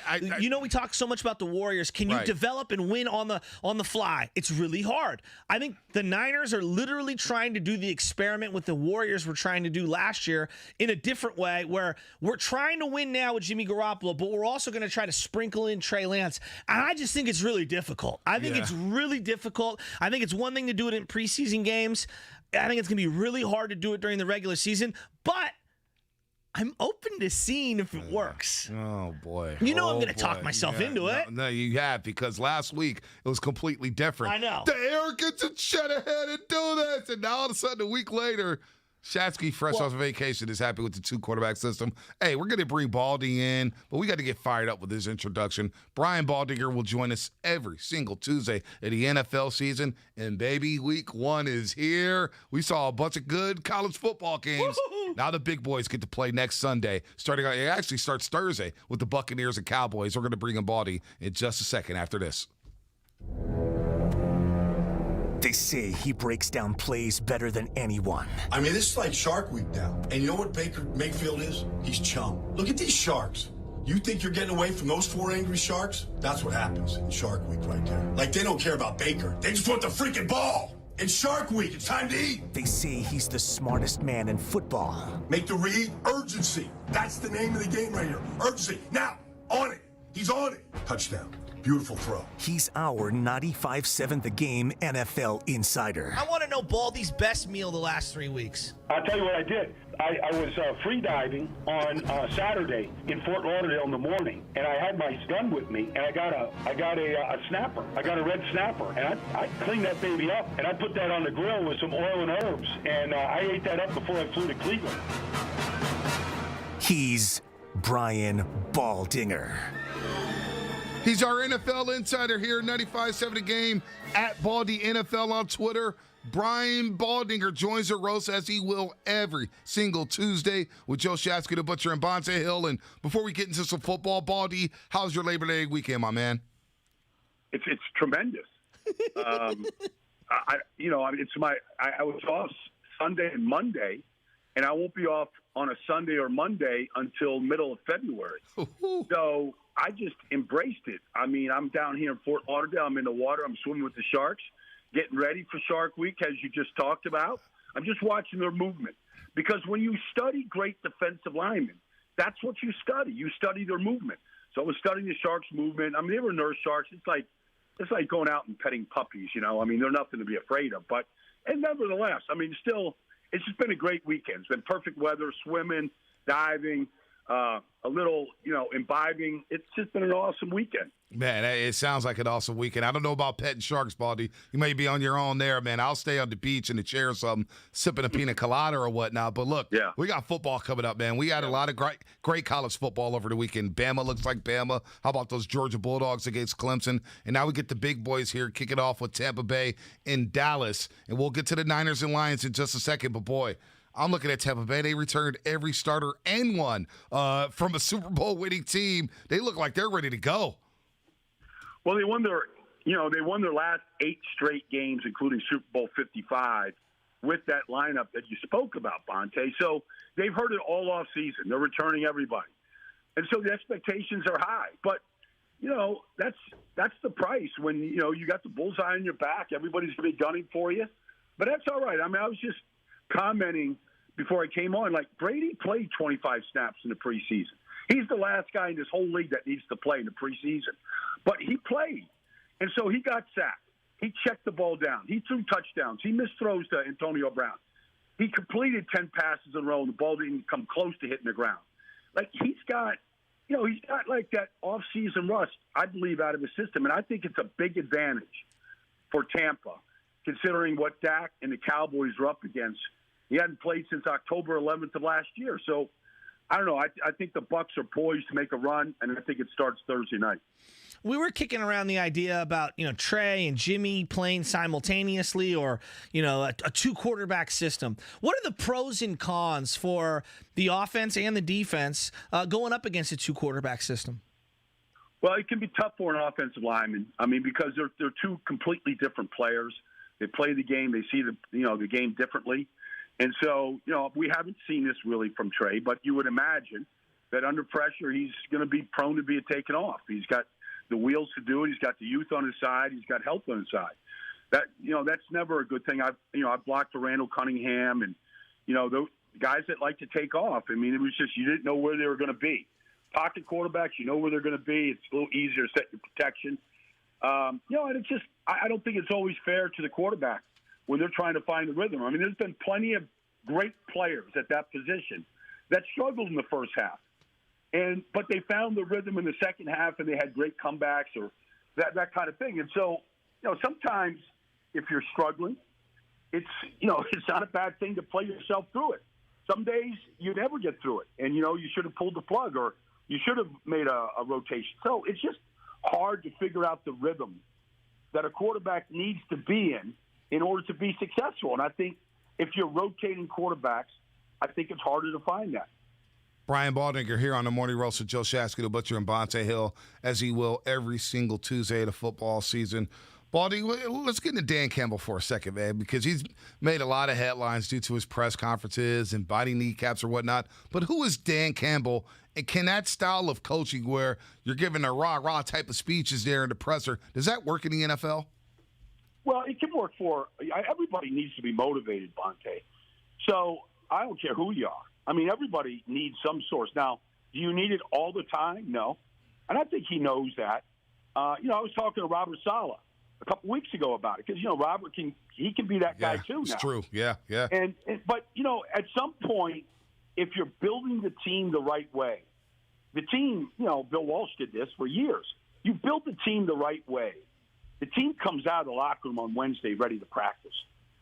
we talk so much about the Warriors. Can you develop and win on the fly? It's really hard. I think the Niners are literally trying to do the experiment with the Warriors were trying to do last year in a different way, where we're trying to win now with Jimmy Garoppolo, but we're also going to try to sprinkle in Trey Lance. And I just think it's really difficult. I think it's really difficult. I think it's one thing to do it in preseason games. I think it's going to be really hard to do it during the regular season, but I'm open to seeing if it works. Oh, boy. I'm going to talk myself into it. No, you have, because last week it was completely different. I know. The arrogance and shut ahead and do this. And now all of a sudden, a week later, Shatsky, fresh off vacation, is happy with the 2-quarterback system. Hey, we're going to bring Baldy in, but we got to get fired up with his introduction. Brian Baldinger will join us every single Tuesday of the NFL season. And, baby, week 1 is here. We saw a bunch of good college football games. Woo-hoo! Now the big boys get to play next Sunday. It actually starts Thursday with the Buccaneers and Cowboys. We're going to bring in Baldy in just a second after this. They say he breaks down plays better than anyone. I mean, this is like Shark Week now. And you know what Baker Mayfield is? He's chum. Look at these sharks. You think you're getting away from those 4 angry sharks? That's what happens in Shark Week right there. Like, they don't care about Baker. They just want the freaking ball. It's Shark Week. It's time to eat. They say he's the smartest man in football. Make the read. Urgency. That's the name of the game right here. Urgency. Now, on it. He's on it. Touchdown. Beautiful throw. He's our 95.7 The Game NFL insider. I want to know Baldy's best meal the last 3 weeks. I'll tell you what I did. I was free diving on Saturday in Fort Lauderdale in the morning, and I had my gun with me, and I got a snapper. I got a red snapper, and I cleaned that baby up, and I put that on the grill with some oil and herbs, and I ate that up before I flew to Cleveland. He's Brian Baldinger. He's our NFL insider here, 95.7 The Game, at Baldy NFL on Twitter. Brian Baldinger joins the roast, as he will every single Tuesday, with Joe Shatsky, the Butcher, and Bonte Hill. And before we get into some football, Baldy, how's your Labor Day weekend, my man? It's tremendous. I was off Sunday and Monday, and I won't be off on a Sunday or Monday until middle of February. So I just embraced it. I mean, I'm down here in Fort Lauderdale. I'm in the water. I'm swimming with the sharks, getting ready for Shark Week, as you just talked about. I'm just watching their movement. Because when you study great defensive linemen, that's what you study. You study their movement. So I was studying the Sharks' movement. I mean, they were nurse sharks. It's like going out and petting puppies, you know. I mean, they're nothing to be afraid of. And nevertheless, I mean, still, it's just been a great weekend. It's been perfect weather, swimming, diving, a little, imbibing. It's just been an awesome weekend. Man, it sounds like an awesome weekend. I don't know about petting sharks, Baldy. You may be on your own there, man. I'll stay on the beach in the chair or something, sipping a pina colada or whatnot. But look, we got football coming up, man. We had a lot of great college football over the weekend. Bama looks like Bama. How about those Georgia Bulldogs against Clemson? And now we get the big boys here kicking off with Tampa Bay in Dallas. And we'll get to the Niners and Lions in just a second. But, boy, I'm looking at Tampa Bay. They returned every starter and one from a Super Bowl winning team. They look like they're ready to go. Well, they won their last 8 straight games, including Super Bowl 55, with that lineup that you spoke about, Bonte. So they've heard it all off season. They're returning everybody, and so the expectations are high. But that's the price when you got the bullseye on your back. Everybody's going to be gunning for you, but that's all right. I mean, I was just commenting before I came on. Like, Brady played 25 snaps in the preseason. He's the last guy in this whole league that needs to play in the preseason. But he played. And so he got sacked. He checked the ball down. He threw touchdowns. He missed throws to Antonio Brown. He completed 10 passes in a row, and the ball didn't come close to hitting the ground. Like, he's got like that off-season rust, I believe, out of his system. And I think it's a big advantage for Tampa, considering what Dak and the Cowboys are up against. He hadn't played since October 11th of last year. So I don't know. I think the Bucs are poised to make a run, and I think it starts Thursday night. We were kicking around the idea about, Trey and Jimmy playing simultaneously or, a two-quarterback system. What are the pros and cons for the offense and the defense going up against a two-quarterback system? Well, it can be tough for an offensive lineman. I mean, because they're two completely different players. They play the game. They see the game differently. And so, we haven't seen this really from Trey, but you would imagine that under pressure, he's going to be prone to be taken off. He's got the wheels to do it. He's got the youth on his side. He's got health on his side. That's never a good thing. I've blocked for Randall Cunningham and, those guys that like to take off. I mean, it was just you didn't know where they were going to be. Pocket quarterbacks, you know where they're going to be. It's a little easier to set your protection. And it's just I don't think it's always fair to the quarterback when they're trying to find the rhythm. I mean, there's been plenty of great players at that position that struggled in the first half. But they found the rhythm in the second half, and they had great comebacks or that kind of thing. And so, sometimes if you're struggling, it's not a bad thing to play yourself through it. Some days you never get through it, and you should have pulled the plug or you should have made a rotation. So it's just hard to figure out the rhythm that a quarterback needs to be in order to be successful. And I think if you're rotating quarterbacks, I think it's harder to find that. Brian Baldinger here on the Morning Roast with Joe Shasky, the Butcher, and Bonte Hill, as he will every single Tuesday of the football season. Baldy, let's get into Dan Campbell for a second, man, because he's made a lot of headlines due to his press conferences and biting kneecaps or whatnot. But who is Dan Campbell, and can that style of coaching where you're giving a rah-rah type of speeches there in the presser, does that work in the NFL? Well, it can work for – everybody needs to be motivated, Bonte. So I don't care who you are. I mean, everybody needs some source. Now, do you need it all the time? No. And I think he knows that. I was talking to Robert Saleh a couple weeks ago about it because, Robert can be that guy too now. It's true. Yeah. But, at some point, if you're building the team the right way, the team, Bill Walsh did this for years. You build the team the right way. The team comes out of the locker room on Wednesday ready to practice.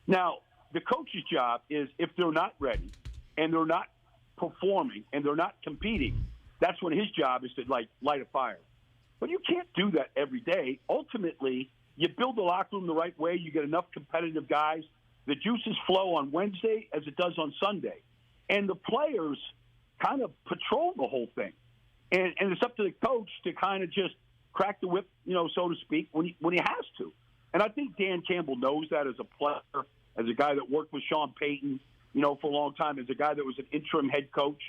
Now, the coach's job is if they're not ready and they're not performing and they're not competing, that's when his job is to light a fire. But you can't do that every day. Ultimately, you build the locker room the right way. You get enough competitive guys. The juices flow on Wednesday as it does on Sunday. And the players kind of patrol the whole thing. And it's up to the coach to kind of just crack the whip, so to speak, when he has to. And I think Dan Campbell knows that as a player, as a guy that worked with Sean Payton, for a long time, as a guy that was an interim head coach.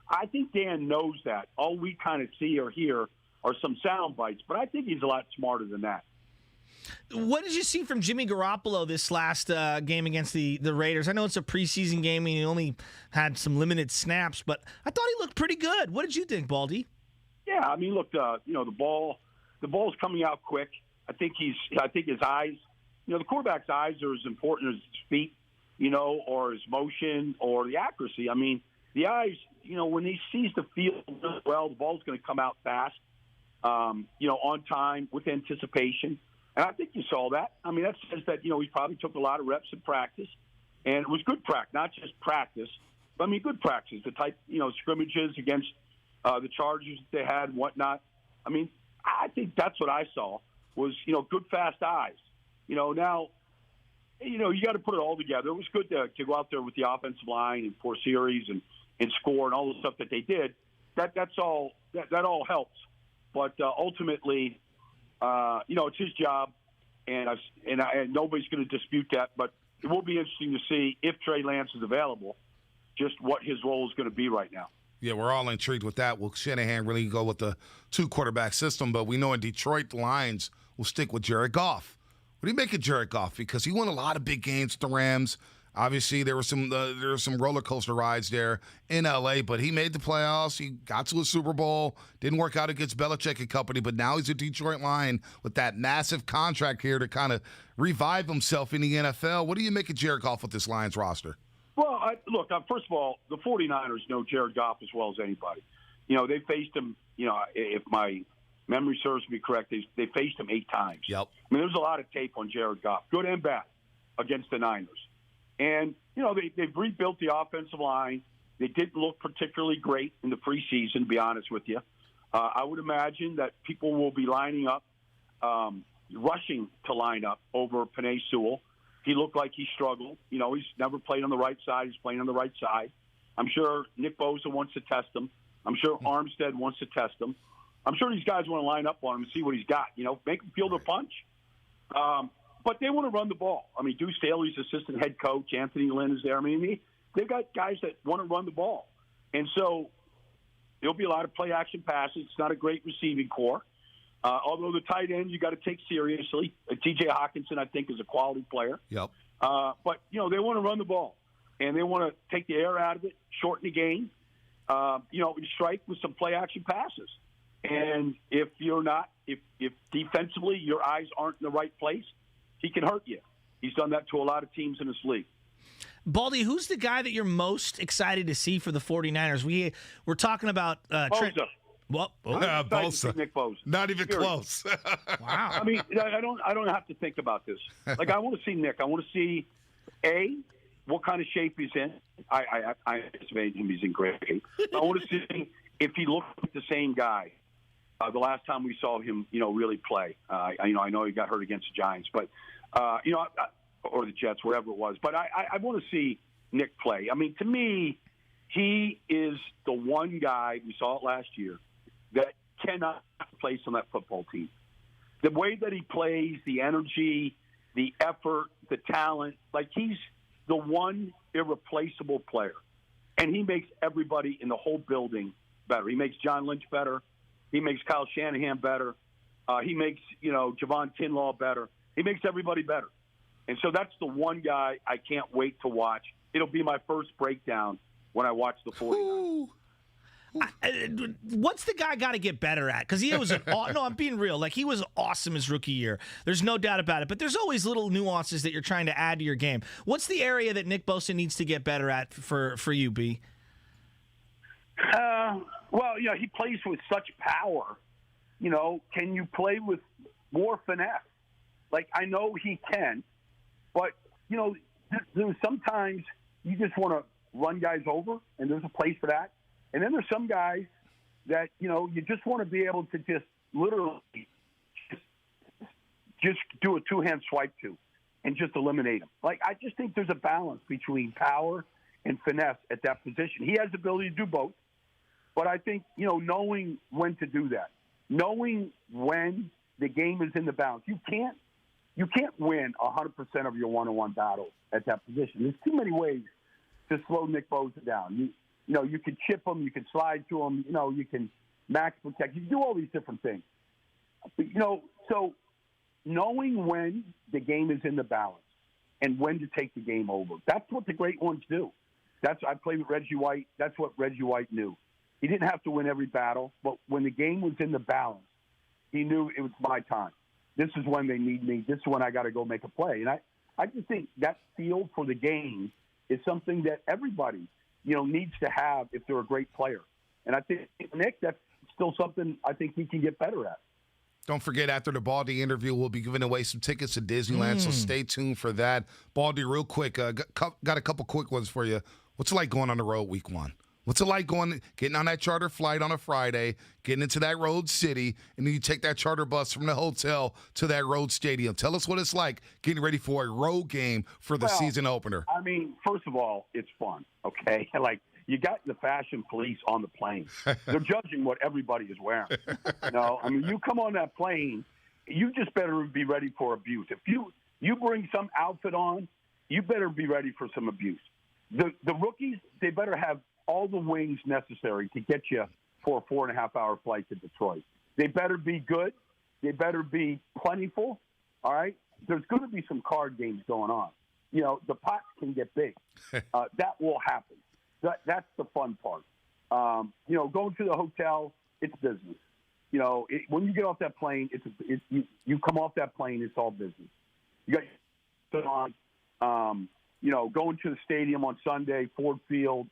I think Dan knows that. All we kind of see or hear are some sound bites, but I think he's a lot smarter than that. What did you see from Jimmy Garoppolo this last game against the Raiders? I know it's a preseason game and he only had some limited snaps, but I thought he looked pretty good. What did you think, Baldy? Yeah, I mean, look, the ball's coming out quick. I think his eyes, the quarterback's eyes are as important as his feet, or his motion or the accuracy. I mean, the eyes, when he sees the field well, the ball's going to come out fast, on time with anticipation. And I think you saw that. I mean, that says that, he probably took a lot of reps in practice. And it was good practice, not just practice, but, good practice, the type, scrimmages against the Chargers that they had and whatnot. I mean, I think that's what I saw was, good, fast eyes. Now, you got to put it all together. It was good to go out there with the offensive line and 4 series and score and all the stuff that they did. That all helps. But ultimately, it's his job, and nobody's going to dispute that. But it will be interesting to see if Trey Lance is available, just what his role is going to be right now. Yeah, we're all intrigued with that. Will Shanahan really go with the 2-quarterback system? But we know in Detroit, the Lions will stick with Jared Goff. What do you make of Jared Goff? Because he won a lot of big games with the Rams. Obviously, there were some roller coaster rides there in L.A., but he made the playoffs. He got to a Super Bowl. Didn't work out against Belichick and company, but now he's a Detroit Lion with that massive contract here to kind of revive himself in the NFL. What do you make of Jared Goff with this Lions roster? Well, first of all, the 49ers know Jared Goff as well as anybody. They faced him, if my memory serves me correct, they faced him 8 times. Yep. I mean, there's a lot of tape on Jared Goff, good and bad, against the Niners. And, they've rebuilt the offensive line. They didn't look particularly great in the preseason, to be honest with you. I would imagine that people will be lining up, rushing to line up over Penei Sewell. He looked like he struggled. He's never played on the right side. He's playing on the right side. I'm sure Nick Bosa wants to test him. I'm sure Armstead wants to test him. I'm sure these guys want to line up on him and see what he's got. Make him feel their punch. But they want to run the ball. Deuce Staley's assistant head coach, Anthony Lynn, is there. They've got guys that want to run the ball. And so there'll be a lot of play-action passes. It's not a great receiving core. Although the tight end you got to take seriously. T.J. Hawkinson, I think, is a quality player. Yep. But, they want to run the ball. And they want to take the air out of it, shorten the game, and strike with some play-action passes. And if defensively your eyes aren't in the right place, he can hurt you. He's done that to a lot of teams in this league. Baldy, who's the guy that you're most excited to see for the 49ers? We're talking about Trent. Bosa. Nick Bosa. Not even close. Wow. I don't have to think about this. I want to see Nick. I want to see what kind of shape he's in. I anticipate him. He's in great shape. I want to see if he looks like the same guy the last time we saw him, really play. I know he got hurt against the Giants, but or the Jets, wherever it was. But I want to see Nick play. To me, he is the one guy, we saw it last year, that cannot place on that football team. The way that he plays, the energy, the effort, the talent, he's the one irreplaceable player. And he makes everybody in the whole building better. He makes John Lynch better. He makes Kyle Shanahan better. He makes, Javon Kinlaw better. He makes everybody better. And so that's the one guy I can't wait to watch. It'll be my first breakdown when I watch the 49ers. What's the guy got to get better at? Because he was no, I'm being real. He was awesome his rookie year. There's no doubt about it. But there's always little nuances that you're trying to add to your game. What's the area that Nick Bosa needs to get better at for you, B? Well, he plays with such power. Can you play with more finesse? I know he can, but, there's sometimes you just want to run guys over, and there's a place for that. And then there's some guys that, you just want to be able to just literally just do a two-hand swipe to and just eliminate them. I just think there's a balance between power and finesse at that position. He has the ability to do both. But I think, knowing when to do that, knowing when the game is in the balance. You can't win 100% of your one-on-one battles at that position. There's too many ways to slow Nick Bosa down. You can chip him, you can slide to him, you can max protect. You can do all these different things. So knowing when the game is in the balance and when to take the game over, that's what the great ones do. I played with Reggie White. That's what Reggie White knew. He didn't have to win every battle, but when the game was in the balance, he knew it was my time. This is when they need me. This is when I got to go make a play. And I just think that feel for the game is something that everybody, needs to have if they're a great player. And I think, Nick, that's still something I think he can get better at. Don't forget, after the Baldy interview, we'll be giving away some tickets to Disneyland, so stay tuned for that. Baldy, real quick, got a couple quick ones for you. What's it like going on the road week one? What's it like getting on that charter flight on a Friday, getting into that road city, and then you take that charter bus from the hotel to that road stadium? Tell us what it's like getting ready for a road game for the season opener. First of all, it's fun, okay? You got the fashion police on the plane. They're judging what everybody is wearing. You come on that plane, you just better be ready for abuse. If you bring some outfit on, you better be ready for some abuse. The rookies, they better have all the wings necessary to get you for a 4.5-hour flight to Detroit. They better be good. They better be plentiful. All right? There's going to be some card games going on. The pots can get big. That will happen. That's the fun part. Going to the hotel, it's business. When you get off that plane, you come off that plane, it's all business. You got on. Going to the stadium on Sunday, Ford Field.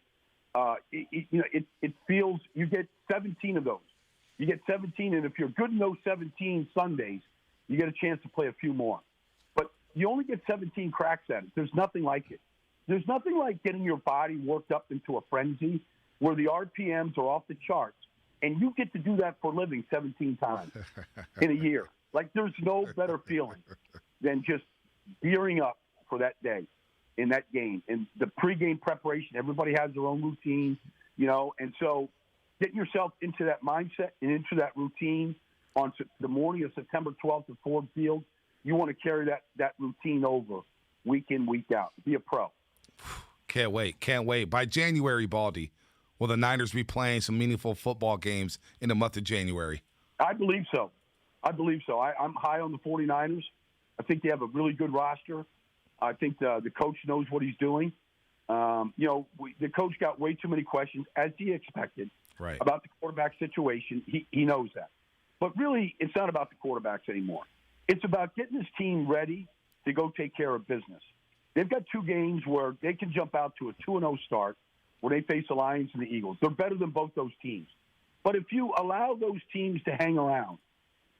It feels you get 17 of those. You get 17, and if you're good in those 17 Sundays, you get a chance to play a few more. But you only get 17 cracks at it. There's nothing like it. There's nothing like getting your body worked up into a frenzy where the RPMs are off the charts, and you get to do that for a living 17 times in a year. Like, there's no better feeling than just gearing up for that day in that game. And the pregame preparation, everybody has their own routine, and so getting yourself into that mindset and into that routine on the morning of September 12th at Ford Field, you want to carry that routine over week in, week out. Be a pro. Can't wait. By January, Baldy, will the Niners be playing some meaningful football games in the month of January? I believe so. I'm high on the 49ers. I think they have a really good roster. I think the coach knows what he's doing. The coach got way too many questions, as he expected, about the quarterback situation. He knows that. But really, it's not about the quarterbacks anymore. It's about getting this team ready to go take care of business. They've got 2 games where they can jump out to a 2-0 start where they face the Lions and the Eagles. They're better than both those teams. But if you allow those teams to hang around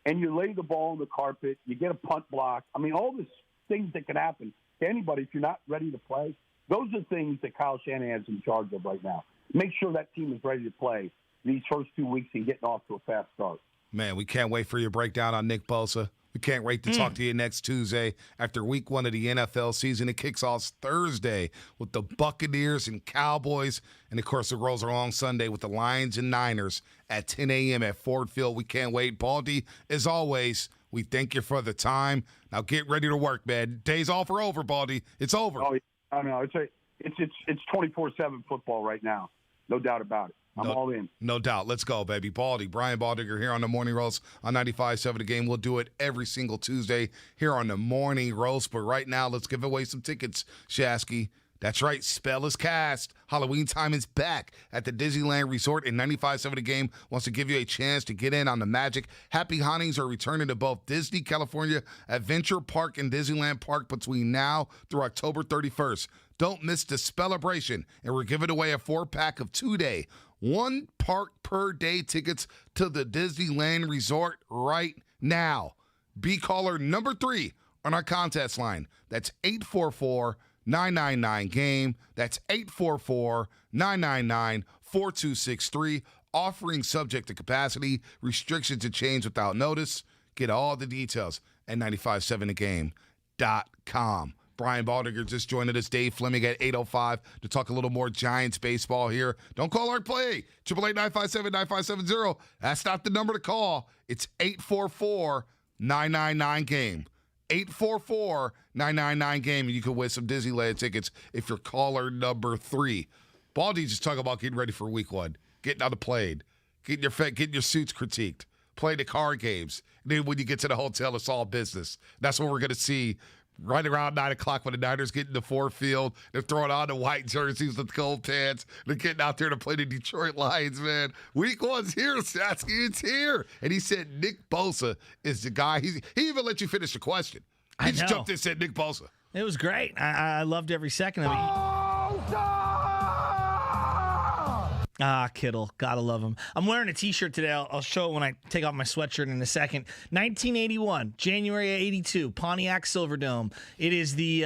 and you lay the ball on the carpet, you get a punt block, all these things that can happen to anybody if you're not ready to play, those are things that Kyle Shanahan's in charge of right now. Make sure that team is ready to play these first 2 weeks and getting off to a fast start. Man, we can't wait for your breakdown on Nick Bosa. We can't wait to talk to you next Tuesday after week 1 of the NFL season. It kicks off Thursday with the Buccaneers and Cowboys. And, of course, it rolls along Sunday with the Lions and Niners at 10 a.m. at Ford Field. We can't wait. Baldy, as always, we thank you for the time. Now get ready to work, man. Days off are over, Baldy. It's over. Oh, I know. It's 24/7 football right now. No doubt about it. I'm all in. No doubt. Let's go, baby. Baldy, Brian Baldinger here on the Morning Roast on 95.7 The Game. We'll do it every single Tuesday here on the Morning Roast. But right now, let's give away some tickets, Shasky. That's right. Spell is cast. Halloween time is back at the Disneyland Resort, and 95.7 The Game wants to give you a chance to get in on the magic. Happy Hauntings are returning to both Disney California Adventure Park and Disneyland Park between now through October 31st. Don't miss the celebration, and we're giving away a 4-pack of 2-day, 1 park per day tickets to the Disneyland Resort right now. Be caller number 3 on our contest line. That's 844-999-GAME. That's 844-999-4263. Offering subject to capacity, restrictions and change without notice. Get all the details at 957thegame.com. Brian Baldinger just joined us. Dave Fleming at 8:05 to talk a little more Giants baseball here. Don't call our play. 888-957-9570. That's not the number to call. It's 844-999-GAME. 844-999-GAME. And you can win some Disneyland tickets if you're caller number 3. Baldy just talking about getting ready for week 1. Getting on the plane. Getting your suits critiqued. Playing the card games. And then when you get to the hotel, it's all business. That's what we're going to see right around 9 o'clock when the Niners get into Ford Field. They're throwing on the white jerseys with gold pants. They're getting out there to play the Detroit Lions, man. Week 1's here, Satsky. It's here. And he said Nick Bosa is the guy. He even let you finish the question. He just jumped in and said Nick Bosa. It was great. I loved every second of it. Kittle. Gotta love him. I'm wearing a T-shirt today. I'll show it when I take off my sweatshirt in a second. 1981, January 82, Pontiac Silverdome. It is the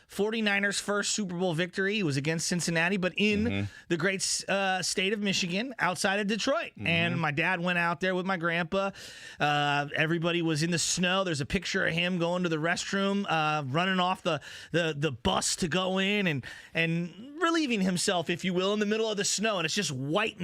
49ers' first Super Bowl victory. It was against Cincinnati, but in the great state of Michigan, outside of Detroit. And my dad went out there with my grandpa. Everybody was in the snow. There's a picture of him going to the restroom, running off the bus to go in and relieving himself, if you will, in the middle of the snow. And it's just white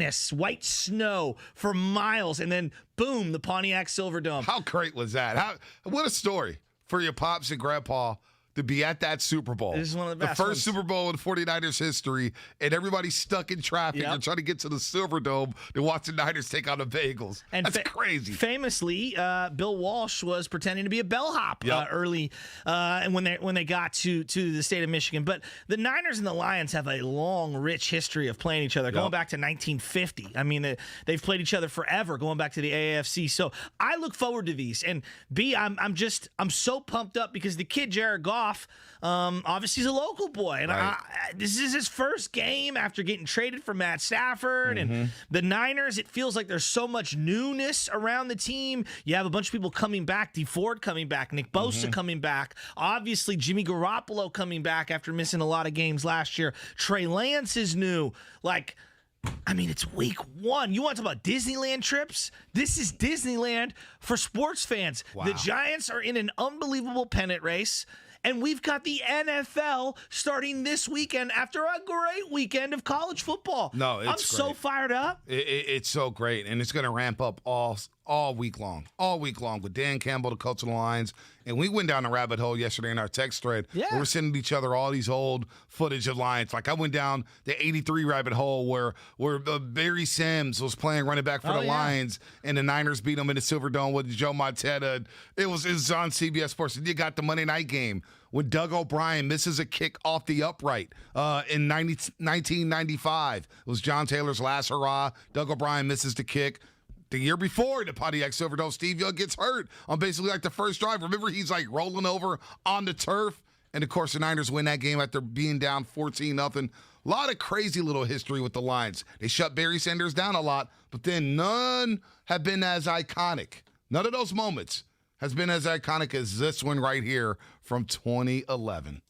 snow for miles, and then boom, the Pontiac Silverdome. How great was that? What a story for your pops and grandpa to be at that Super Bowl. This is one of the best first ones. Super Bowl in 49ers history, and everybody's stuck in traffic. They're trying to get to the Silverdome to watch the Niners take on the Bengals. And that's crazy. Famously, Bill Walsh was pretending to be a bellhop early when they got to the state of Michigan. But the Niners and the Lions have a long, rich history of playing each other, going back to 1950. I mean, they've played each other forever, going back to the AAFC. So I look forward to these. And I'm so pumped up because the kid Jared Goff off. Obviously, he's a local boy, and this is his first game after getting traded for Matt Stafford. And the Niners, it feels like there's so much newness around the team. You have a bunch of people coming back, Dee Ford coming back, Nick Bosa coming back. Obviously, Jimmy Garoppolo coming back after missing a lot of games last year. Trey Lance is new. Like, I mean, it's week 1. You want to talk about Disneyland trips? This is Disneyland for sports fans. Wow. The Giants are in an unbelievable pennant race. And we've got the NFL starting this weekend after a great weekend of college football. No, it's I'm so fired up. It's so great, and it's going to ramp up all week long with Dan Campbell, the coach of the Lions. And we went down a rabbit hole yesterday in our text thread. Yeah. We're sending each other all these old footage of Lions. Like I went down the 83 rabbit hole where Barry Sims was playing running back for the Lions, and the Niners beat them in the Silverdome with Joe Montana. It was on CBS Sports. And you got the Monday night game when Doug O'Brien misses a kick off the upright in 1995. It was John Taylor's last hurrah. Doug O'Brien misses the kick. The year before the Pontiac Silverdome, Steve Young gets hurt on basically like the first drive. Remember, he's like rolling over on the turf. And, of course, the Niners win that game after being down 14-0. A lot of crazy little history with the Lions. They shut Barry Sanders down a lot, but then none have been as iconic. None of those moments has been as iconic as this one right here from 2011.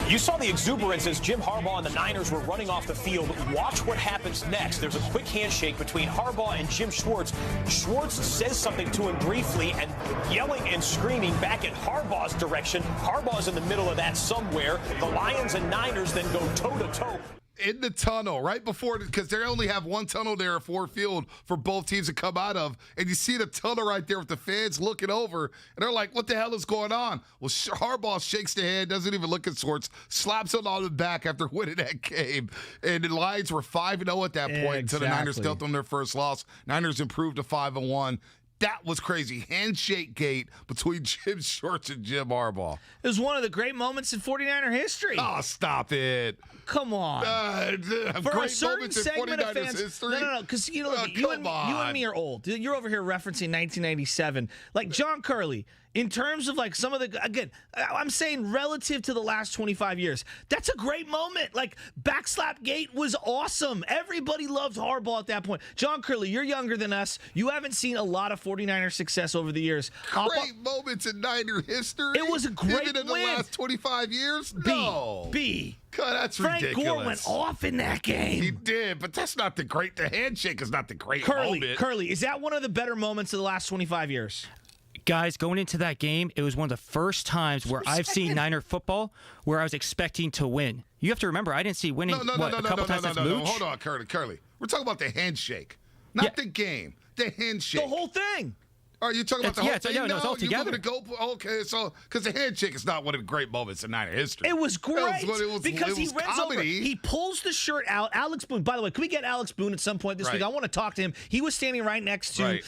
You saw the exuberance as Jim Harbaugh and the Niners were running off the field. Watch what happens next. There's a quick handshake between Harbaugh and Jim Schwartz. Schwartz says something to him briefly, and yelling and screaming back in Harbaugh's direction. Harbaugh's in the middle of that somewhere. The Lions and Niners then go toe-to-toe. In the tunnel, right before, because they only have one tunnel there at Ford Field for both teams to come out of, and you see the tunnel right there with the fans looking over, and they're like, what the hell is going on? Well, Harbaugh shakes the hand, doesn't even look at Schwartz, slaps him on the back after winning that game, and the Lions were 5-0 at that point until the Niners dealt them their first loss. Niners improved to 5-1. That was crazy. Handshake gate between Jim Schwartz and Jim Harbaugh. It was one of the great moments in 49er history. Oh, stop it. Come on. For a certain segment of fans. History? No, because you and me are old. You're over here referencing 1997. Like John Curley, in terms of like some of the, again, I'm saying relative to the last 25 years, that's a great moment. Like Backslap Gate was awesome. Everybody loved Harbaugh at that point. John Curley, you're younger than us. You haven't seen a lot of 49er success over the years. Great moments in Niner history. It was a great Even in the last 25 years? No. God, that's Frank ridiculous. Gore went off in that game. He did, but that's not the great. The handshake is not the great moment. Curly, is that one of the better moments of the last 25 years? Guys, going into that game, it was one of the first times where I've seen Niner football where I was expecting to win. You have to remember, I didn't see winning a couple times since Mooch. Hold on, Curly. We're talking about the handshake, not the game. The handshake. The whole thing. Are you talking about the whole thing? No, it's all together. Okay, so because the handshake is not one of the great moments in Niner history. It was great because he runs comedy. over. He pulls the shirt out. Alex Boone. By the way, can we get Alex Boone at some point this week? I want to talk to him. He was standing right next to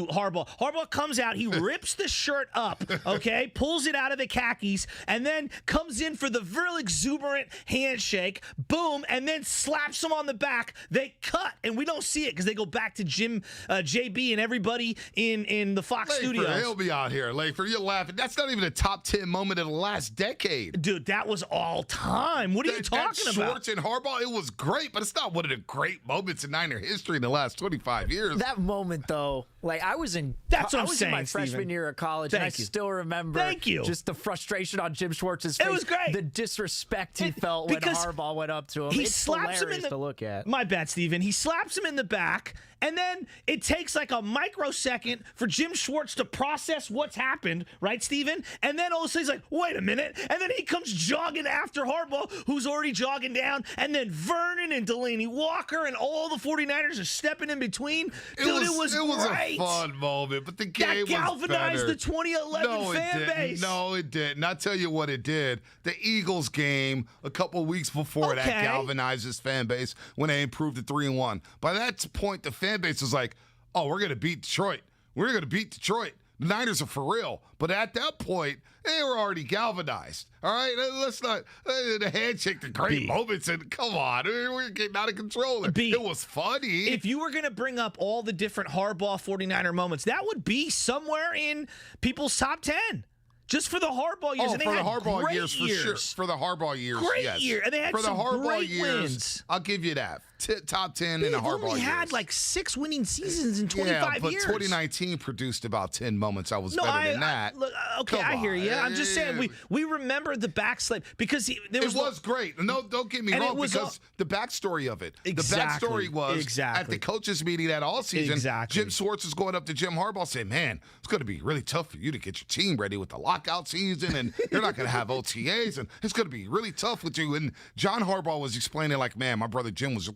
Harbaugh. Harbaugh comes out. He rips the shirt up. Okay, pulls it out of the khakis, and then comes in for the very exuberant handshake. Boom, and then slaps him on the back. They cut, and we don't see it because they go back to Jim, JB, and everybody in the Fox Studios. He'll be out here. Lafer, you're laughing. That's not even a top 10 moment of the last decade. Dude, that was all time. What are you talking about? Schwartz and Harbaugh, it was great, but it's not one of the great moments in Niner history in the last 25 years. That moment, though, like I was in my freshman year of college, and I still remember just the frustration on Jim Schwartz's face. It was great. The disrespect he felt when Harbaugh went up to him. He it's slaps him in the, to look at. My bad, Steven. He slaps him in the back, and then it takes like a microsecond for Jim Schwartz to process what's happened, right, Steven? And then all of a sudden he's like, wait a minute. And then he comes jogging after Harbaugh, who's already jogging down. And then Vernon and Delaney Walker and all the 49ers are stepping in between. Dude, it was great. A fun moment, but the game that galvanized was the 2011 fan base. No, it didn't. I'll tell you what it did. The Eagles game a couple weeks before that galvanized this fan base when they improved to 3-1. By that point, the fan base was like, oh, we're going to beat Detroit. We're going to beat Detroit. The Niners are for real. But at that point, they were already galvanized. All right? Let's not the handshake, the great moments. And come on. We're getting out of control. It was funny. If you were going to bring up all the different Harbaugh 49er moments, that would be somewhere in people's top 10. Just for the Harbaugh years. Oh, and they for the had Harbaugh great years, for sure. For the Harbaugh years, great yes. year. And they had for the some Harbaugh great years, wins. I'll give you that. Top 10 in the Harbaugh only years. had like 6 winning seasons in 25 but years. 2019 produced about 10 moments that was better than that. Look, okay, I hear you. I'm just saying we remember the backslide because it was great. No, don't get me wrong, because the backstory of it. Exactly, the backstory was at the coaches meeting that all season, Jim Schwartz is going up to Jim Harbaugh saying, man, it's going to be really tough for you to get your team ready with the lockout season, and you're not going to have OTAs, and it's going to be really tough with you. And John Harbaugh was explaining like, man, my brother Jim was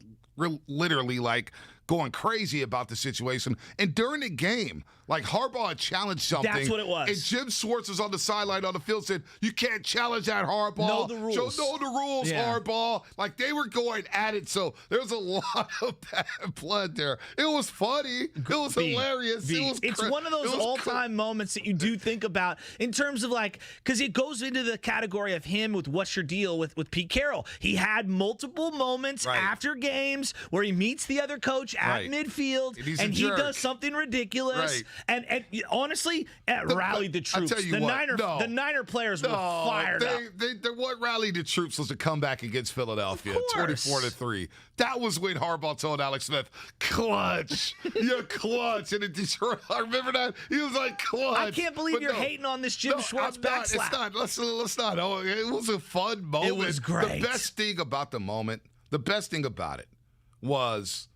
literally like going crazy about the situation. And during the game, like Harbaugh had challenged something. That's what it was. And Jim Schwartz was on the sideline on the field said, you can't challenge that, Harbaugh. Know the rules. Know the rules, Harbaugh. Like they were going at it. So there's a lot of bad blood there. It was funny. It was hilarious. It's one of those all-time moments that you do think about in terms of like, because it goes into the category of him with what's your deal with Pete Carroll. He had multiple moments after games where he meets the other coach at midfield and he does something ridiculous. And honestly, it rallied the troops. I'll tell you the Niner players were fired up. What rallied the troops was to come back against Philadelphia, 24-3. That was when Harbaugh told Alex Smith, "Clutch, you're clutch." And in Detroit, I remember that he was like, "Clutch." I can't believe you're hating on this Jim Schwartz backslap. It's not. Let's not. Oh, it was a fun moment. It was great. The best thing about the moment, the best thing about it, was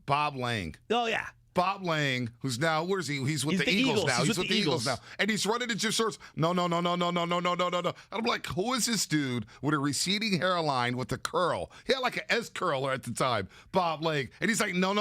Bob Lang. Oh yeah. Bob Lang, who's now, where's he? He's with the Eagles now. He's with the Eagles now. And he's running to Jim Schwartz. No. And I'm like, who is this dude with a receding hairline with a curl? He had like an S curler at the time, Bob Lang. And he's like, no. It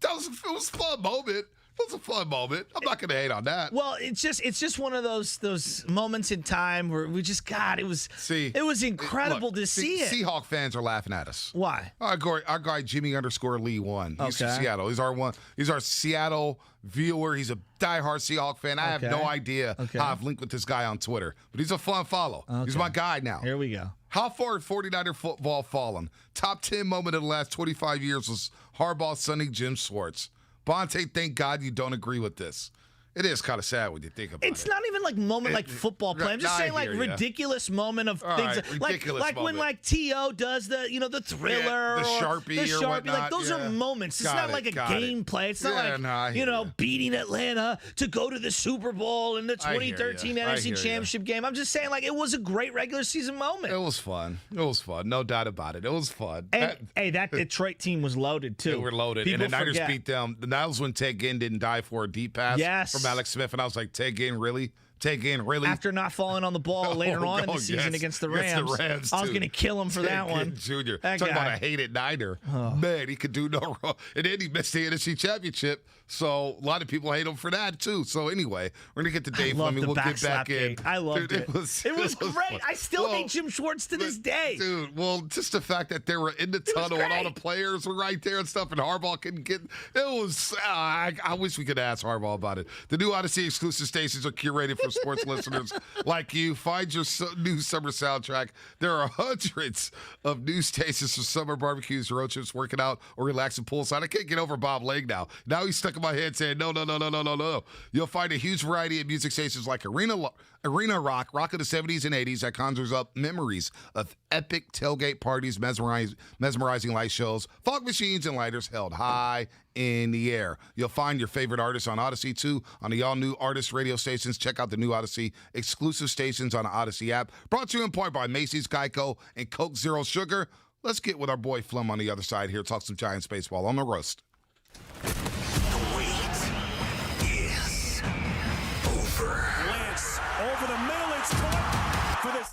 was a fun moment. It was a fun moment. I'm not going to hate on that. Well, it's just one of those moments in time where we just it was incredible to see it. Seahawk fans are laughing at us. Why? Our guy Jimmy_Lee1. He's from Seattle. He's our Seattle viewer. He's a diehard Seahawk fan. I have no idea how I've linked with this guy on Twitter, but he's a fun follow. He's my guy now. Here we go. How far had 49er football fallen? Top 10 moment of the last 25 years was Harbaugh sunning Jim Schwartz. Bonte, thank God you don't agree with this. It is kind of sad when you think about it. It's not even like moment like football play. I'm just saying like ridiculous moment of things like when like T.O. does the the thriller, the Sharpie or whatnot. Like those are moments. It's not like a game play. It's not like beating Atlanta to go to the Super Bowl in the 2013 NFC Championship game. I'm just saying like it was a great regular season moment. It was fun. No doubt about it. It was fun. And that Detroit team was loaded too. They were loaded. People and the Niners beat them. That was when Ted Ginn didn't die for a deep pass. From Alex Smith, and I was like, Ted Ginn, really? After not falling on the ball later on in the season against the Rams. I was going to kill him for that one. Jr. Talking about a hated Niner. Man, he could do no wrong. And then he missed the NFC Championship, so a lot of people hate him for that, too. So anyway, we're going to get to Dave Fleming. We'll get back in. I loved it. It was great. Fun. I still hate Jim Schwartz to this day. Dude, well, just the fact that they were in the tunnel and all the players were right there and stuff, and Harbaugh couldn't get it was, I wish we could ask Harbaugh about it. The new Odyssey exclusive stations are curated for sports listeners like you. Find your new summer soundtrack. There are hundreds of new stations for summer barbecues, road trips, working out, or relaxing poolside. I can't get over Bob Lang now. Now he's stuck in my head saying, no. You'll find a huge variety of music stations like Arena Rock of the 70s and 80s that conjures up memories of epic tailgate parties, mesmerizing light shows, fog machines, and lighters held high in the air. You'll find your favorite artists on Odyssey, too, on the all-new Artist radio stations. Check out the new Odyssey exclusive stations on the Odyssey app. Brought to you in part by Macy's, Geico, and Coke Zero Sugar. Let's get with our boy Flum on the other side here. Talk some Giants baseball on the roast. The wait is over. Lance over the middle. It's caught for the.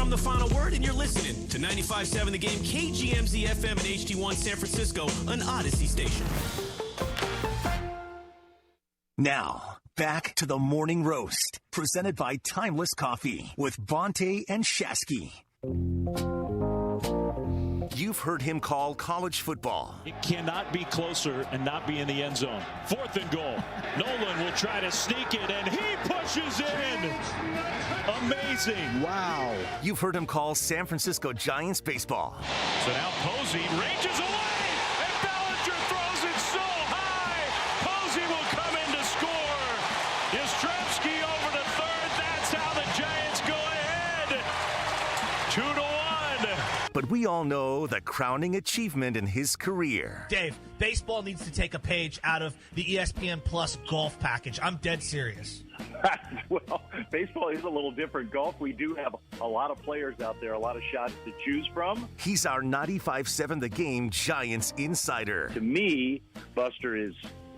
I'm the final word, and you're listening to 95.7 The Game, KGMZ FM and HD1 San Francisco, an Odyssey station. Now, back to the Morning Roast, presented by Timeless Coffee with Bonte and Shasky. You've heard him call college football. It cannot be closer and not be in the end zone. 4th and goal. Nolan will try to sneak it, and he pushes in. Amazing. Wow. You've heard him call San Francisco Giants baseball. So now Posey ranges away, and Bellinger throws it so high. Posey will come in to score. Yastrzemski over to third. That's how the Giants go ahead. 2-1. But we all know the crowning achievement in his career. Dave, baseball needs to take a page out of the ESPN Plus golf package. I'm dead serious. Well, baseball is a little different. Golf, we do have a lot of players out there, a lot of shots to choose from. He's our 95.7 The Game Giants insider. To me, Buster is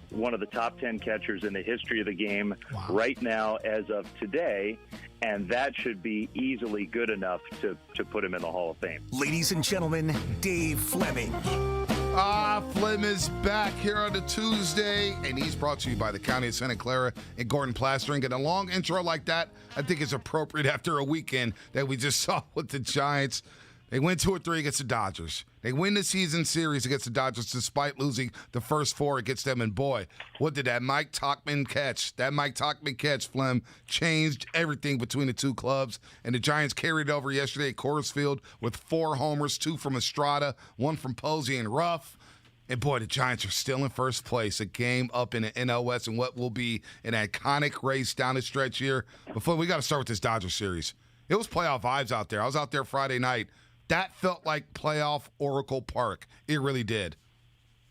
one of the top 10 catchers in the history of the game right now as of today, and that should be easily good enough to put him in the Hall of Fame. Ladies and gentlemen, Dave Fleming. Flem is back here on a Tuesday, and he's brought to you by the County of Santa Clara and Gordon Plastering. And a long intro like that, I think is appropriate after a weekend that we just saw with the Giants. They win 2-3 against the Dodgers. They win the season series against the Dodgers despite losing the first 4 against them. And boy, what did that Mike Tauchman catch? That Mike Tauchman catch, Flem, changed everything between the two clubs. And the Giants carried over yesterday at Coors Field with 4 homers, 2 from Estrada, 1 from Posey and Ruff. And boy, the Giants are still in first place, a game up in the NL West in what will be an iconic race down the stretch here. Before we got to start with this Dodgers series. It was playoff vibes out there. I was out there Friday night. That felt like playoff Oracle Park. It really did.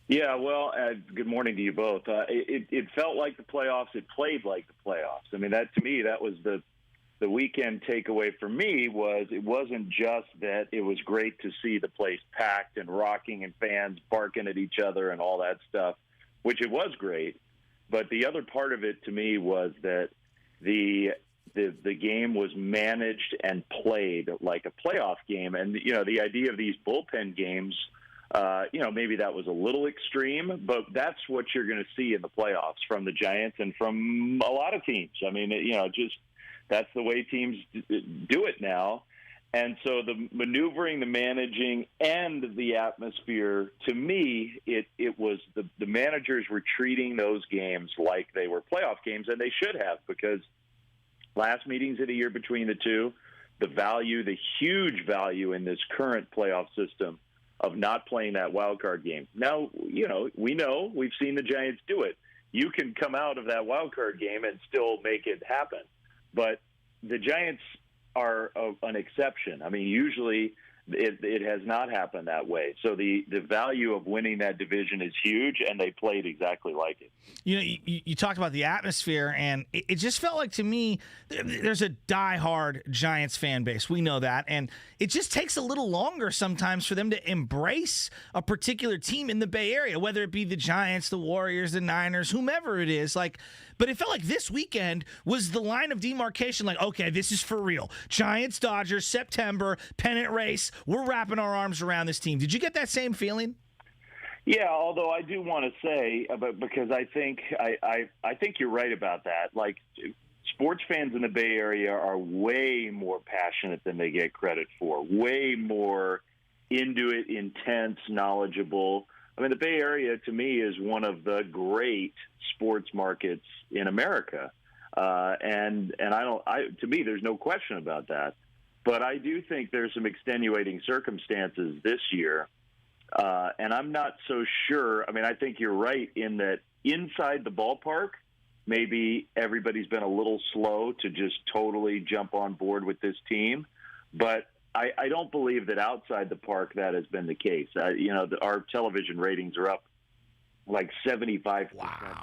Yeah, well, good morning to you both. It felt like the playoffs. It played like the playoffs. I mean, that to me, that was the weekend takeaway for me was it wasn't just that it was great to see the place packed and rocking and fans barking at each other and all that stuff, which it was great. But the other part of it to me was that the game was managed and played like a playoff game. And, you know, the idea of these bullpen games, maybe that was a little extreme, but that's what you're going to see in the playoffs from the Giants and from a lot of teams. I mean, that's the way teams do it now. And so the maneuvering, the managing, and the atmosphere, to me, it was the managers were treating those games like they were playoff games, and they should have, because last meetings of the year between the two, the huge value in this current playoff system of not playing that wild card game. Now, we've seen the Giants do it. You can come out of that wild card game and still make it happen. But the Giants are an exception. I mean, usually it has not happened that way. So the value of winning that division is huge, and they played exactly like it. You know, you talked about the atmosphere, and it just felt like to me there's a diehard Giants fan base. We know that, and it just takes a little longer sometimes for them to embrace a particular team in the Bay Area, whether it be the Giants, the Warriors, the Niners, whomever it is. But it felt like this weekend was the line of demarcation, like, okay, this is for real. Giants, Dodgers, September, pennant race. We're wrapping our arms around this team. Did you get that same feeling? Yeah, although I do want to say, because I think you're right about that. Like, sports fans in the Bay Area are way more passionate than they get credit for, way more into it, intense, knowledgeable. I mean, the Bay Area, to me, is one of the great sports markets in America. To me, there's no question about that. But I do think there's some extenuating circumstances this year. And I'm not so sure. I mean, I think you're right in that inside the ballpark, maybe everybody's been a little slow to just totally jump on board with this team. But I don't believe that outside the park that has been the case. Our television ratings are up like 75%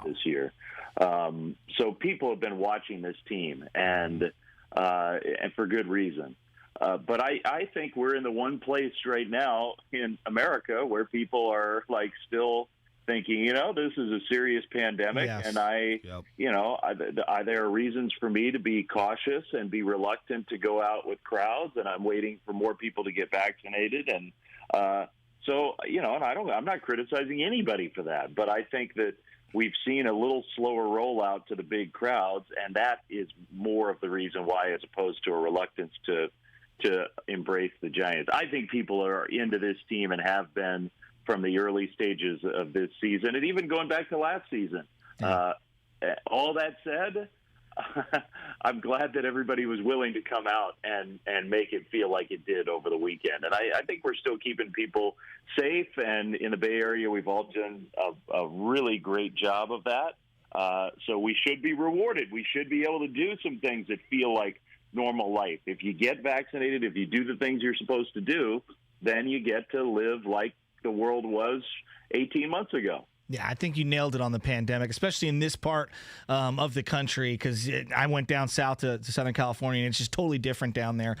this year. So people have been watching this team, and for good reason. But I think we're in the one place right now in America where people are like still thinking, this is a serious pandemic, and there are reasons for me to be cautious and be reluctant to go out with crowds, and I'm waiting for more people to get vaccinated, and I'm not criticizing anybody for that, but I think that we've seen a little slower rollout to the big crowds, and that is more of the reason why, as opposed to a reluctance to embrace the Giants. I think people are into this team and have been from the early stages of this season, and even going back to last season. All that said, I'm glad that everybody was willing to come out and make it feel like it did over the weekend. And I think we're still keeping people safe, and in the Bay Area, we've all done a really great job of that. So we should be rewarded. We should be able to do some things that feel like normal life. If you get vaccinated, if you do the things you're supposed to do, then you get to live like the world was 18 months ago. Yeah, I think you nailed it on the pandemic, especially in this part of the country, because I went down south to Southern California, and it's just totally different down there.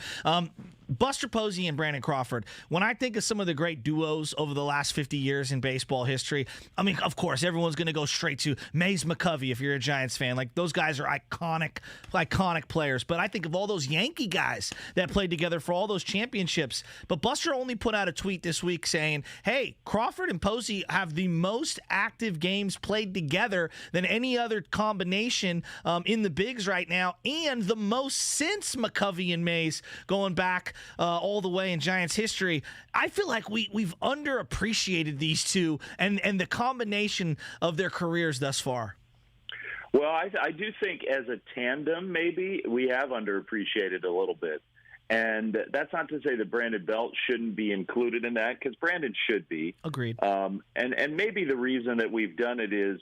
Buster Posey and Brandon Crawford, when I think of some of the great duos over the last 50 years in baseball history, I mean, of course, everyone's going to go straight to Mays McCovey if you're a Giants fan. Like, those guys are iconic players. But I think of all those Yankee guys that played together for all those championships. But Buster only put out a tweet this week saying, hey, Crawford and Posey have the most active games played together than any other combination in the bigs right now, and the most since McCovey and Mays going back all the way in Giants history. I feel like we've underappreciated these two and the combination of their careers thus far. Well, I do think as a tandem, maybe we have underappreciated a little bit. And that's not to say that Brandon Belt shouldn't be included in that, because Brandon should be. Agreed. And maybe the reason that we've done it is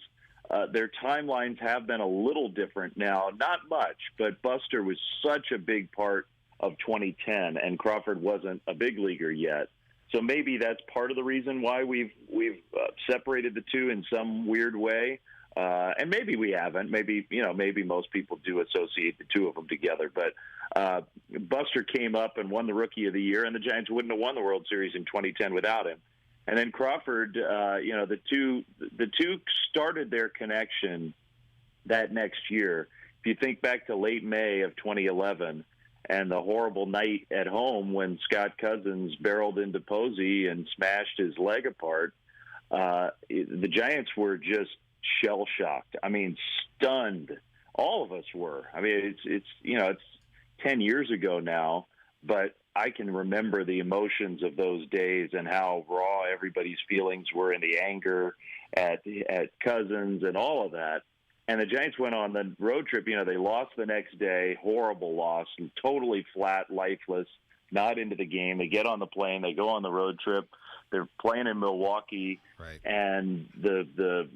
their timelines have been a little different now. Not much, but Buster was such a big part of 2010, and Crawford wasn't a big leaguer yet. So maybe that's part of the reason why we've separated the two in some weird way. And maybe we haven't. Maybe most people do associate the two of them together. But Buster came up and won the Rookie of the Year, and the Giants wouldn't have won the World Series in 2010 without him. And then Crawford, the two started their connection that next year. If you think back to late May of 2011 and the horrible night at home when Scott Cousins barreled into Posey and smashed his leg apart, the Giants were just shell-shocked. I mean, stunned. All of us were. I mean, it's 10 years ago now, but I can remember the emotions of those days and how raw everybody's feelings were, in the anger at Cousins and all of that. And the Giants went on the road trip. They lost the next day, horrible loss, totally flat, lifeless, not into the game. They get on the plane, they go on the road trip. They're playing in Milwaukee, right, and the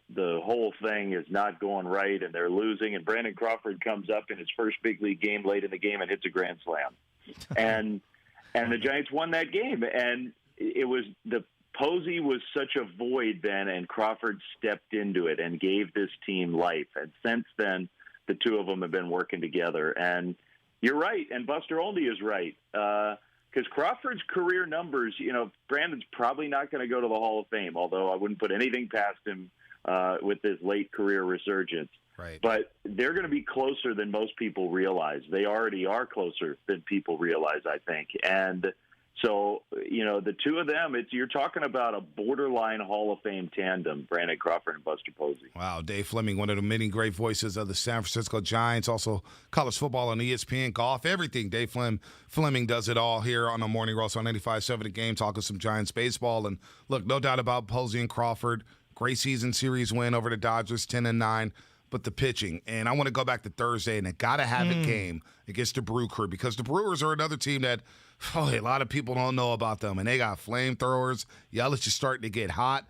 whole thing is not going right, and they're losing. And Brandon Crawford comes up in his first big league game late in the game and hits a grand slam, and the Giants won that game. And it was Posey was such a void then, and Crawford stepped into it and gave this team life. And since then, the two of them have been working together. And you're right, and Buster Olney is right. Because Crawford's career numbers, Brandon's probably not going to go to the Hall of Fame, although I wouldn't put anything past him with this late career resurgence. Right. But they're going to be closer than most people realize. They already are closer than people realize, I think. And so, the two of them, you're talking about a borderline Hall of Fame tandem, Brandon Crawford and Buster Posey. Wow, Dave Fleming, one of the many great voices of the San Francisco Giants, also college football on ESPN, golf, everything. Dave Fleming does it all here on the Morning Roast on 95.7 The Game, talking some Giants baseball. And look, no doubt about Posey and Crawford. Great season series win over the Dodgers, 10-9. But the pitching, and I want to go back to Thursday, and they got to have a game against the Brew Crew, because the Brewers are another team that a lot of people don't know about them, and they got flamethrowers. Yelich is starting to get hot.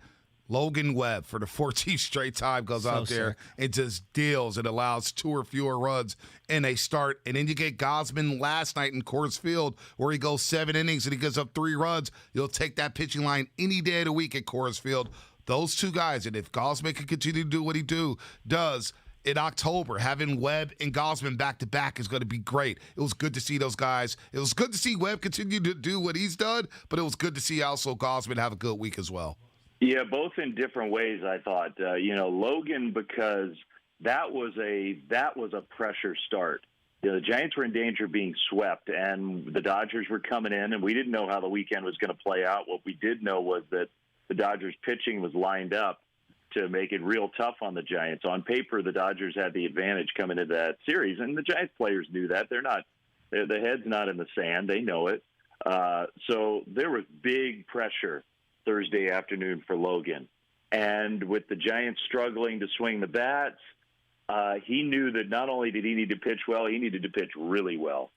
Logan Webb, for the 14th straight time, goes out there and just deals and allows 2 or fewer runs, and they start. And then you get Gausman last night in Coors Field, where he goes 7 innings and he gives up 3 runs. You'll take that pitching line any day of the week at Coors Field. Those two guys, and if Gausman can continue to do what he does in October, having Webb and Gausman back-to-back is going to be great. It was good to see those guys. It was good to see Webb continue to do what he's done, but it was good to see also Gausman have a good week as well. Yeah, both in different ways, I thought. Logan, because that was a pressure start. The Giants were in danger of being swept, and the Dodgers were coming in, and we didn't know how the weekend was going to play out. What we did know was that the Dodgers pitching was lined up to make it real tough on the Giants. On paper, the Dodgers had the advantage coming into that series, and the Giants players knew that. The head's not in the sand. They know it. So there was big pressure Thursday afternoon for Logan. And with the Giants struggling to swing the bats, he knew that not only did he need to pitch well, he needed to pitch really well.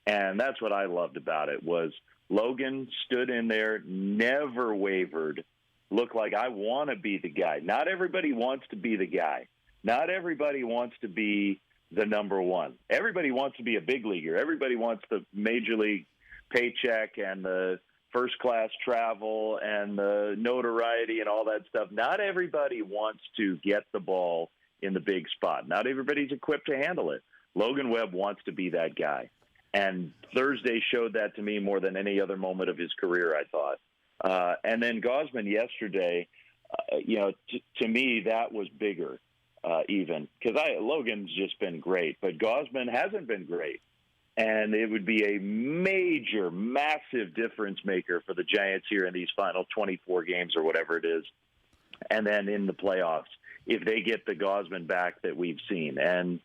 And that's what I loved about it was Logan stood in there, never wavered, looked like I want to be the guy. Not everybody wants to be the guy. Not everybody wants to be the number one. Everybody wants to be a big leaguer. Everybody wants the major league paycheck and the first-class travel and the notoriety and all that stuff. Not everybody wants to get the ball in the big spot. Not everybody's equipped to handle it. Logan Webb wants to be that guy. And Thursday showed that to me more than any other moment of his career, I thought. And then Gausman yesterday, to me, that was bigger even. Because Logan's just been great, but Gausman hasn't been great. And it would be a major, massive difference maker for the Giants here in these final 24 games or whatever it is. And then in the playoffs, if they get the Gausman back that we've seen. And,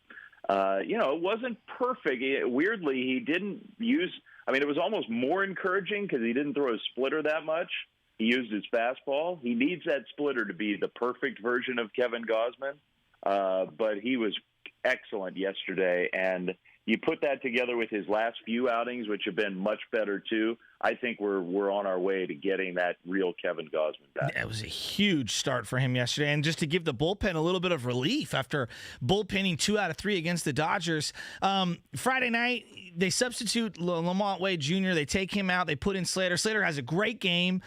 it wasn't perfect. Weirdly, he didn't use – it was almost more encouraging because he didn't throw a splitter that much. He used his fastball. He needs that splitter to be the perfect version of Kevin Gausman. But he was excellent yesterday. And – you put that together with his last few outings, which have been much better too. I think we're on our way to getting that real Kevin Gausman back. It was a huge start for him yesterday, and just to give the bullpen a little bit of relief after bullpenning 2 out of 3 against the Dodgers. Friday night, they substitute Lamont Wade Jr. They take him out. They put in Slater. Slater has a great game,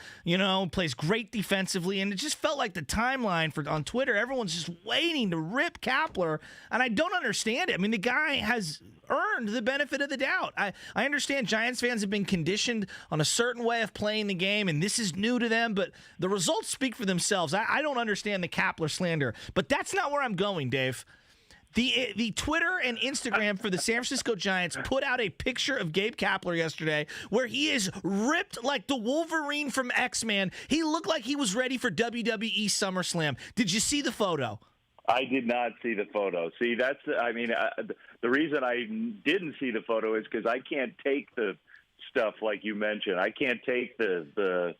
plays great defensively, and it just felt like the timeline on Twitter, everyone's just waiting to rip Kapler, and I don't understand it. The guy has earned the benefit of the doubt. I understand Giants fans have been conditioned on a certain way of playing the game, and this is new to them, but the results speak for themselves. I don't understand the Kapler slander, but that's not where I'm going, Dave. The Twitter and Instagram for the San Francisco Giants put out a picture of Gabe Kapler yesterday where he is ripped like the Wolverine from X-Men. He looked like he was ready for WWE SummerSlam. Did you see the photo? I did not see the photo. See, the reason I didn't see the photo is because I can't take the stuff like you mentioned. I can't take the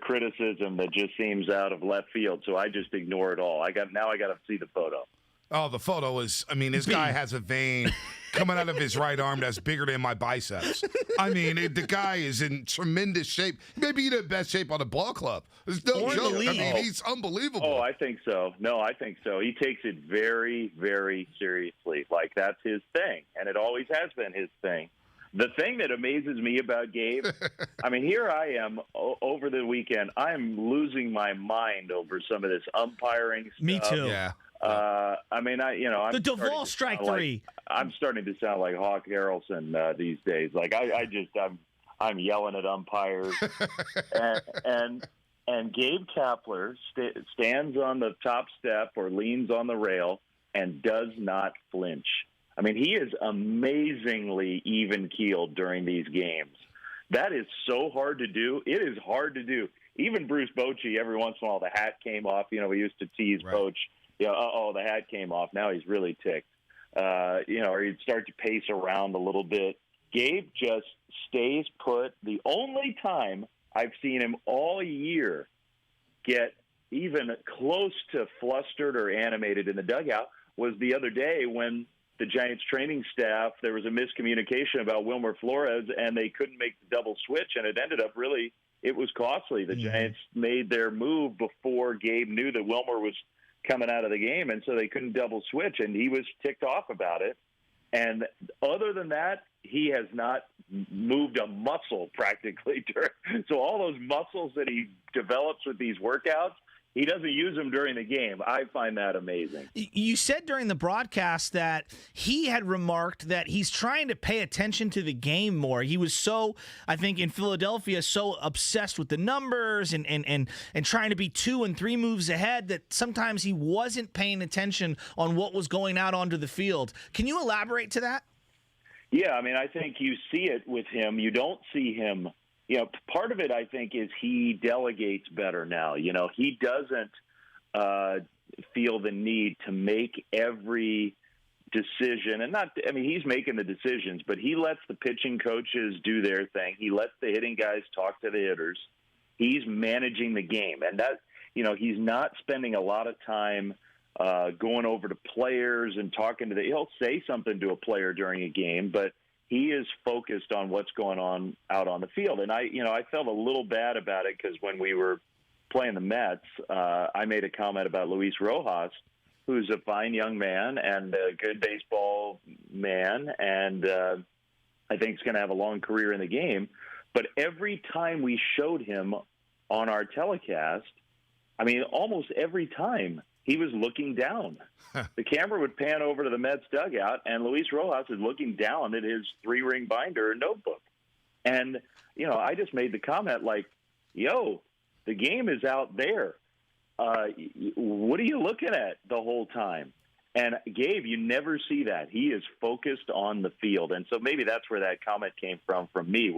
criticism that just seems out of left field, so I just ignore it all. I got to see the photo. Oh, the photo is, this guy has a vein coming out of his right arm that's bigger than my biceps. The guy is in tremendous shape. Maybe in the best shape on the ball club. There's no joke. He's unbelievable. Oh, I think so. No, I think so. He takes it very, very seriously. Like, that's his thing, and it always has been his thing. The thing that amazes me about Gabe, here I am over the weekend. I'm losing my mind over some of this umpiring stuff. Me too. Yeah. I'm the Duvall strike three. I'm starting to sound like Hawk Harrelson these days. Like I'm yelling at umpires, and Gabe Kapler stands on the top step or leans on the rail and does not flinch. He is amazingly even-keeled during these games. That is so hard to do. It is hard to do. Even Bruce Bochy, every once in a while, the hat came off. We used to tease Boch. The hat came off. Now he's really ticked. Or he'd start to pace around a little bit. Gabe just stays put. The only time I've seen him all year get even close to flustered or animated in the dugout was the other day when the Giants training staff, there was a miscommunication about Wilmer Flores, and they couldn't make the double switch, and it ended up it was costly. The Giants made their move before Gabe knew that Wilmer was coming out of the game, and so they couldn't double switch, and he was ticked off about it. And other than that, he has not moved a muscle practically. So all those muscles that he develops with these workouts, he doesn't use them during the game. I find that amazing. You said during the broadcast that he had remarked that he's trying to pay attention to the game more. He was so, I think, in Philadelphia, so obsessed with the numbers and trying to be 2 and 3 moves ahead that sometimes he wasn't paying attention on what was going out onto the field. Can you elaborate to that? Yeah, I mean, I think you see it with him. You don't see him. Part of it, I think, is he delegates better now. He doesn't feel the need to make every decision. And he's making the decisions, but he lets the pitching coaches do their thing. He lets the hitting guys talk to the hitters. He's managing the game. And that, he's not spending a lot of time going over to players and talking to he'll say something to a player during a game, but he is focused on what's going on out on the field. And I felt a little bad about it because when we were playing the Mets, I made a comment about Luis Rojas, who's a fine young man and a good baseball man, and I think he's going to have a long career in the game. But every time we showed him on our telecast, almost every time, he was looking down. The camera would pan over to the Mets dugout, and Luis Rojas is looking down at his 3-ring binder or notebook. And, I just made the comment the game is out there. What are you looking at the whole time? And Gabe, you never see that. He is focused on the field. And so maybe that's where that comment came from me,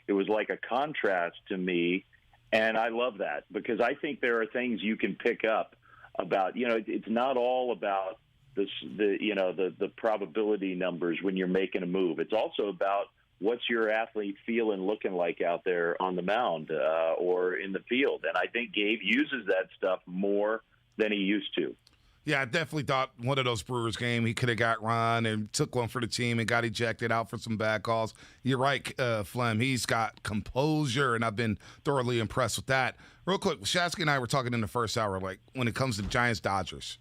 it was like a contrast to me. And I love that because I think there are things you can pick up about, it's not all about the probability numbers when you're making a move. It's also about what's your athlete feeling, looking like out there on the mound or in the field. And I think Gabe uses that stuff more than he used to. Yeah, I definitely thought one of those Brewers game he could have got run and took one for the team and got ejected out for some bad calls. You're right, Flem. He's got composure, and I've been thoroughly impressed with that. Real quick, Shasky and I were talking in the first hour, when it comes to Giants-Dodgers,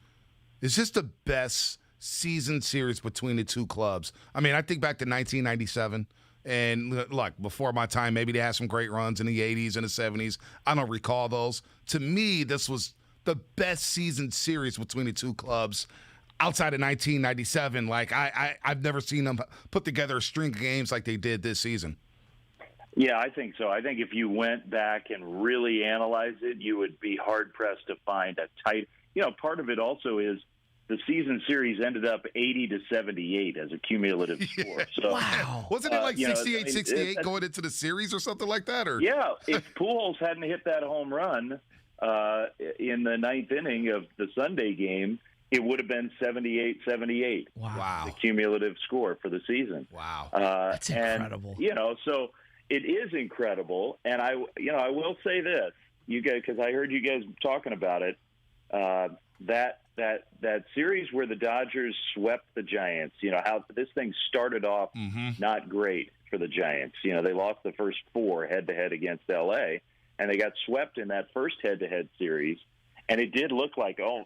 is this the best season series between the two clubs? I think back to 1997, and look, before my time, maybe they had some great runs in the 80s and the 70s. I don't recall those. To me, this was the best season series between the two clubs outside of 1997. I've never seen them put together a string of games like they did this season. Yeah, I think so. I think if you went back and really analyzed it, you would be hard-pressed to find a tight – part of it also is the season series ended up 80-78 as a cumulative score. So, wow. Wasn't it 68-68 going into the series or something like that? Or yeah, if Pujols hadn't hit that home run in the 9th inning of the Sunday game, it would have been 78-78. Wow. The cumulative score for the season. Wow. That's incredible. So it is incredible. And I will say this, you guys, because I heard you guys talking about it, that series where the Dodgers swept the Giants, how this thing started off not great for the Giants. They lost the first 4 head-to-head against L.A., and they got swept in that first head-to-head series. And it did look like, oh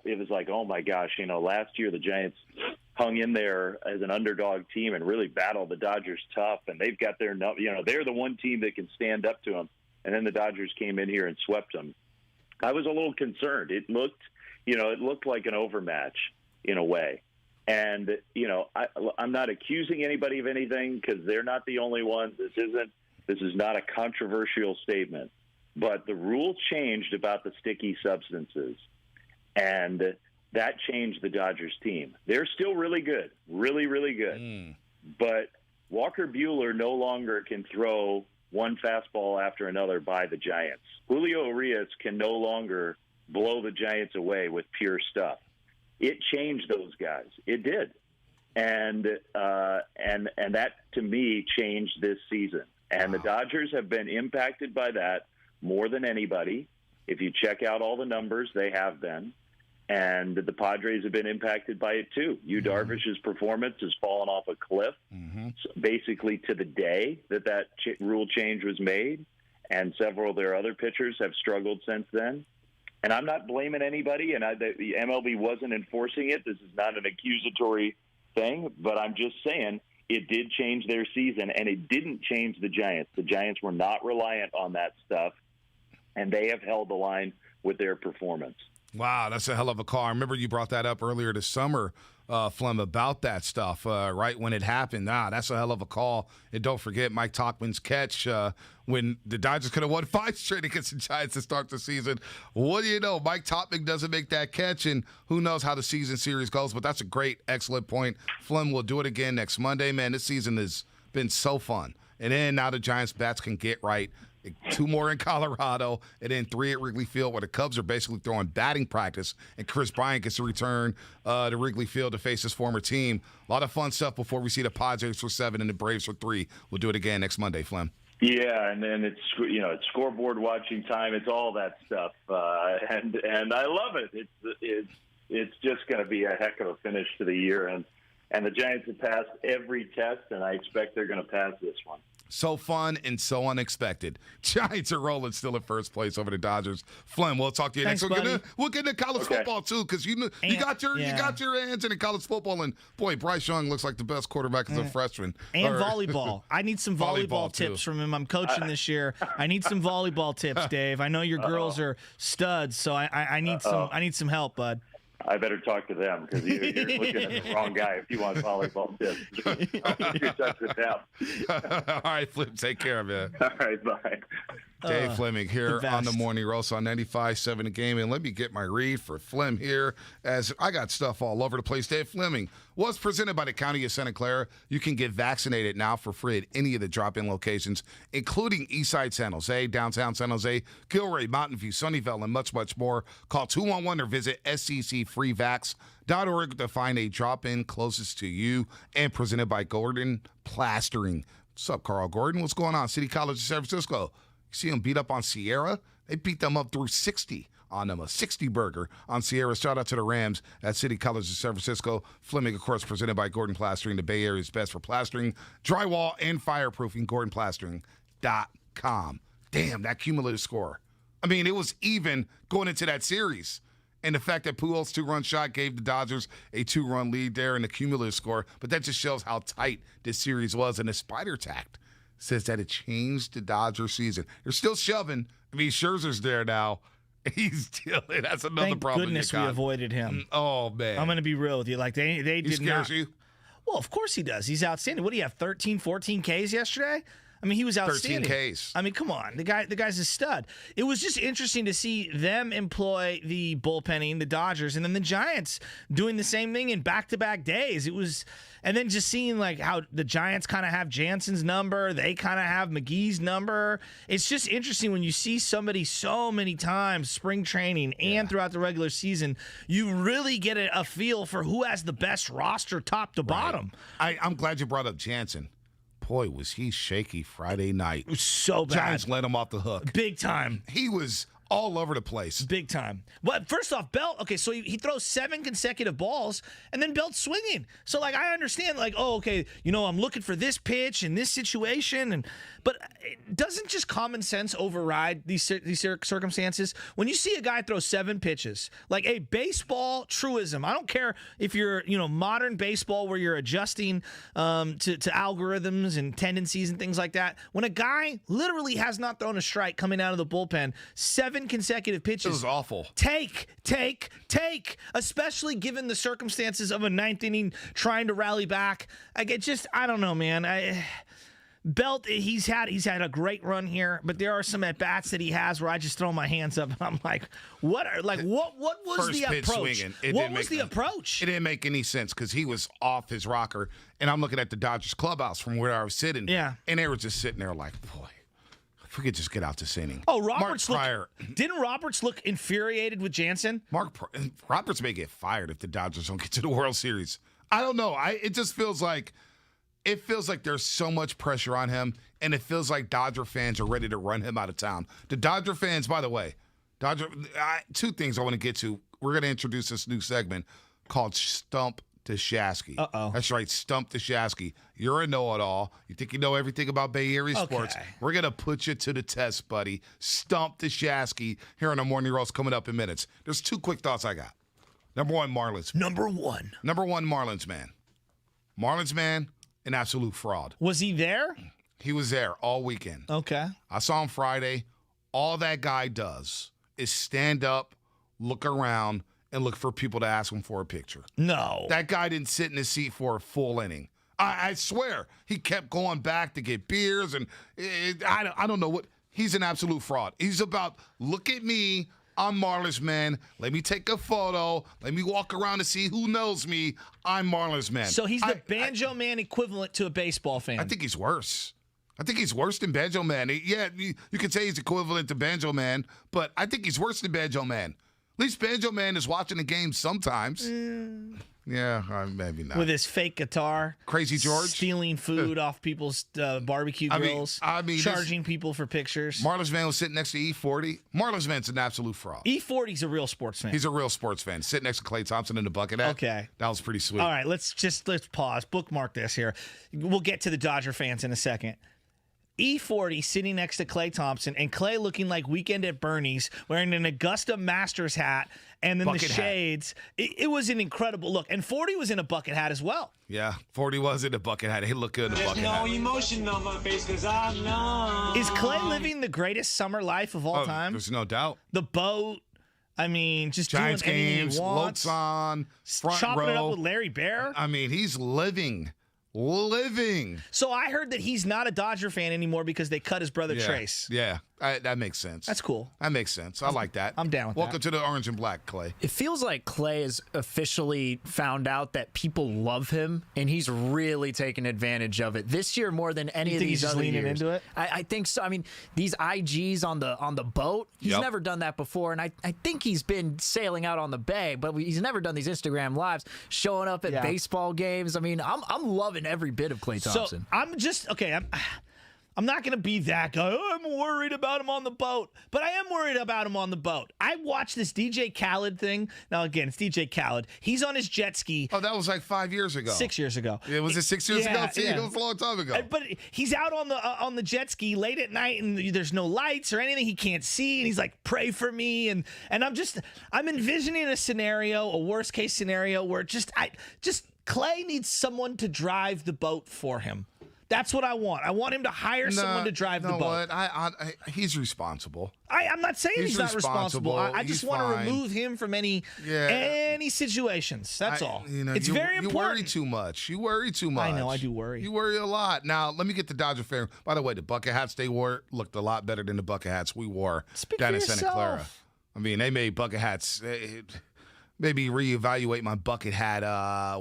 my gosh, last year the Giants hung in there as an underdog team and really battled the Dodgers tough. And they've got they're the one team that can stand up to them. And then the Dodgers came in here and swept them. I was a little concerned. It looked like an overmatch in a way. And, I'm not accusing anybody of anything because they're not the only ones. This is not a controversial statement. But the rule changed about the sticky substances, and that changed the Dodgers team. They're still really good, really, really good. But Walker Buehler no longer can throw one fastball after another by the Giants. Julio Urias can no longer blow the Giants away with pure stuff. It changed those guys. It did. And that, to me, changed this season. And the Dodgers have been impacted by that more than anybody. If you check out all the numbers, they have been. And the Padres have been impacted by it too. Darvish's performance has fallen off a cliff, basically to the day that rule change was made. And several of their other pitchers have struggled since then. And I'm not blaming anybody, and the MLB wasn't enforcing it. This is not an accusatory thing, but I'm just saying it did change their season, and it didn't change the Giants. The Giants were not reliant on that stuff, and they have held the line with their performance. Wow, that's a hell of a call. I remember you brought that up earlier this summer, Flem, about that stuff, right when it happened. That's a hell of a call. And don't forget Mike Tauchman's catch when the Dodgers could have won 5 straight against the Giants to start the season. What do you know? Mike Tauchman doesn't make that catch, and who knows how the season series goes. But that's a great, excellent point. Flem will do it again next Monday. Man, this season has been so fun. And then now the Giants' bats can get right. 2 more in Colorado, and then 3 at Wrigley Field, where the Cubs are basically throwing batting practice, and Chris Bryant gets to return to Wrigley Field to face his former team. A lot of fun stuff before we see the Padres for 7 and the Braves for 3. We'll do it again next Monday, Flem. Yeah, and then it's it's scoreboard watching time. It's all that stuff, and I love it. It's just going to be a heck of a finish to the year, and the Giants have passed every test, and I expect they're going to pass this one. So fun and so unexpected. Giants are rolling still in first place over the Dodgers. Flem, we'll talk to you next week. We'll get into college football too, because you got your hands in college football, and boy, Bryce Young looks like the best quarterback as a freshman. And volleyball. I need some volleyball tips from him. I'm coaching this year. I need some volleyball tips, Dave. I know your girls are studs, so I need some help, bud. I better talk to them because you're looking at the wrong guy if you want volleyball tips. I'll keep in touch with them. All right, Flem, take care of it. All right, bye. Dave Fleming here on the Morning Roast on 95.7 The Game. And let me get my read for Flem here, as I got stuff all over the place. Dave Fleming was presented by the County of Santa Clara. You can get vaccinated now for free at any of the drop-in locations, including Eastside San Jose, downtown San Jose, Gilroy, Mountain View, Sunnyvale, and much, much more. Call 211 or visit sccfreevax.org to find a drop-in closest to you, and presented by Gordon Plastering. What's up, Carl Gordon? What's going on? City College of San Francisco. See them beat up on Sierra? They beat them up through 60 on them, a 60 burger on Sierra. Shout out to the Rams at City College of San Francisco. Fleming, of course, presented by Gordon Plastering, the Bay Area's best for plastering, drywall, and fireproofing. GordonPlastering.com. Damn, that cumulative score. I mean, it was even going into that series. And the fact that Pujols' 2-run shot gave the Dodgers a 2-run lead there in the cumulative score. But that just shows how tight this series was. And the spider tact says that it changed the Dodger season. They're still shoving. I mean, Scherzer's there now. He's still. That's another problem. Thank goodness we avoided him. Oh man, I'm going to be real with you. Like they did he scares you? Well, of course he does. He's outstanding. What do you have? 13, 14 Ks yesterday? I mean, he was outstanding. 13 Ks. I mean, come on. The guy's a stud. It was just interesting to see them employ the bullpenning, the Dodgers, and then the Giants doing the same thing in back-to-back days. It was, and then just seeing like how the Giants kind of have Jansen's number, they kind of have McGee's number. It's just interesting when you see somebody so many times, spring training and throughout the regular season, you really get a feel for who has the best roster top to bottom. I'm glad you brought up Jansen. Boy, was he shaky Friday night. It was so bad. Giants let him off the hook. Big time. He was all over the place. Big time. But first off, Belt, okay, so he throws 7 consecutive balls, and then Belt's swinging. So, like, I understand, like, oh, okay, I'm looking for this pitch in this situation, but doesn't just common sense override these circumstances? When you see a guy throw 7 pitches, like a baseball truism, I don't care if you're, modern baseball where you're adjusting to algorithms and tendencies and things like that. When a guy literally has not thrown a strike coming out of the bullpen, 7 consecutive pitches. It was awful. Take, especially given the circumstances of a 9th inning trying to rally back. I don't know, man. Belt, he's had a great run here, but there are some at bats that he has where I just throw my hands up and I'm like, what was the approach? What was the approach? It didn't make any sense because he was off his rocker, and I'm looking at the Dodgers clubhouse from where I was sitting. Yeah, and they were just sitting there like, boy, if we could just get out this inning. Oh, didn't Roberts look infuriated with Jansen? Roberts may get fired if the Dodgers don't get to the World Series. I don't know. It just feels like there's so much pressure on him, and it feels like Dodger fans are ready to run him out of town. The Dodger fans, by the way, two things I want to get to. We're going to introduce this new segment called Stump Deshasky. Uh-oh. That's right, Stump Deshasky. You're a know-it-all. You think you know everything about Bay Area sports. We're going to put you to the test, buddy. Stump Deshasky here on the Morning Roast coming up in minutes. There's 2 quick thoughts I got. Number 1, Marlins. Number 1, Marlins man. Marlins man, an absolute fraud. Was he there? He was there all weekend. Okay. I saw him Friday. All that guy does is stand up, look around and look for people to ask him for a picture. No. That guy didn't sit in his seat for a full inning. I swear. He kept going back to get beers, and I don't know what. He's an absolute fraud. He's about, look at me. I'm Marlins man. Let me take a photo. Let me walk around to see who knows me. I'm Marlins man. So he's the Banjo Man equivalent to a baseball fan. I think he's worse. I think he's worse than Banjo Man. Yeah, you could say he's equivalent to Banjo Man, but I think he's worse than Banjo Man. At least Banjo Man is watching the game sometimes. Yeah, maybe not. With his fake guitar. Crazy George. Stealing food off people's barbecue grills. Charging people for pictures. Marlins Man was sitting next to E40. Marlins Man's an absolute fraud. E40's a real sports fan. He's a real sports fan. Sitting next to Klay Thompson in the bucket hat. Okay. That was pretty sweet. All right, let's pause. Bookmark this here. We'll get to the Dodger fans in a second. E40 sitting next to Klay Thompson, and Klay looking like Weekend at Bernie's, wearing an Augusta Masters hat and then bucket the shades. It was an incredible look. And 40 was in a bucket hat as well. Yeah, 40 was in a bucket hat. He looked good in a bucket hat. There's no emotion on my face because I know. Is Klay living the greatest summer life of all time? There's no doubt. The boat. I mean, just Giants doing anything games, he wants. Lotes on, front chopping row. it up with Larry Bear. I mean, he's living. So I heard that he's not a Dodger fan anymore because they cut his brother Trace. Yeah, that makes sense. That's cool. That makes sense. I like that. I'm down with Welcome to the Orange and Black, Klay. It feels like Klay has officially found out that people love him, and he's really taken advantage of it this year more than any of these other years. Leaning into it? I think so. I mean, these IGs on the boat, he's never done that before, and I think he's been sailing out on the bay, but he's never done these Instagram lives, showing up at baseball games. I mean, I'm loving every bit of Klay Thompson. So I'm just I'm not going to be that guy. Oh, I'm worried about him on the boat. But I am worried about him on the boat. I watched this DJ Khaled thing. Now, again, it's DJ Khaled. He's on his jet ski. Oh, that was like 5 years ago. 6 years ago. Yeah, was it 6 years ago? See, it was a long time ago. But he's out on the jet ski late at night, and there's no lights or anything. He can't see, and he's like, pray for me. And I'm envisioning a scenario, a worst-case scenario, where Klay needs someone to drive the boat for him. That's what I want. I want him to hire someone to drive the boat. What? He's responsible. I'm not saying he's not responsible. I just want to remove him from any situations. That's all. It's very important. You worry too much. I know. I do worry. You worry a lot. Now, let me get the Dodger fan. By the way, the bucket hats they wore looked a lot better than the bucket hats we wore down in Santa Clara. I mean, they made bucket hats. Maybe reevaluate my bucket hat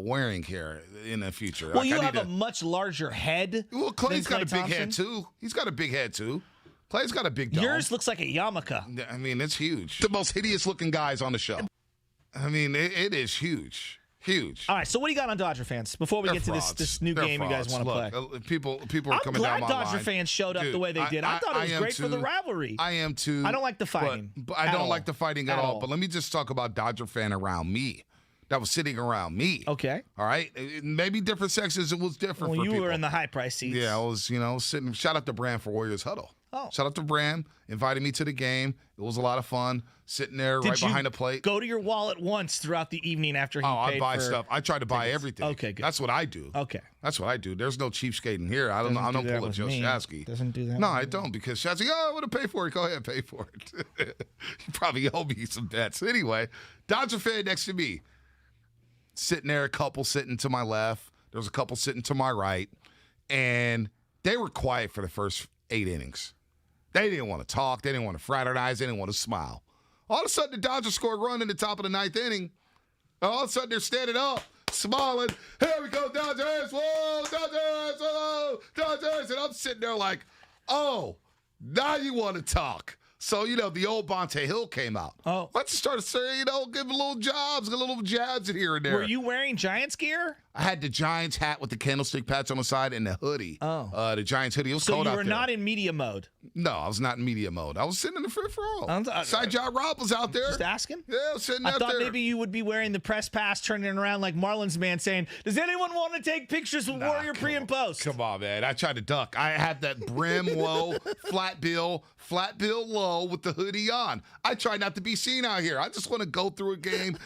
wearing here in the future. Well, you have a much larger head. Well, Clay's got a big head, too. He's got a big head, too. Clay's got a big dome. Yours looks like a yarmulke. I mean, it's huge. The most hideous-looking guys on the show. I mean, it is huge. Huge. All right, so what do you got on Dodger fans before we get to this new game you guys want to play? People are coming down my line. I'm glad Dodger fans showed up the way they did. I thought it was great for the rivalry. I am too. I don't like the fighting. But I don't like the fighting at all. But let me just talk about Dodger fan around me. That was sitting around me. Okay. All right. Maybe different sections. It was different for people. Well, you were in the high price seats. Yeah, I was, sitting. Shout out to Bram for Warriors Huddle. Oh. Shout out to Bram. Invited me to the game. It was a lot of fun. Sitting there right behind the plate. Go to your wallet once throughout the evening after he paid I buy stuff. I try to buy everything. Okay, good. That's what I do. Okay. That's what I do. There's no cheapskating here. I don't pull a Joe Shasky. Doesn't do that. No, I don't, because Shasky, I want to pay for it. Go ahead, pay for it. You probably owe me some bets. Anyway, Dodger fan next to me. Sitting there, a couple sitting to my left. There was a couple sitting to my right. And they were quiet for the first 8 innings. They didn't want to talk. They didn't want to fraternize. They didn't want to smile. All of a sudden, the Dodgers score a run in the top of the 9th inning. All of a sudden, they're standing up, smiling. Here we go, Dodgers. Whoa, Dodgers. Whoa, Dodgers. And I'm sitting there like, oh, now you want to talk. So, the old Bonte Hill came out. Oh. Let's start saying, give a little jobs, get a little jabs in here and there. Were you wearing Giants gear? I had the Giants hat with the candlestick patch on the side and the hoodie. Oh. The Giants hoodie. It was cold out there. So you were not in media mode? No, I was not in media mode. I was sitting in the fifth row. Side Job Rob was out there. Just asking? Yeah, I was sitting out there. I thought maybe you would be wearing the press pass, turning it around like Marlins man saying, does anyone want to take pictures with Warrior pre and post? Come on, man. I tried to duck. I had that brim low, flat bill low with the hoodie on. I try not to be seen out here. I just want to go through a game.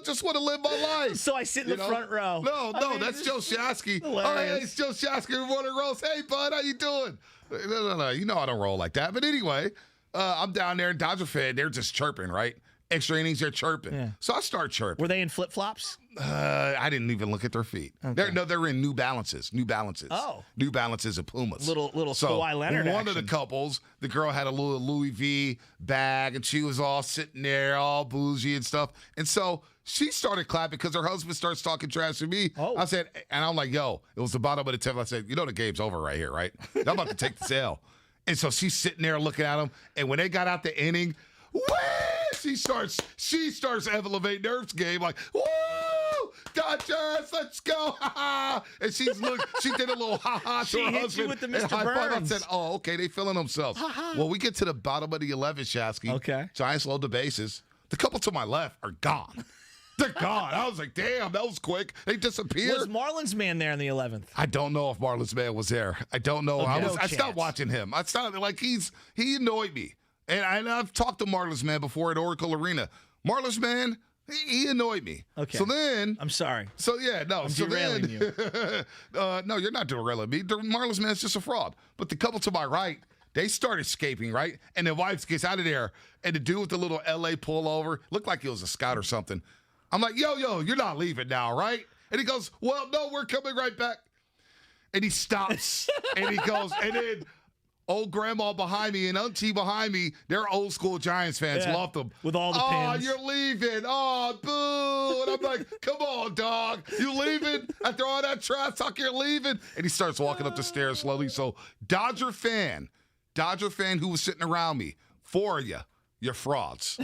Just want to live my life. So I sit in the front row. No, that's Joe Shasky. Oh, hey, it's Joe Shasky in one of the rows. Hey, bud, how you doing? No. I don't roll like that. But anyway, I'm down there, Dodger fan. They're just chirping, right? extra innings, they're chirping. Yeah. So I start chirping. Were they in flip-flops? I didn't even look at their feet. Okay. They're in New Balances. Oh. New Balances and Pumas. Little so Kawhi Leonard one action. of the couples, the girl had a little Louis V bag, and she was all sitting there, all bougie and stuff. And so she started clapping because her husband starts talking trash to me. Oh. I said, and I'm like, yo, it was the bottom of the 10th. I said, you know the game's over right here, right? I'm about to take the sale. And so she's sitting there looking at him. And when they got out the inning, whoo, she starts elevating their game like, woo, Dodgers, let's go, ha ha. And she did a little ha ha to her husband. She hit you with the and Mr. high five. I Burns. said, oh, okay, they feeling themselves. Well, we get to the bottom of the 11th, Shasky. Okay. Giants load the bases. The couple to my left are gone. They're gone. I was like, damn, that was quick. They disappeared. Was Marlon's man there in the 11th? I don't know if Marlon's man was there. I don't know. Okay. I stopped watching him. I stopped he annoyed me. And I've talked to Marlon's man before at Oracle Arena. Marlon's man, he annoyed me. Okay. So then I'm sorry. So yeah, no. I'm so derailing then, you. no, you're not derailing me. Marlon's man's just a fraud. But the couple to my right, they start escaping, right? And the wife gets out of there, and the dude with the little LA pullover looked like he was a scout or something. I'm like, yo, you're not leaving now, right? And he goes, well, no, we're coming right back. And he stops, and he goes, and then old grandma behind me and auntie behind me, they're old school Giants fans, loved them. With all the pins. pins. You're leaving. Oh, boo. And I'm like, come on, dog. You leaving? After all that trash talk, you're leaving? And he starts walking up the stairs slowly. So Dodger fan who was sitting around me, 4 of you, you're frauds.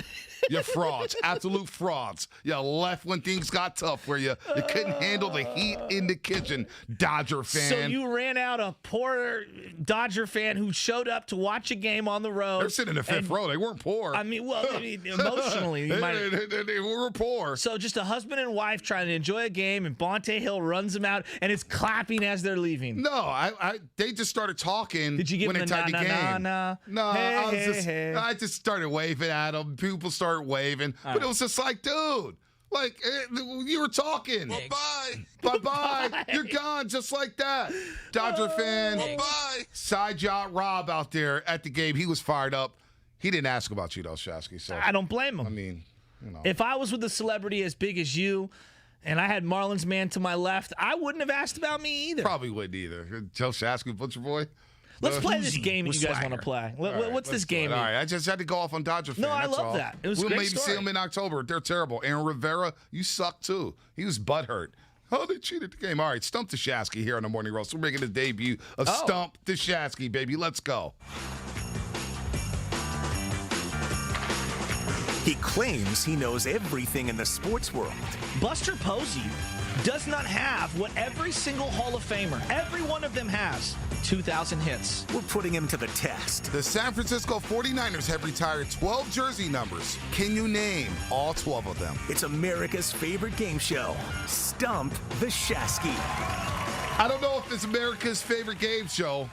You're frauds. Absolute frauds. You left when things got tough where you couldn't handle the heat in the kitchen, Dodger fan. So you ran out a poor Dodger fan who showed up to watch a game on the road. They're sitting in the fifth row. They weren't poor. I mean, well, emotionally. They were poor. So just a husband and wife trying to enjoy a game, and Bonte Hill runs them out, and it's clapping as they're leaving. No, they just started talking. Did you give when them they tied the game? No, I just started waving at them. People started waving, but it was just like, dude, like you were talking. Bye-bye. You're gone just like that. Dodger fan. Bye-bye. Side yacht Rob out there at the game. He was fired up. He didn't ask about you though, Shasky. So I don't blame him. I mean, if I was with a celebrity as big as you, and I had Marlon's man to my left, I wouldn't have asked about me either. Probably wouldn't either. Tell Shasky, Butcher Boy. Let's play this game that you guys want to play. What's this game? All right, I just had to go off on Dodger fan. No, I that's love all. that. It was a we'll great maybe story. see him in October. They're terrible. Aaron Rivera, you suck too. He was butthurt. Oh, they cheated the game. All right, Stump the Shasky here on the Morning Roast. We're making the debut of Stump the Shasky, baby. Let's go. He claims he knows everything in the sports world. Buster Posey does not have what every single Hall of Famer, every one of them has, 2,000 hits. We're putting him to the test. The San Francisco 49ers have retired 12 jersey numbers. Can you name all 12 of them? It's America's favorite game show, Stump the Shasky. I don't know if it's America's favorite game show.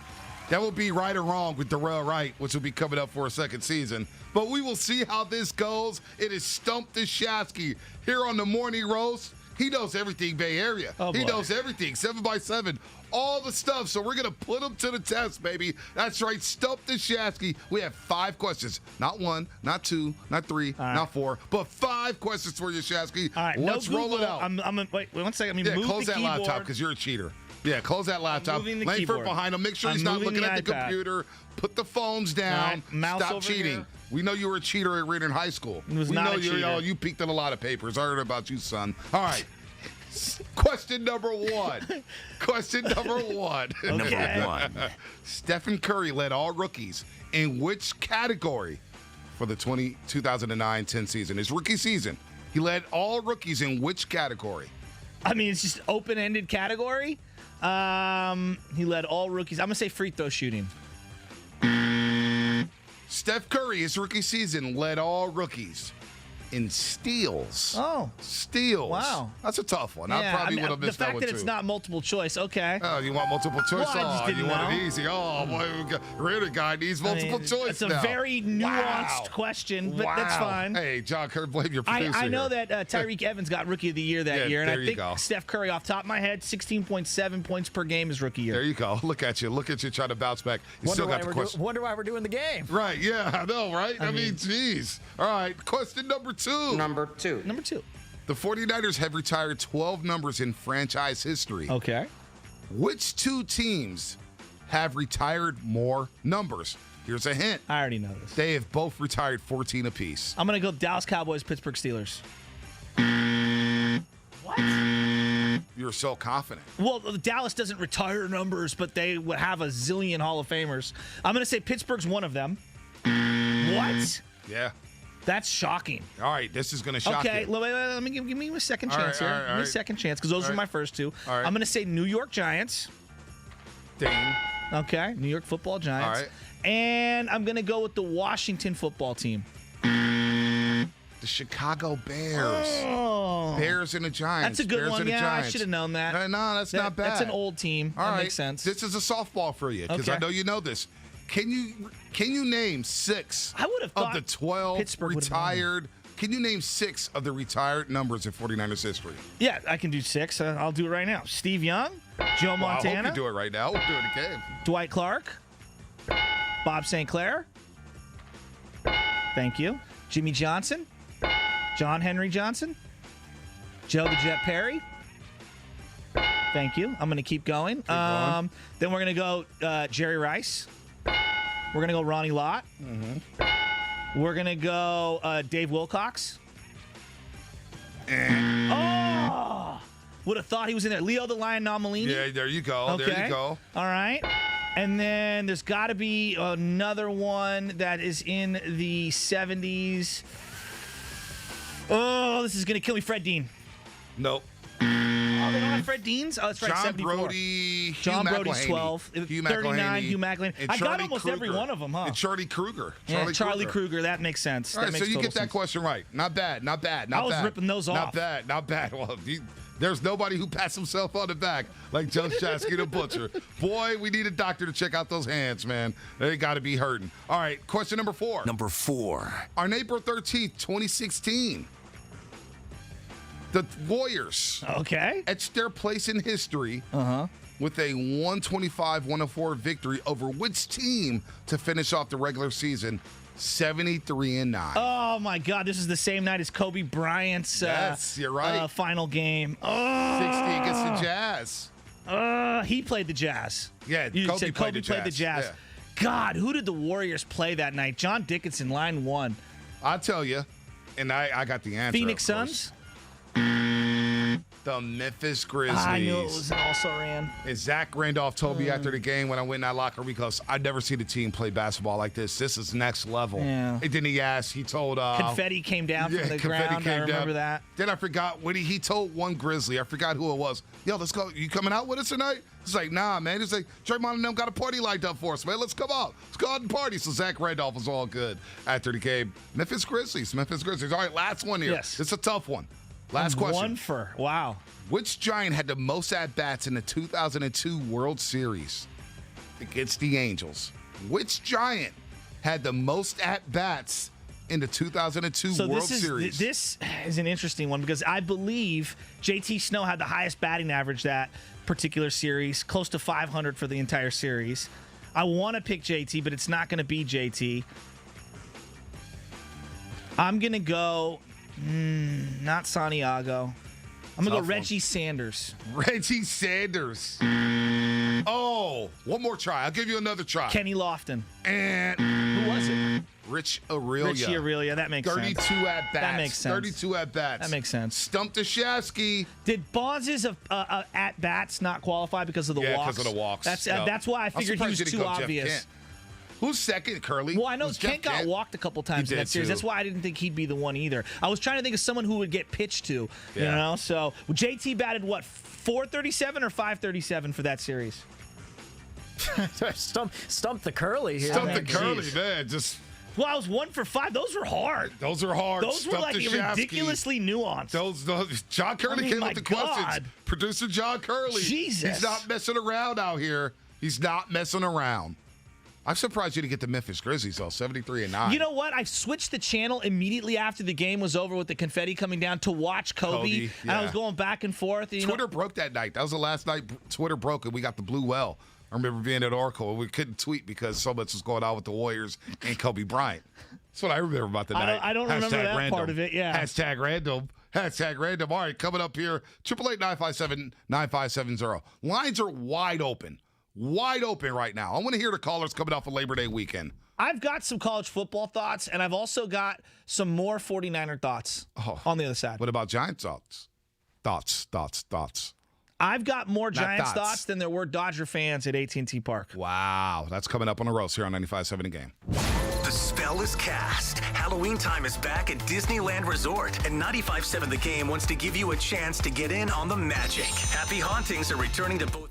That will be Right or Wrong with Darrell Wright, which will be coming up for a second season. But we will see how this goes. It is Stump the Shasky here on the Morning Roast. He knows everything Bay Area. He knows everything, 7x7, all the stuff. So we're going to put him to the test, baby. That's right, Stump the Shasky. We have 5 questions. Not 1, not 2, not 3, not 4, but 5 questions for you, Shasky. All right, let's roll it out. Wait 1 second. Move close the that keyboard. laptop because you're a cheater. Yeah, close that laptop. Langford behind him. Make sure he's not looking at the computer. Put the phones down. Mouse Stop over cheating. here. We know you were a cheater at Reading High School. It was we not know a cheater. you peeked in a lot of papers. I heard about you, son. All right. Question number 1. Question number 1. Number 1. Stephen Curry led all rookies in which category for the 2009-10 season? His rookie season. He led all rookies in which category? I mean, it's just open-ended category. He led all rookies. I'm going to say free throw shooting. Steph Curry, his rookie season, led all rookies in steals. Steals. Wow. That's a tough one. I probably would have missed that one, too. The fact that it's not multiple choice, okay. Oh, you want multiple choice? Well, I just didn't you want know. it easy. Oh, boy, Raider guy needs multiple choice It's a now. very nuanced question, but that's fine. Hey, John Kerr, blame your producer I know here. that Tyreek Evans got Rookie of the Year that year, and there I you think go. Steph Curry, off the top of my head, 16.7 points per game his rookie year. There you go. Look at you. Look at you trying to bounce back. You still got the question. Wonder why we're doing the game. Right, yeah, I know, right? I mean, geez. All right, question number two. Number two. The 49ers have retired 12 numbers in franchise history. Okay. Which two teams have retired more numbers? Here's a hint. I already know this. They have both retired 14 apiece. I'm going to go Dallas Cowboys, Pittsburgh Steelers. What? You're so confident. Well, Dallas doesn't retire numbers, but they would have a zillion Hall of Famers. I'm going to say Pittsburgh's one of them. What? Yeah. That's shocking. All right, this is going to shock you. Okay, let me give me a second chance here. Give me a second chance, because those were my first two. All right. I'm going to say New York Giants. Ding. Okay, New York Football Giants. All right. And I'm going to go with the Washington Football Team. The Chicago Bears. Oh. Bears and the Giants. That's a good Bears one. and the Yeah, Giants. I should have known that. No, that's not bad. That's an old team. All that right. makes sense. This is a softball for you, because I know you know this. Can you name 6 I would have thought of the 12 Pittsburgh retired? Can you name 6 of the retired numbers in 49ers history? Yeah, I can do 6. I'll do it right now. Steve Young, Joe Montana. I hope you do it right now. We'll do it again. Dwight Clark, Bob St. Clair. Thank you. Jimmy Johnson, John Henry Johnson, Joe the Jet Perry. Thank you. I'm going to keep going. Then we're going to go Jerry Rice. We're going to go Ronnie Lott. Mm-hmm. We're going to go Dave Wilcox. Oh! Would have thought he was in there. Leo the Lion Nomalini. Yeah, there you go. Okay. There you go. All right. And then there's got to be another one that is in the 70s. Oh, this is going to kill me. Fred Dean. Nope. Oh, they don't have Fred Dean's? Oh, that's right, John 74. Brody, John Hugh Brody's McElhaney, 12. Hugh 39, McElhaney, Hugh McElhaney. and I got Charlie almost Kruger. every one of them, huh? And Charlie Kruger. Charlie Kruger. That makes sense. All right, that so makes you total get that sense. question right. Not bad. Not bad. Not I was bad. ripping those Not off. bad. Not bad. Well, there's nobody who pats himself on the back like Joe Shasky the Butcher. Boy, we need a doctor to check out those hands, man. They got to be hurting. All right, question number 4. Number 4. On April 13th, 2016, the Warriors etched their place in history with a 125-104 victory over which team to finish off the regular season 73-9. Oh, my God. This is the same night as Kobe Bryant's yes, you're right. Final game. Oh. 60 against the Jazz. He played the Jazz. Yeah, you Kobe said Kobe played the Jazz. Yeah. God, who did the Warriors play that night? John Dickinson, line 1. I'll tell you, and I got the answer. Phoenix Suns? The Memphis Grizzlies. I knew it was an also-ran. And Zach Randolph told me after the game when I went in that locker room, because I'd never seen a team play basketball like this. This is next level. Yeah. And then he asked, he told... confetti came down from the ground. I remember that. Then I forgot, when he told one Grizzly, I forgot who it was. Yo, let's go. You coming out with us tonight? He's like, nah, man. He's like, Draymond and them got a party lined up for us, man. Let's come out. Let's go out and party. So Zach Randolph was all good after the game. Memphis Grizzlies. All right, last one here. Yes. It's a tough one. Last question. Wow. Which Giant had the most at-bats in the 2002 World Series against the Angels? Which Giant had the most at-bats in the 2002 World Series? This is an interesting one, because I believe JT Snow had the highest batting average that particular series, close to 500 for the entire series. I want to pick JT, but it's not going to be JT. I'm going to go... not Santiago. I'm going to go Reggie Sanders. Reggie Sanders. Oh, one more try. I'll give you another try. Kenny Lofton. And who was it? Rich Aurelia. Richie Aurelia. That makes 32 sense. at-bats. That makes sense. 32 at-bats. That makes sense. Stumped the Shasky. Did Bonds' at-bats not qualify because of the walks? Yeah, because of the walks. That's why I figured he was too obvious. Who's second, Curly? Well, I know Kent got walked a couple times in that series. That's why I didn't think he'd be the one either. I was trying to think of someone who would get pitched to, you know? So JT batted, what, 437 or 537 for that series? Stump the Curly here. Stump the Curly, man. Well, I was 1 for 5. Those were hard. Those are hard. Those were like ridiculously nuanced. Those John Curley came with the questions. Producer John Curley. Jesus. He's not messing around out here. He's not messing around. I'm surprised you didn't get the Memphis Grizzlies, though, 73-9. You know what? I switched the channel immediately after the game was over with the confetti coming down to watch Kobe. And I was going back and forth. Twitter broke that night. That was the last night Twitter broke, and we got the blue well. I remember being at Oracle, and we couldn't tweet because so much was going on with the Warriors and Kobe Bryant. That's what I remember about the night. I don't remember that random. Part of it, yeah. Hashtag random. Hashtag random. All right, coming up here, 888-957-9570. Lines are wide open. Wide open right now. I want to hear the callers coming off of Labor Day weekend. I've got some college football thoughts, and I've also got some more 49er thoughts on the other side. What about Giants thoughts? Thoughts. I've got more Giants thoughts than there were Dodger fans at AT&T Park. Wow. That's coming up on the roast here on 95.7 The Game. The spell is cast. Halloween time is back at Disneyland Resort, and 95.7 The Game wants to give you a chance to get in on the magic. Happy hauntings are returning to both.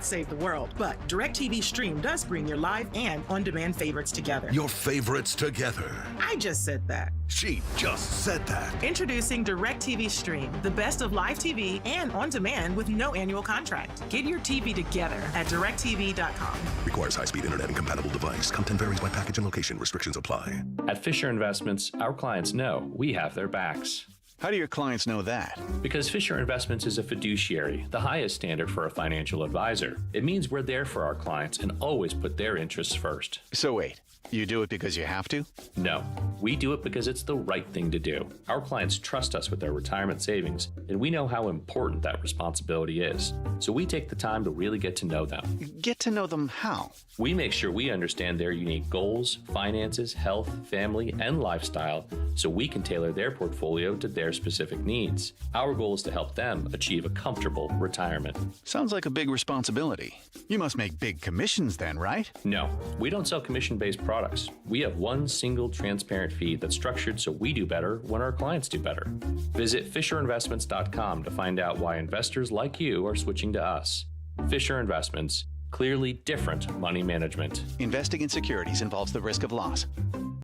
not save the world, but DirecTV Stream does bring your live and on-demand favorites together. Your favorites together. I just said that. She just said that. Introducing DirecTV Stream, the best of live TV and on-demand with no annual contract. Get your TV together at DirecTV.com. Requires high-speed internet and compatible device. Content varies by package and location. Restrictions apply. At Fisher Investments, our clients know we have their backs. How do your clients know that? Because Fisher Investments is a fiduciary, the highest standard for a financial advisor. It means we're there for our clients and always put their interests first. So wait, you do it because you have to? No, we do it because it's the right thing to do. Our clients trust us with their retirement savings, and we know how important that responsibility is. So we take the time to really get to know them. Get to know them how? We make sure we understand their unique goals, finances, health, family, and lifestyle so we can tailor their portfolio to their specific needs. Our goal is to help them achieve a comfortable retirement. Sounds like a big responsibility. You must make big commissions then, right? No, we don't sell commission-based products. We have one single transparent fee that's structured so we do better when our clients do better. Visit FisherInvestments.com to find out why investors like you are switching to us. Fisher Investments. Clearly different money management. Investing in securities involves the risk of loss.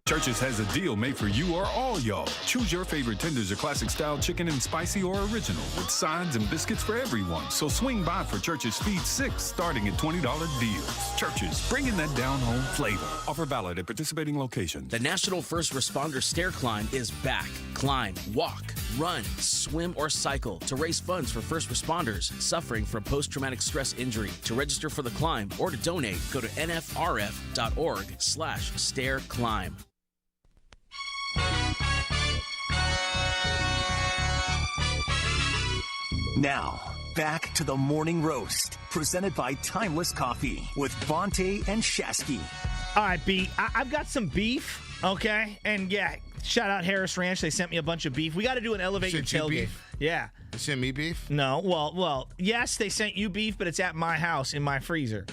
Church's has a deal made for you or all y'all. Choose your favorite tenders or classic style chicken and spicy or original with sides and biscuits for everyone. So swing by for Church's Feed 6 starting at $20 deals. Church's, bringing that down home flavor. Offer valid at participating locations. The National First Responder Stair Climb is back. Climb, walk, run, swim, or cycle to raise funds for first responders suffering from post-traumatic stress injury. To register for the climb or to donate, go to nfrf.org/stairclimb. Now, back to the Morning Roast, presented by Timeless Coffee with Bonte and Shasky. All right, B, I've got some beef, okay? And yeah, shout out Harris Ranch. They sent me a bunch of beef. We got to do an Elevate Your Tailgate. Beef? Yeah. They sent me beef? No, well, yes, they sent you beef, but it's at my house in my freezer.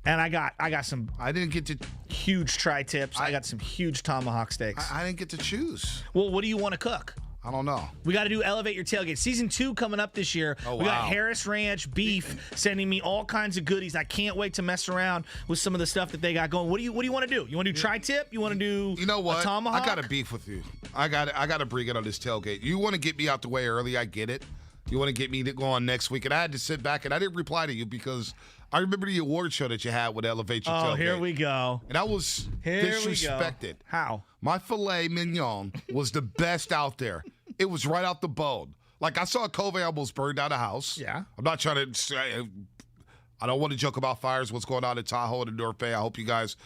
And I got some. I didn't get to huge tri-tips. I got some huge tomahawk steaks. I didn't get to choose. Well, what do you want to cook? I don't know. We got to do Elevate Your Tailgate. Season 2 coming up this year. Oh, we got Harris Ranch beef sending me all kinds of goodies. I can't wait to mess around with some of the stuff that they got going. What do you want to do? You want to do tri-tip? You want to do You know what? a tomahawk? I got to beef with you. I got to bring it on this tailgate. You want to get me out the way early. I get it. You want to get me to go on next week. And I had to sit back, and I didn't reply to you because I remember the award show that you had with Elevate Your Tailgate. Oh, here we go. And I was disrespected. How? My filet mignon was the best out there. It was right out the bone. Like, I saw Covey almost burn down a house. Yeah. I'm not trying to say, I don't want to joke about fires, what's going on in Tahoe and the North Bay. I hope you guys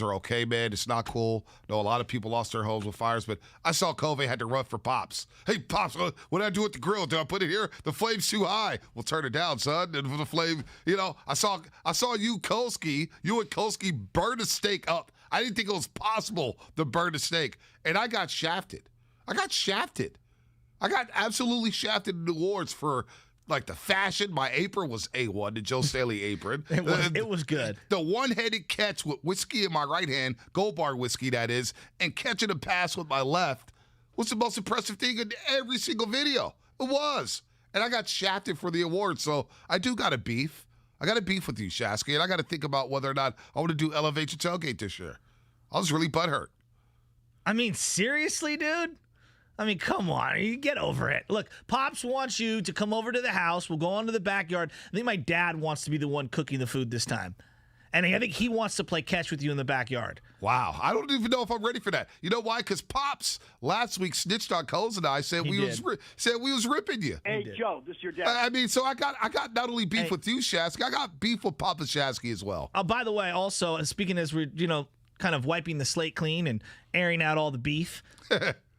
are okay, man. It's not cool. I know a lot of people lost their homes with fires, but I saw Covey had to run for Pops. Hey, Pops, what did I do with the grill? Did I put it here? The flame's too high. Well, turn it down, son. And the flame, I saw you and Kolsky burn a steak up. I didn't think it was possible to burn a steak. And I got shafted. I got absolutely shafted in the awards for, like, the fashion. My apron was A1, the Joe Staley apron. It was good. The one-headed catch with whiskey in my right hand, Gold Bar whiskey that is, and catching a pass with my left was the most impressive thing in every single video. It was. And I got shafted for the award, so I do got a beef. I got a beef with you, Shasky, and I got to think about whether or not I want to do Elevate Your Tailgate this year. I was really butthurt. I mean, seriously, dude? I mean, come on. You get over it. Look, Pops wants you to come over to the house. We'll go onto the backyard. I think my dad wants to be the one cooking the food this time. And I think he wants to play catch with you in the backyard. Wow. I don't even know if I'm ready for that. You know why? Because Pops last week snitched on Coles and I, said we was ripping you. Hey, Joe, this is your dad. I mean, so I got not only beef with you, Shasky, I got beef with Papa Shasky as well. By the way, also, speaking as we're, kind of wiping the slate clean and airing out all the beef,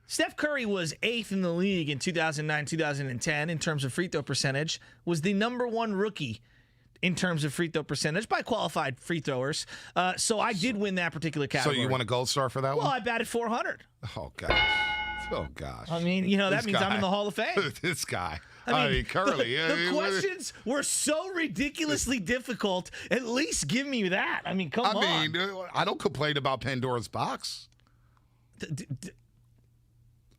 Steph Curry was 8th in the league in 2009-2010 in terms of free throw percentage, was the number 1 rookie in terms of free throw percentage by qualified free throwers. So I did win that particular category. So you want a gold star for that one? Well, I batted 400. Oh, gosh. Oh, gosh. I mean, that means I'm in the Hall of Fame. This guy. I mean Curly. The questions were so ridiculously difficult. At least give me that. I mean, come on. I mean, I don't complain about Pandora's box.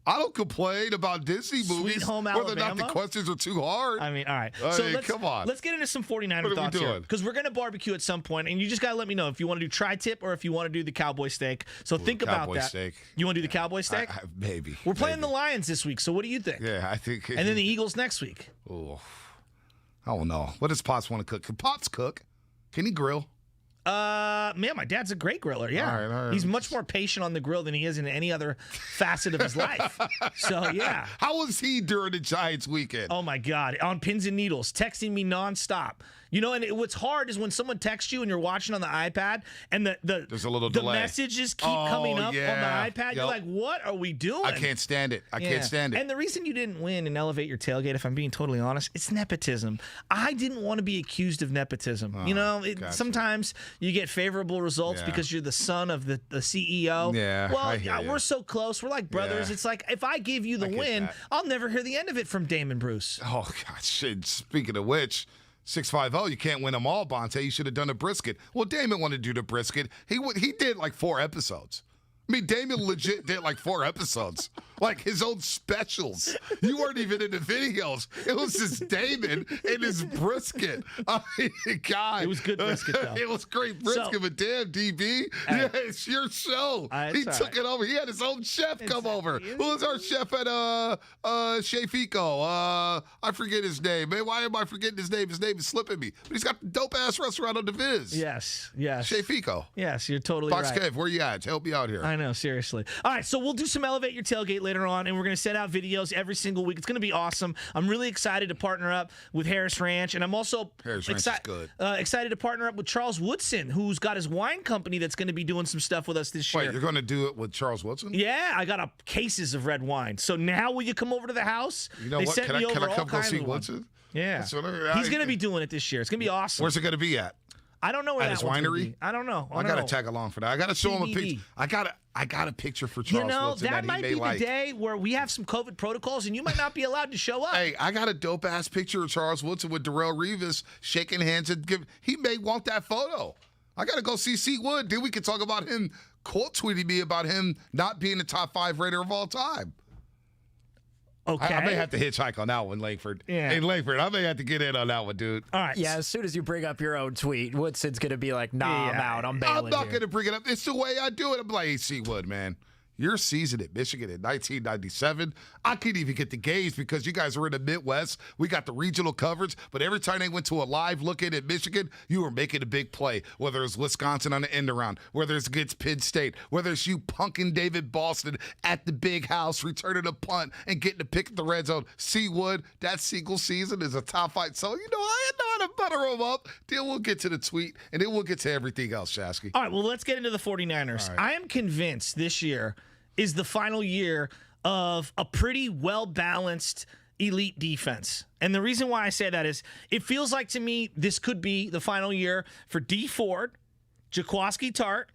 I don't complain about Disney movies. Sweet Home whether Alabama. or not the questions are too hard. I mean, all right. Come on. Let's get into some 49er thoughts here. Because we're going to barbecue at some point, and you just got to let me know if you want to do tri-tip or if you want to do the cowboy steak. So think about that. Steak. You want to do the cowboy steak? Maybe. We're playing the Lions this week, so what do you think? Yeah, I think. And then the Eagles next week. Oh, I don't know. What does Pops want to cook? Can Pops cook? Can he grill? Man, my dad's a great griller. Yeah, all right. He's much more patient on the grill than he is in any other facet of his life. So yeah. How was he during the Giants weekend? Oh my God, on pins and needles, texting me nonstop. You know, and what's hard is when someone texts you and you're watching on the iPad, and there's a little the delay. messages keep coming up on the iPad. Yep. You're like, what are we doing? I can't stand it. I can't stand it. And the reason you didn't win and elevate your tailgate, if I'm being totally honest, it's nepotism. I didn't want to be accused of nepotism. Gotcha. Sometimes you get favorable results because you're the son of the CEO. Yeah. Well, we're so close. We're like brothers. Yeah. It's like if I give you the win, I'll never hear the end of it from Damon Bruce. Oh, God. Shit. Speaking of which, 650, you can't win them all, Bonte. You should have done a brisket. Well, Damon wanted to do the brisket. He did like 4 episodes. I mean, Damon legit did like 4 episodes, like his own specials. You weren't even in the videos. It was just Damon and his brisket. I mean, God. It was good brisket, though. It was great brisket, but damn, DB, it's your show. He took it over. He had his own chef come over. Who was our chef at Chez Fico? I forget his name. Man, why am I forgetting his name? His name is slipping me. But he's got the dope-ass restaurant on the Viz. Yes. Chez Fico. Yes, you're totally Fox right. Cave, where you at? Help me out here. I know, seriously. All right, so we'll do some Elevate Your Tailgate later on, and we're going to send out videos every single week. It's going to be awesome. I'm really excited to partner up with Harris Ranch, and I'm also excited to partner up with Charles Woodson, who's got his wine company that's going to be doing some stuff with us this year. Wait, you're going to do it with Charles Woodson? Yeah, I got cases of red wine. So now will you come over to the house? You know what? Can I come go see Woodson? Yeah. He's going to be doing it this year. It's going to be awesome. Where's it going to be at? I don't know where at that his one's winery. Be. I don't know. I gotta tag along for that. I gotta show him a picture. I got a picture for Charles Woodson that might be the day where we have some COVID protocols and you might not be allowed to show up. Hey, I got a dope ass picture of Charles Woodson with Darrelle Revis shaking hands and he may want that photo. I gotta go see C. Wood. Then we can talk about him quote tweeting me about him not being the top 5 Raider of all time. Okay. I may have to hitchhike on that one, Langford. Yeah. Hey, Langford, I may have to get in on that one, dude. All right. Yeah, as soon as you bring up your own tweet, Woodson's going to be like, nah, I'm out. I'm bailing. I'm not going to bring it up. It's the way I do it. I'm like, hey, C. Wood, man. Your season at Michigan in 1997, I couldn't even get the games because you guys were in the Midwest. We got the regional coverage, but every time they went to a live look in at Michigan, you were making a big play, whether it's Wisconsin on the end around, whether it's against Penn State, whether it's you punking David Boston at the big house, returning a punt and getting to pick at the red zone. C. Wood, that single season is a top 5. So, you know, I know how to butter them up. Then we'll get to the tweet, and then we'll get to everything else, Shasky. All right, well, let's get into the 49ers. Right. I am convinced this year is the final year of a pretty well-balanced elite defense. And the reason why I say that is it feels like to me this could be the final year for D. Ford, Jaquiski Tartt,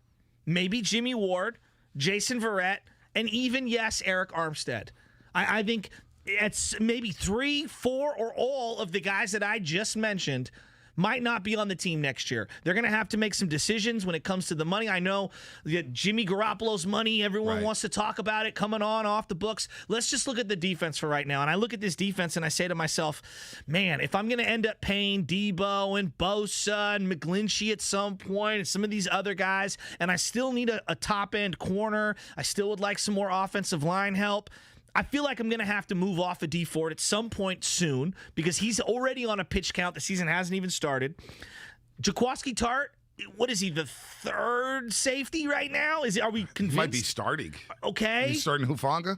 maybe Jimmy Ward, Jason Verrett, and even, yes, Eric Armstead. I think it's maybe 3, 4, or all of the guys that I just mentioned might not be on the team next year. They're going to have to make some decisions when it comes to the money. I know that Jimmy Garoppolo's money, everyone wants to talk about it coming on off the books. Let's just look at the defense for right now. And I look at this defense and I say to myself, man, if I'm going to end up paying Debo and Bosa and McGlinchey at some point and some of these other guys, and I still need a top-end corner, I still would like some more offensive line help, I feel like I'm going to have to move off of D. Ford at some point soon because he's already on a pitch count. The season hasn't even started. Jaquiski Tartt, what is he, the 3rd safety right now? Are we convinced? He might be starting. Okay. He's starting Hufanga?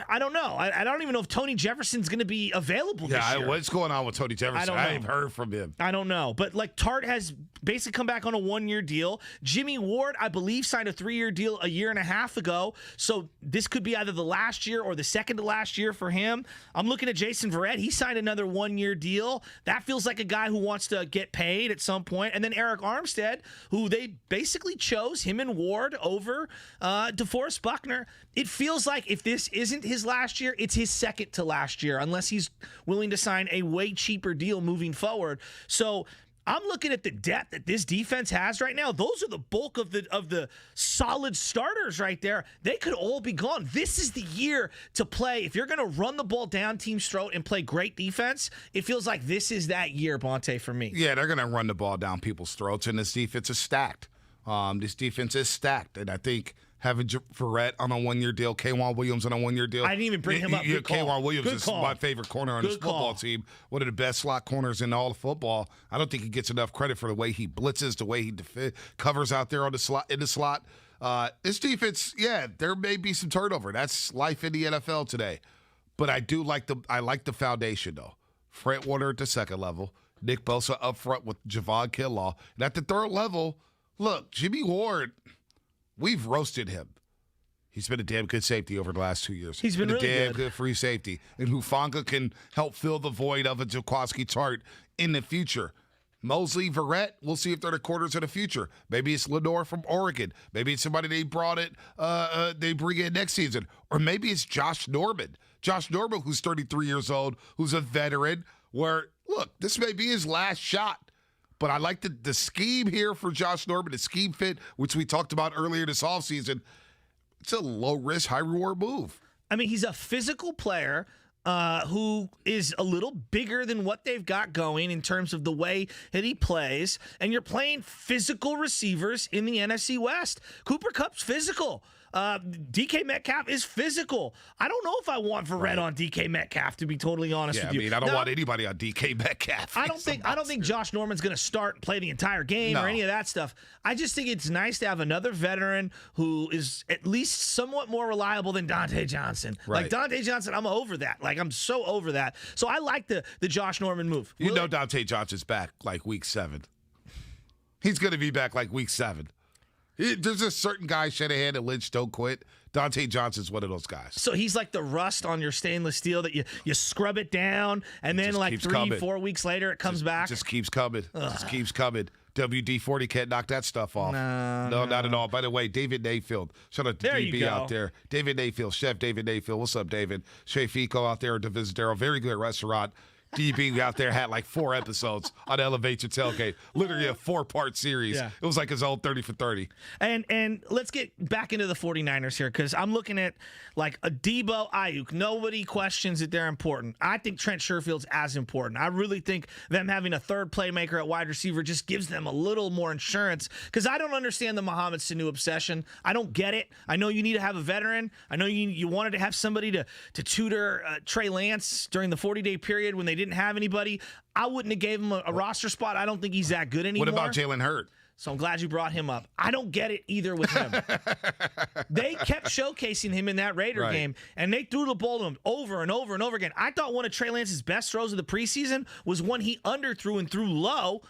I don't know. I don't even know if Tony Jefferson's going to be available this year. Yeah, what's going on with Tony Jefferson? I haven't heard from him. I don't know. But, like, Tartt has basically come back on a 1-year deal. Jimmy Ward, I believe, signed a 3-year deal a year and a half ago. So this could be either the last year or the second to last year for him. I'm looking at Jason Verrett. He signed another 1-year deal. That feels like a guy who wants to get paid at some point. And then Eric Armstead, who they basically chose, him and Ward, over DeForest Buckner. It feels like if this isn't his last year, it's his second to last year, unless he's willing to sign a way cheaper deal moving forward. So I'm looking at the depth that this defense has right now. Those are the bulk of the solid starters right there. They could all be gone. This is the year to play. If you're going to run the ball down team's throat and play great defense, it feels like this is that year, Bonte, for me. Yeah, they're going to run the ball down people's throats, and this defense is stacked. And I think having Verrett on a one-year deal, K'Wan Williams on a one-year deal. I didn't even bring him up. Good call. K'Wan Williams Good is call. my favorite corner on this football team. One of the best slot corners in all of football. I don't think he gets enough credit for the way he blitzes, the way he covers out there on the slot. In the slot, this defense, there may be some turnover. That's life in the NFL today. But I like the foundation though. Fred Warner at the second level, Nick Bosa up front with Javon Kinlaw, and at the third level, look, Jimmy Ward. We've roasted him. He's been a damn good safety over the last 2 years. He's been really a damn good free safety. And Hufanga can help fill the void of a Jaquiski Tart in the future. Mosley, Verrett, we'll see if they're the quarters of the future. Maybe it's Lenore from Oregon. Maybe it's somebody they bring in next season. Or maybe it's Josh Norman. Josh Norman, who's 33 years old, who's a veteran, where, look, this may be his last shot. But I like the scheme here for Josh Norman, the scheme fit, which we talked about earlier this offseason. It's a low-risk, high-reward move. I mean, he's a physical player who is a little bigger than what they've got going in terms of the way that he plays. And you're playing physical receivers in the NFC West. Cooper Kupp's physical. DK Metcalf is physical. I don't know if I want Verrett on DK Metcalf, to be totally honest with you. I mean, I don't want anybody on DK Metcalf. I don't think Josh Norman's going to play the entire game or any of that stuff. I just think it's nice to have another veteran who is at least somewhat more reliable than Dante Johnson. Right. Like Dante Johnson, I'm over that. Like I'm so over that. So I like the Josh Norman move. You know Dante Johnson's back like week 7. He's going to be back like week 7. There's a certain guy, Shanahan and Lynch, don't quit. Dante Johnson's one of those guys. So he's like the rust on your stainless steel that you scrub it down, and then like 3-4 weeks later it comes back. Just keeps coming. Just keeps coming. WD-40 can't knock that stuff off. No, not at all. By the way, David Nayfield. Shout out to DB out there. David Nayfield, Chef David Nayfield. What's up, David? Shay Fico out there at the Visadero. Very good restaurant. DB out there had like 4 episodes on Elevate Your Tailgate. Literally a 4-part series. Yeah. It was like his own 30 for 30. And let's get back into the 49ers here, because I'm looking at like a Debo, Ayuk. Nobody questions that they're important. I think Trent Sherfield's as important. I really think them having a third playmaker at wide receiver just gives them a little more insurance, because I don't understand the Mohamed Sanu obsession. I don't get it. I know you need to have a veteran. I know you wanted to have somebody to tutor Trey Lance during the 40-day period when they didn't have anybody. I wouldn't have gave him a roster spot. I don't think he's that good anymore. What about Jalen Hurd? So I'm glad you brought him up. I don't get it either with him. They kept showcasing him in that Raider game, and they threw the ball to him over and over and over again. I thought one of Trey Lance's best throws of the preseason was when he underthrew and threw low,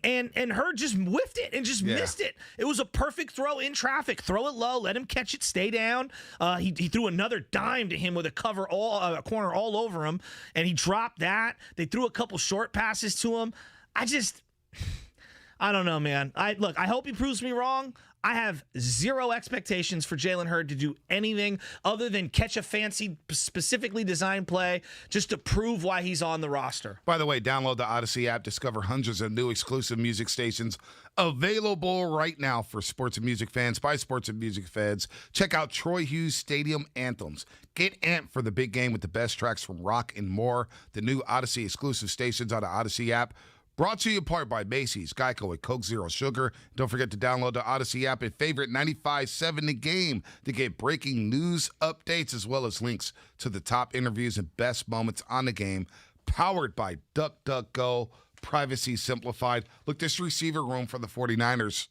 and Hurd just whiffed it and just missed it. It was a perfect throw in traffic. Throw it low, let him catch it, stay down. He threw another dime to him with a corner all over him, and he dropped that. They threw a couple short passes to him. I don't know, man. I hope he proves me wrong. I have zero expectations for Jalen Hurd to do anything other than catch a fancy, specifically designed play just to prove why he's on the roster. By the way, download the Odyssey app. Discover hundreds of new exclusive music stations available right now for sports and music fans, by sports and music fans. Check out Troy Hughes Stadium Anthems. Get amped for the big game with the best tracks from rock and more. The new Odyssey exclusive stations on the Odyssey app. Brought to you in part by Macy's, Geico, and Coke Zero Sugar. Don't forget to download the Odyssey app and favorite 95.7 The Game to get breaking news updates as well as links to the top interviews and best moments on the game. Powered by DuckDuckGo, privacy simplified. Look, this receiver room for the 49ers,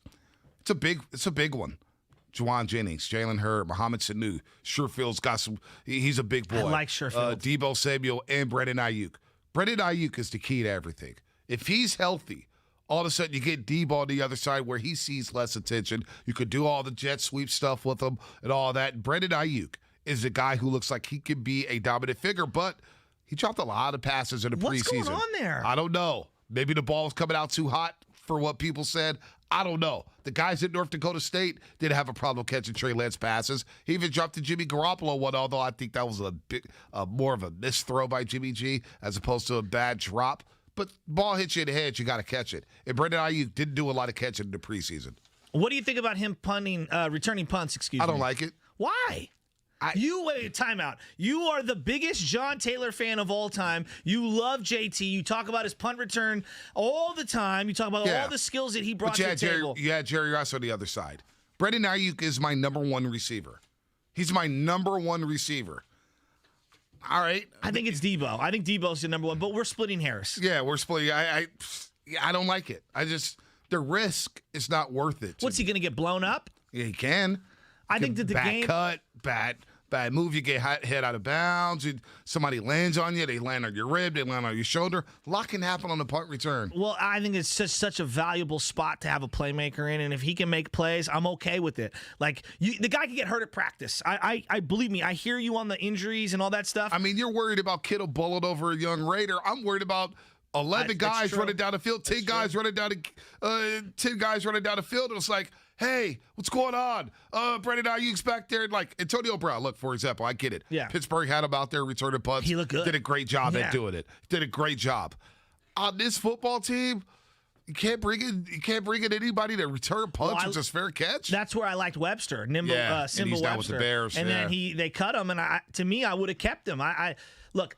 it's a big one. Juwan Jennings, Jalen Hurd, Mohamed Sanu. Sherfield's got some. He's a big boy. I like Sherfield. Debo Samuel and Brandon Ayuk. Brandon Ayuk is the key to everything. If he's healthy, all of a sudden you get Debo on the other side where he sees less attention. You could do all the jet sweep stuff with him and all that. And Brandon Ayuk is a guy who looks like he could be a dominant figure, but he dropped a lot of passes in the preseason. What's going on there? I don't know. Maybe the ball was coming out too hot for what people said. I don't know. The guys at North Dakota State didn't have a problem catching Trey Lance passes. He even dropped to Jimmy Garoppolo one, although I think that was more of a missed throw by Jimmy G as opposed to a bad drop. but ball hits you in the head, you got to catch it. And Brandon Ayuk didn't do a lot of catching in the preseason. What do you think about him returning punts? I don't like it. Why? Wait, timeout. You are the biggest John Taylor fan of all time. You love JT. You talk about his punt return all the time. You talk about all the skills that he brought to the table. You had Jerry Rice on the other side. Brandon Ayuk is my number one receiver. He's my number one receiver. All right. I think it's Debo. I think Debo's the number one, but we're splitting hairs. Yeah, we're splitting. I don't like it. The risk is not worth it. What's he going to get blown up? Yeah, he can. I think that the bad game cut, bad move. You get hit out of bounds. Somebody lands on you. They land on your rib. They land on your shoulder. A lot can happen on the punt return. Well, I think it's just such a valuable spot to have a playmaker in, and if he can make plays, I'm okay with it. Like the guy can get hurt at practice. I believe me. I hear you on the injuries and all that stuff. I mean, you're worried about Kittle bullet over a young Raider. I'm worried about 11 guys running down the field, 10 guys running down the field. It was like, hey, what's going on? Brandon Ayuk's back there. Like Antonio Brown, look, for example, I get it. Yeah. Pittsburgh had him out there returning punts. He looked good. Did a great job at doing it. Did a great job. On this football team, you can't bring in anybody to return punts with just fair catch. That's where I liked Webster, Simba and he's Webster. down with the Bears. And then they cut him, and to me, I would have kept him. Look.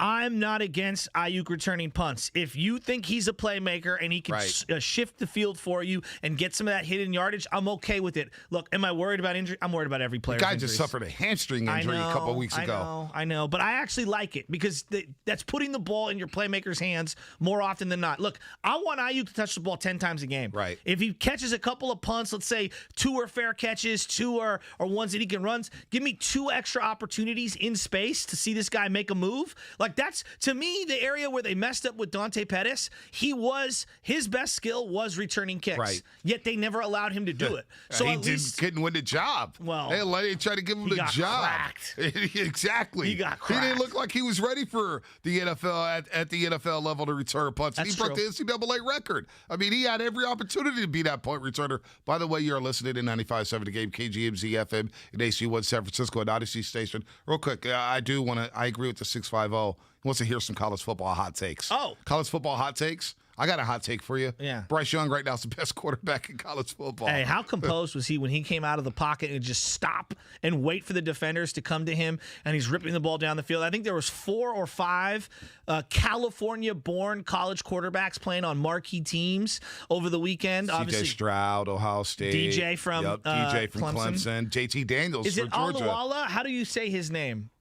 I'm not against Ayuk returning punts. If you think he's a playmaker and he can shift the field for you and get some of that hidden yardage, I'm okay with it. Look, am I worried about injury? I'm worried about every player. The guy just suffered a hamstring injury a couple of weeks ago. I know. But I actually like it because that's putting the ball in your playmaker's hands more often than not. Look, I want Ayuk to touch the ball 10 times a game. Right. If he catches a couple of punts, let's say 2 are fair catches, 2 are ones that he can run, give me 2 extra opportunities in space to see this guy make a move. Like that's, to me, the area where they messed up with Dante Pettis. His best skill was returning kicks. Right. Yet they never allowed him to do it. So he couldn't win the job. Well, they tried to give him the job. Cracked. Exactly. He got cracked. He didn't look like he was ready for the NFL at the NFL level to return punts. And he broke the NCAA record. I mean, he had every opportunity to be that punt returner. By the way, you're listening to 95.7 The Game, KGMZ FM, in AC1 San Francisco, and Odyssey Station. Real quick, I agree with the 650. He wants to hear some college football hot takes. Oh. College football hot takes? I got a hot take for you. Yeah. Bryce Young right now is the best quarterback in college football. Hey, how composed was he when he came out of the pocket and just stop and wait for the defenders to come to him, and he's ripping the ball down the field? I think there was 4 or 5 California-born college quarterbacks playing on marquee teams over the weekend. C.J. Stroud, Ohio State. DJ from Clemson. JT Daniels Is for it Georgia. Alawala? How do you say his name?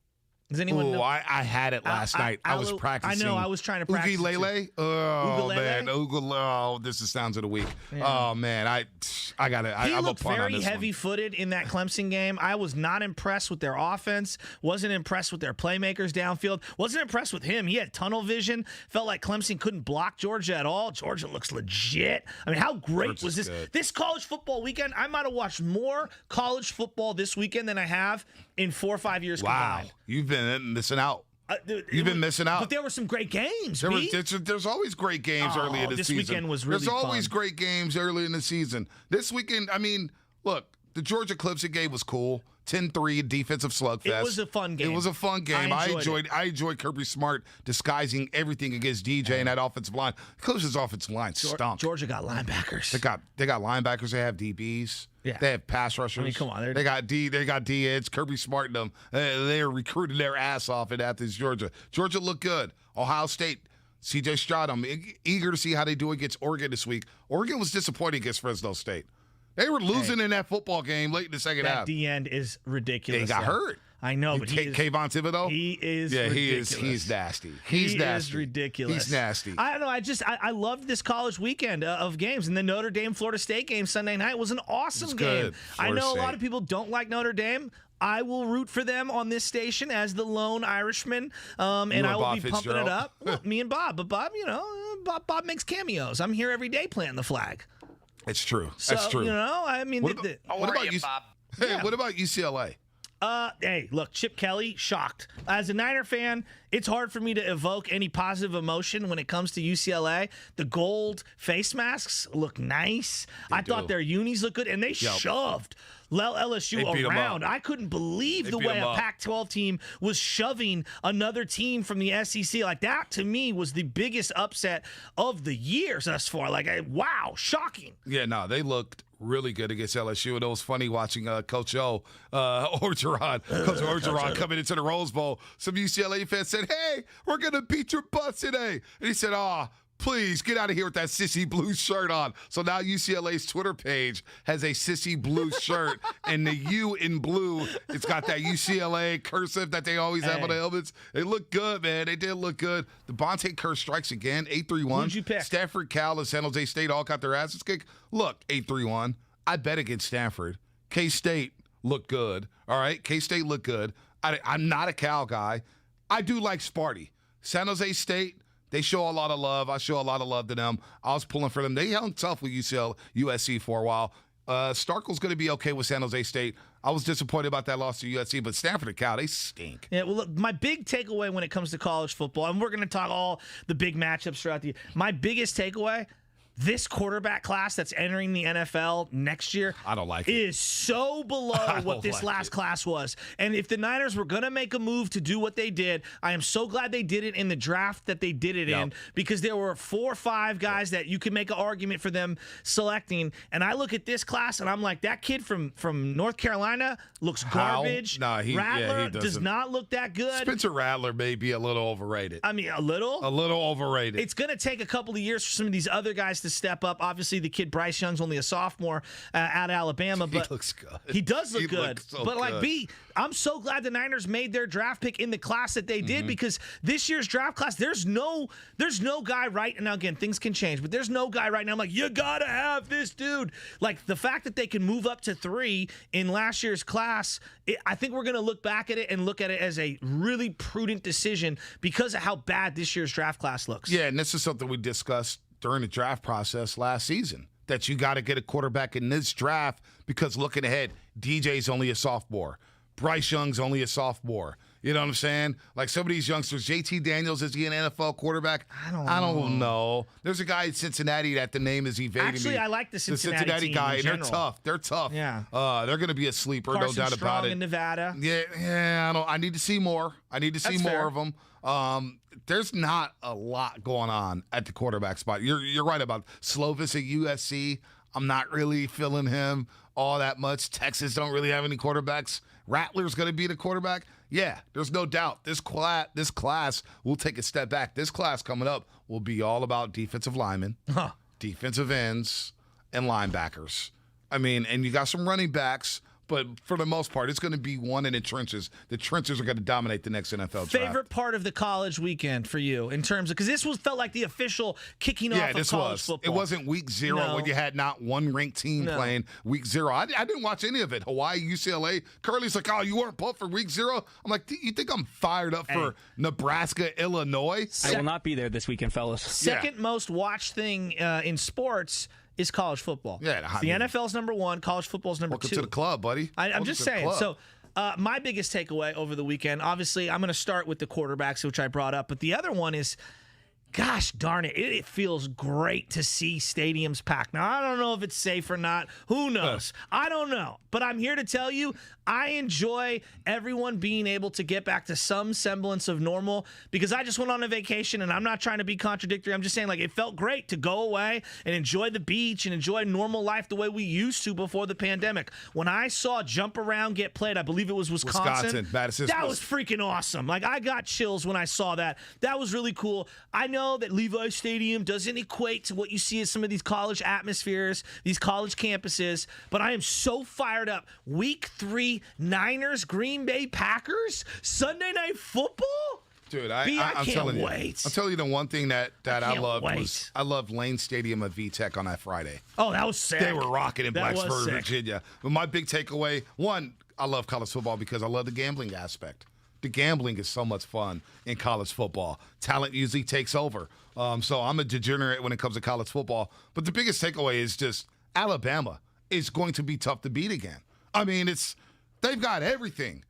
Does anyone know? I had it last night. I was practicing. I know. I was trying to practice. Ukulele? Oh, man. This is Sounds of the Week. Yeah. Oh, man. I got it. He I'm looked very heavy-footed in that Clemson game. I was not impressed with their offense. Wasn't impressed with their playmakers downfield. Wasn't impressed with him. He had tunnel vision. Felt like Clemson couldn't block Georgia at all. Georgia looks legit. I mean, how great was this? Good. This college football weekend, I might have watched more college football this weekend than I have in 4 or 5 years combined. You've been missing out. You've been missing out. But there were some great games. There's always great games early in the season. This weekend was really There's always great games early in the season. This weekend, I mean, look, the Georgia Clemson game was cool. 10-3 defensive slugfest. It was a fun game. It was a fun game. I enjoyed Kirby Smart disguising everything against DJ and that offensive line. Clemson's offensive line stunk. Georgia got linebackers. They got linebackers. They have DBs. Yeah. They have pass rushers. I mean, come on. They got D-eds. Kirby Smart and them. They're recruiting their ass off in Athens, Georgia. Georgia looked good. Ohio State, C.J. Stroud. I'm eager to see how they do against Oregon this week. Oregon was disappointing against Fresno State. They were losing in that football game late in the second half. That D-end is ridiculous. He got hurt. I know, but Kayvon Thibodeau? He is ridiculous. He's nasty. He is ridiculous. He's nasty. I don't know. I loved this college weekend of games. And the Notre Dame-Florida State game Sunday night was an awesome game. I know a lot of people don't like Notre Dame. I will root for them on this station as the lone Irishman, and I will be pumping it up. Well, me and Bob. But Bob, Bob makes cameos. I'm here every day planting the flag. It's true. So, That's true. I mean, what about you, Bob? Hey, what about UCLA? Hey, look, Chip Kelly, shocked. As a Niner fan, it's hard for me to evoke any positive emotion when it comes to UCLA. The gold face masks look nice. I thought their unis looked good, and they shoved LSU around. I couldn't believe the way a Pac-12 team was shoving another team from the SEC. Like, that, to me, was the biggest upset of the years thus far. Like, wow, shocking. Yeah, no, they looked really good against LSU, and it was funny watching Coach Orgeron coming into the Rose Bowl. Some UCLA fans said, "Hey, we're going to beat your butts today." And he said, please get out of here with that sissy blue shirt on. So now UCLA's Twitter page has a sissy blue shirt, and the U in blue, it's got that UCLA cursive that they always have on the helmets. They look good, man. They did look good. The Bonte curse strikes again, 8-3-1. Who'd you pick? Stanford, Cal, and San Jose State all got their asses kicked. Look, 8-3-1. I bet against Stanford. K-State looked good. All right, K-State looked good. I'm not a Cal guy. I do like Sparty. San Jose State, they show a lot of love. I show a lot of love to them. I was pulling for them. They held tough with USC for a while. Starkel's going to be okay with San Jose State. I was disappointed about that loss to USC, but Stanford and Cal, they stink. Yeah, well, look, my big takeaway when it comes to college football, and we're going to talk all the big matchups throughout the year. My biggest takeaway, this quarterback class that's entering the NFL next year, I don't like it. Is so below what this last class was. And if the Niners were going to make a move to do what they did, I am so glad they did it in the draft that they did it in, because there were 4 or 5 guys that you could make an argument for them selecting. And I look at this class and I'm like, that kid from North Carolina looks garbage. Rattler does not look that good. Spencer Rattler may be a little overrated. I mean, a little? A little overrated. It's going to take a couple of years for some of these other guys to step up. Obviously, the kid Bryce Young's only a sophomore at Alabama, but he looks good. He does look good. Looks so but like good. I'm so glad the Niners made their draft pick in the class that they did, because this year's draft class, there's no guy right now. Again, things can change, but there's no guy right now. I'm like, you gotta have this dude. Like, the fact that they can move up to 3 in last year's class, I think we're gonna look back at it and look at it as a really prudent decision because of how bad this year's draft class looks. Yeah, and this is something we discussed during the draft process last season, that you got to get a quarterback in this draft, because looking ahead, DJ's only a sophomore. Bryce Young's only a sophomore. You know what I'm saying? Like, some of these youngsters, JT Daniels, is he an NFL quarterback? I don't know. There's a guy in Cincinnati that the name is evading me. Actually, I like the Cincinnati team guy. In They're general. tough. They're tough. Yeah. They're going to be a sleeper, Carson no doubt Strong about it. in Nevada. Yeah. I need to see more. That's more fair. of them. There's not a lot going on at the quarterback spot. You're right about Slovis at USC. I'm not really feeling him all that much. Texas don't really have any quarterbacks. Rattler's going to be the quarterback. Yeah, there's no doubt. This class will take a step back. This class coming up will be all about defensive linemen, defensive ends, and linebackers. I mean, and you got some running backs, but for the most part, it's going to be one in the trenches. The trenches are going to dominate the next NFL draft. Favorite part of the college weekend for you, in terms of, because this felt like the official kicking off of college football. It wasn't week 0 when you had not one ranked team playing week 0. I didn't watch any of it. Hawaii, UCLA. Curly's like, oh, you weren't pumped for week 0? I'm like, you think I'm fired up for Nebraska, Illinois? I will not be there this weekend, fellas. Second most watched thing in sports is college football. Yeah, the NFL's number 1, college football's number 2. Welcome to the club, buddy. I'm just saying. So my biggest takeaway over the weekend, obviously, I'm going to start with the quarterbacks, which I brought up, but the other one is, gosh darn it, it feels great to see stadiums packed. Now, I don't know if it's safe or not. Who knows? I don't know. But I'm here to tell you, I enjoy everyone being able to get back to some semblance of normal, because I just went on a vacation, and I'm not trying to be contradictory. I'm just saying, like, it felt great to go away and enjoy the beach and enjoy normal life the way we used to before the pandemic. When I saw Jump Around get played, I believe it was Wisconsin. Madison. That was freaking awesome. Like, I got chills when I saw that. That was really cool. I know that Levi Stadium doesn't equate to what you see as some of these college atmospheres, these college campuses, but I am so fired up. Week 3, Niners, Green Bay Packers, Sunday Night Football? Dude, I'm I'm telling you. wait. I'll tell you the one thing that I loved wait. was I loved Lane Stadium at VTech on that Friday. Oh, that was sick. They were rocking in That was Blacksburg, sick. Virginia. But my big takeaway, one, I love college football because I love the gambling aspect. The gambling is so much fun in college football. Talent usually takes over. So I'm a degenerate when it comes to college football. But the biggest takeaway is just Alabama is going to be tough to beat again. I mean, they've got everything.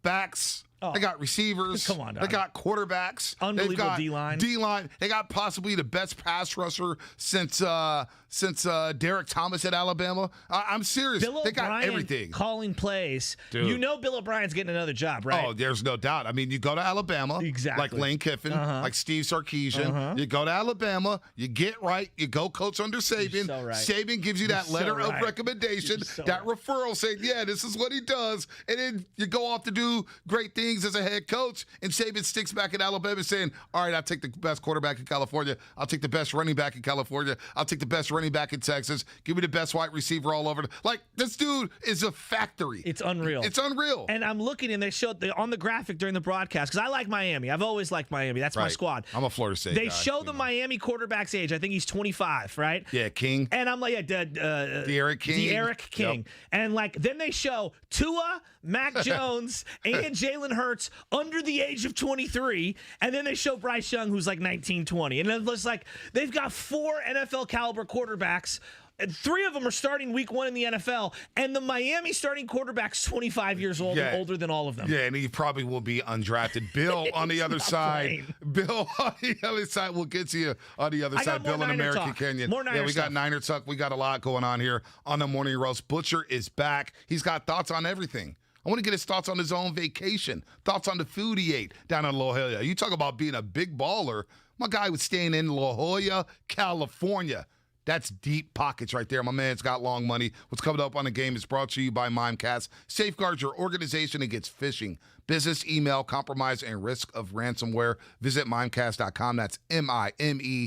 Backs, They got receivers. Come on, They got quarterbacks. Unbelievable D-line. D-line. They got possibly the best pass rusher since Derek Thomas at Alabama. I'm serious. Bill they got O'Brien everything. Calling plays. Dude. You know Bill O'Brien's getting another job, right? Oh, there's no doubt. I mean, you go to Alabama, like Lane Kiffin, like Steve Sarkisian. You go to Alabama, you get right, you go coach under Saban. So right. Saban gives you that letter of recommendation, that referral saying, yeah, this is what he does. And then you go off to do great things as a head coach, and Saban sticks back in Alabama saying, all right, I'll take the best quarterback in California. I'll take the best running back in California. I'll take the best running back in Texas. Give me the best wide receiver all over. Like, this dude is a factory. It's unreal. It's unreal. And I'm looking, and they showed on the graphic during the broadcast, because I like Miami. I've always liked Miami. That's my squad. I'm a Florida State They guy. show the Miami quarterback's age. I think he's 25, right? Yeah, King. And I'm like, De'Aaron King. De'Aaron King. Yep. And like, then they show Tua, Mac Jones, and Jalen Hurts under the age of 23. And then they show Bryce Young, who's like 19, 20. And it's like, they've got 4 NFL caliber quarterbacks. And 3 of them are starting week 1 in the NFL, and the Miami starting quarterback's 25 years old and older than all of them. Yeah, and he probably will be undrafted. Bill on the other side. Bill on the other side. We'll get to you on the other side. Bill in American Canyon. More Niner we got Niner talk. We got a lot going on here on the Morning Roast. Butcher is back. He's got thoughts on everything. I want to get his thoughts on his own vacation, thoughts on the food he ate down in La Jolla. You talk about being a big baller. My guy was staying in La Jolla, California. That's deep pockets right there. My man's got long money. What's coming up on the game is brought to you by Mimecast. Safeguard your organization against phishing, business, email, compromise, and risk of ransomware. Visit Mimecast.com. That's Mimecast.com.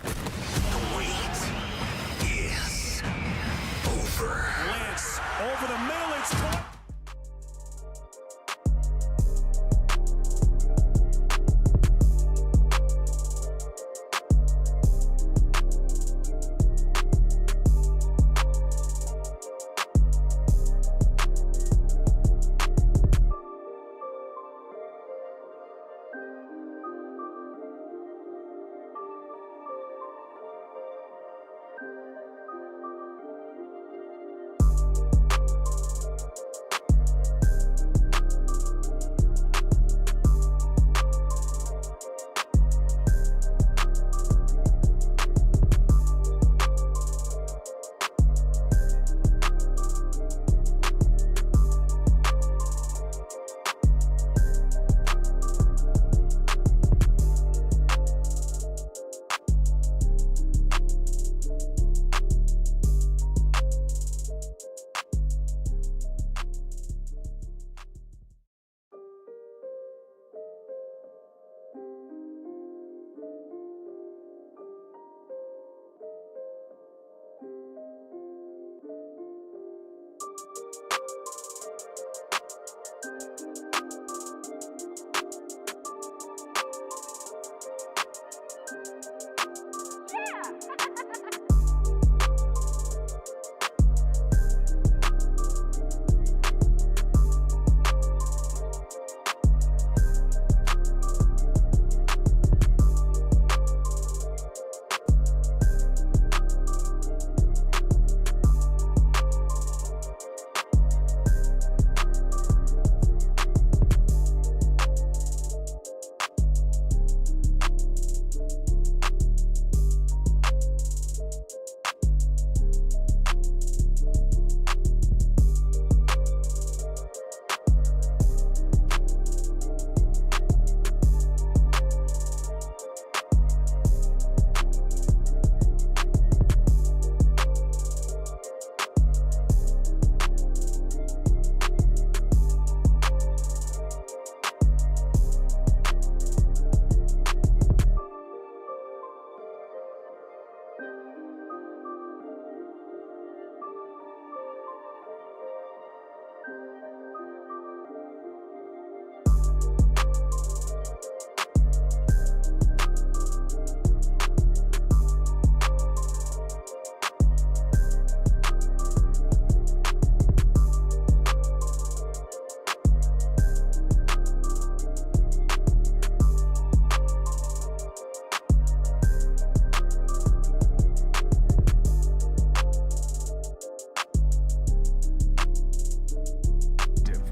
The wait is over. Lance over the middle. It's caught.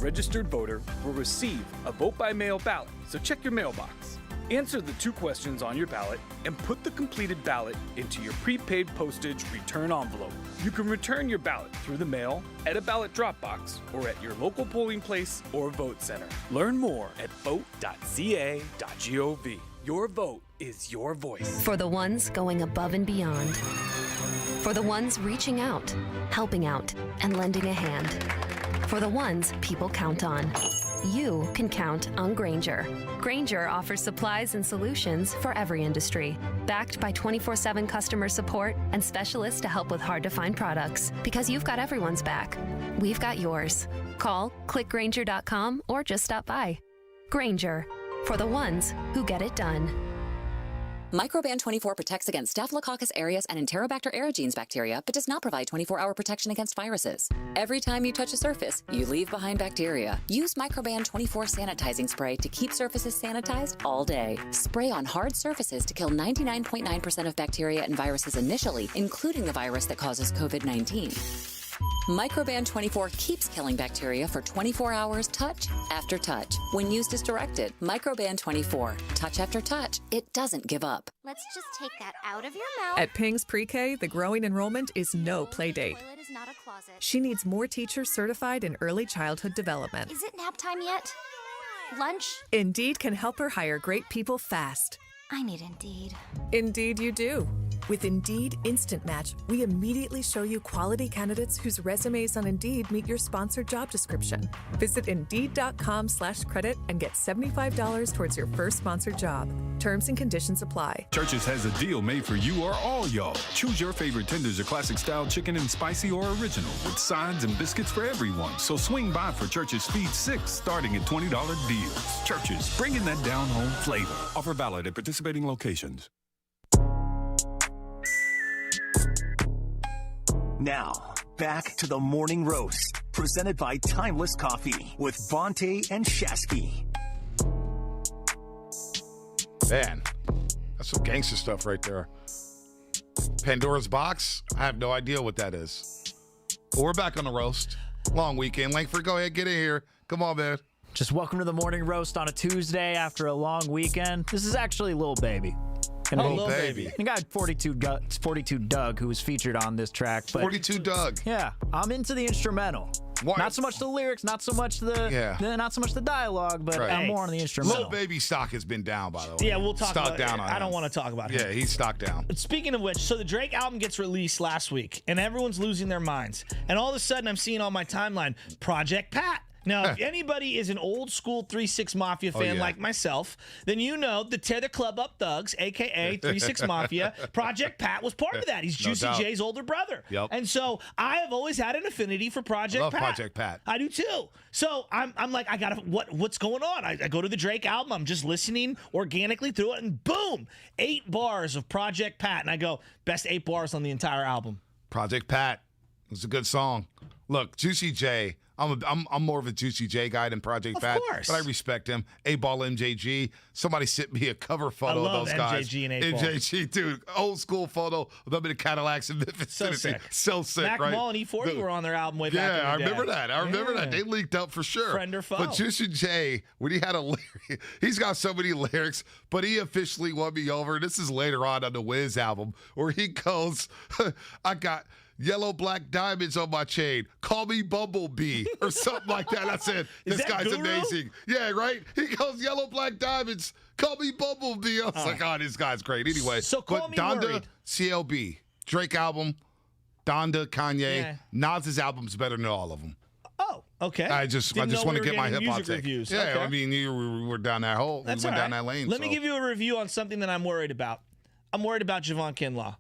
registered voter will receive a vote-by-mail ballot, so check your mailbox. Answer the 2 questions on your ballot and put the completed ballot into your prepaid postage return envelope. You can return your ballot through the mail, at a ballot drop box, or at your local polling place or vote center. Learn more at vote.ca.gov. Your vote is your voice. For the ones going above and beyond. For the ones reaching out, helping out, and lending a hand. For the ones people count on. You can count on Grainger. Grainger offers supplies and solutions for every industry. Backed by 24/7 customer support and specialists to help with hard-to-find products. Because you've got everyone's back. We've got yours. Call, click Grainger.com, or just stop by. Grainger. For the ones who get it done. Microban 24 protects against Staphylococcus aureus and Enterobacter aerogenes bacteria, but does not provide 24-hour protection against viruses. Every time you touch a surface, you leave behind bacteria. Use Microban 24 sanitizing spray to keep surfaces sanitized all day. Spray on hard surfaces to kill 99.9% of bacteria and viruses initially, including the virus that causes COVID-19. Microban 24 keeps killing bacteria for 24 hours, touch after touch. When used as directed, Microban 24, touch after touch, it doesn't give up. Let's just take that out of your mouth. At Ping's Pre-K, the growing enrollment is no play date. Toilet is not a closet. She needs more teachers certified in early childhood development. Is it nap time yet? Lunch? Indeed can help her hire great people fast. I need Indeed. Indeed you do. With Indeed Instant Match, we immediately show you quality candidates whose resumes on Indeed meet your sponsored job description. Visit Indeed.com/credit and get $75 towards your first sponsored job. Terms and conditions apply. Church's has a deal made for you or all y'all. Choose your favorite tenders or classic style chicken and spicy or original with sides and biscuits for everyone. So swing by for Church's Feed 6 starting at $20 deals. Church's, bringing that down home flavor. Offer valid at participating locations. Now, back to the Morning Roast, presented by Timeless Coffee with Bonte and Shasky. Man, that's some gangster stuff right there. Pandora's Box? I have no idea what that is. But we're back on the roast. Long weekend. Langford, go ahead, get in here. Come on, man. Just welcome to the Morning Roast on a Tuesday after a long weekend. This is actually Lil Baby. Lil Baby. The guy 42 Doug, who was featured on this track. But 42 Doug. Yeah, I'm into the instrumental. What? Not so much the lyrics, not so much the dialogue, but I'm more on the instrumental. Lil Baby stock has been down, by the way. Yeah, we'll talk about down on I don't want to talk about him. Yeah, he's stock down. But speaking of which, so the Drake album gets released last week, and everyone's losing their minds. And all of a sudden, I'm seeing on my timeline, Project Pat. Now, if anybody is an old school 3-6 Mafia fan like myself, then you know the Tear the Club Up Thugs, a.k.a. 3-6 Mafia, Project Pat was part of that. He's Juicy J's older brother. Yep. And so I have always had an affinity for Project Pat. I love Project Pat. I do too. So I'm like, I got to, what's going on? I go to the Drake album. I'm just listening organically through it, and boom, 8 bars of Project Pat. And I go, best 8 bars on the entire album. Project Pat. It's a good song. Look, Juicy J. I'm more of a Juicy J guy than Project Pat, but I respect him. A-Ball MJG. Somebody sent me a cover photo of those guys. MJG and A-Ball. MJG, dude. Old school photo of them in the Cadillacs in Memphis. So sick. So sick, Mac right? Mall and E40 were on their album way back in the day. Yeah, I remember that. I remember that. They leaked up for sure. Friend or foe. But Juicy J, when he had a lyric, he's got so many lyrics, but he officially won me over. This is later on the Wiz album, where he goes, I got yellow black diamonds on my chain. Call me Bumblebee or something like that. I said, this guy's Guru? amazing. Yeah, right? He goes, yellow black diamonds. Call me Bumblebee. I was like, oh, this guy's great. Anyway, so call me Donda, worried. CLB, Drake album, Donda, Kanye. Yeah. Nas's album's better than all of them. Oh, okay. I just want to get my hip hop take. Reviews. Yeah, Okay. I mean, we were down that hole. That's we went all down right. that lane. Let me give you a review on something that I'm worried about. I'm worried about Javon Kinlaw.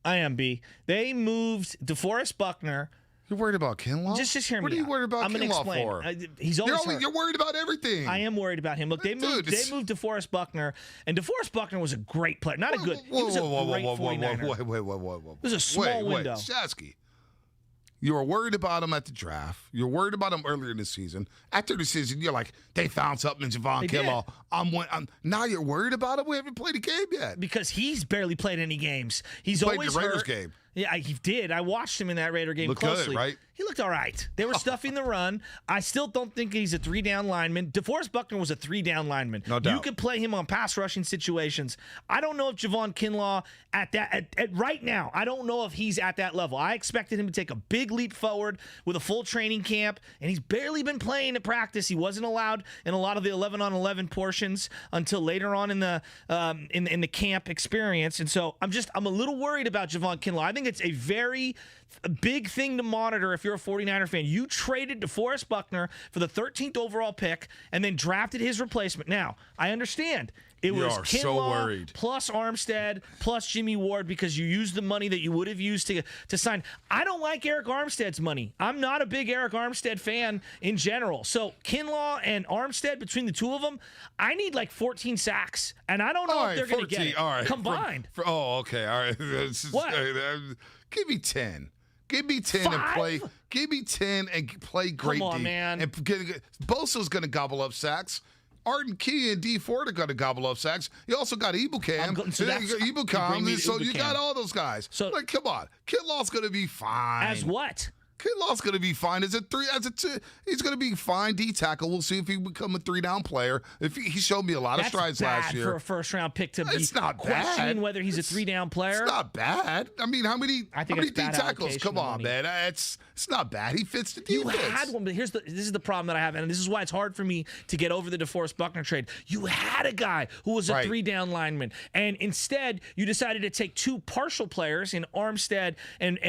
I am, B. They moved DeForest Buckner. You're worried about Kinlaw? Just hear me What are you out. worried about I'm gonna Kinlaw explain. for? He's always hurt. You're worried about everything. I am worried about him. Look, they moved DeForest Buckner, and DeForest Buckner was a great player. Not a good. He was a great 49er. Wait. It was a small window. Shasky, you were worried about him at the draft. You're worried about him earlier in the season. After the season, you're like, they found something in Javon Kinlaw. Now you're worried about him? We haven't played a game yet. Because he's barely played any games. He's played always the Raiders hurt. game. Yeah, he did. I watched him in that Raider game closely. Good, right? He looked all right. They were stuffing the run. I still don't think he's a 3-down lineman. DeForest Buckner was a 3-down lineman. No doubt. You could play him on pass rushing situations. I don't know if Javon Kinlaw at right now, I don't know if he's at that level. I expected him to take a big leap forward with a full training camp, and he's barely been playing at practice. He wasn't allowed in a lot of the 11-on-11 portions until later on in the camp experience. And so I'm a little worried about Javon Kinlaw. I think it's a very big thing to monitor if you're a 49er fan. You traded DeForest Buckner for the 13th overall pick and then drafted his replacement. Now, I understand. It was Kinlaw plus Armstead plus Jimmy Ward because you used the money that you would have used to sign. I don't like Eric Armstead's money. I'm not a big Eric Armstead fan in general. So Kinlaw and Armstead, between the two of them, I need like 14 sacks. And I don't know if they're going to get it combined. Okay. All right. What? Give me 10. Give me 10 and play. Give me 10 and play great. Come on, man. And Bosa's going to gobble up sacks. Arden Key and D Ford are going to gobble up sacks. You also got Ibukam. So you got all those guys. So come on, Kinlaw's going to be fine. As what? Kinlaw's going to be fine as a 2. He's going to be fine D tackle. We'll see if he become a 3-down player. If he showed me a lot of strides last year. For a first-round pick to be not questioning whether he's a 3-down player. It's not bad. I mean, how many D tackles? Come on, man. It's not bad. He fits the defense. You had one, but this is the problem that I have, and this is why it's hard for me to get over the DeForest Buckner trade. You had a guy who was a 3-down lineman, and instead you decided to take 2 partial players in Armstead and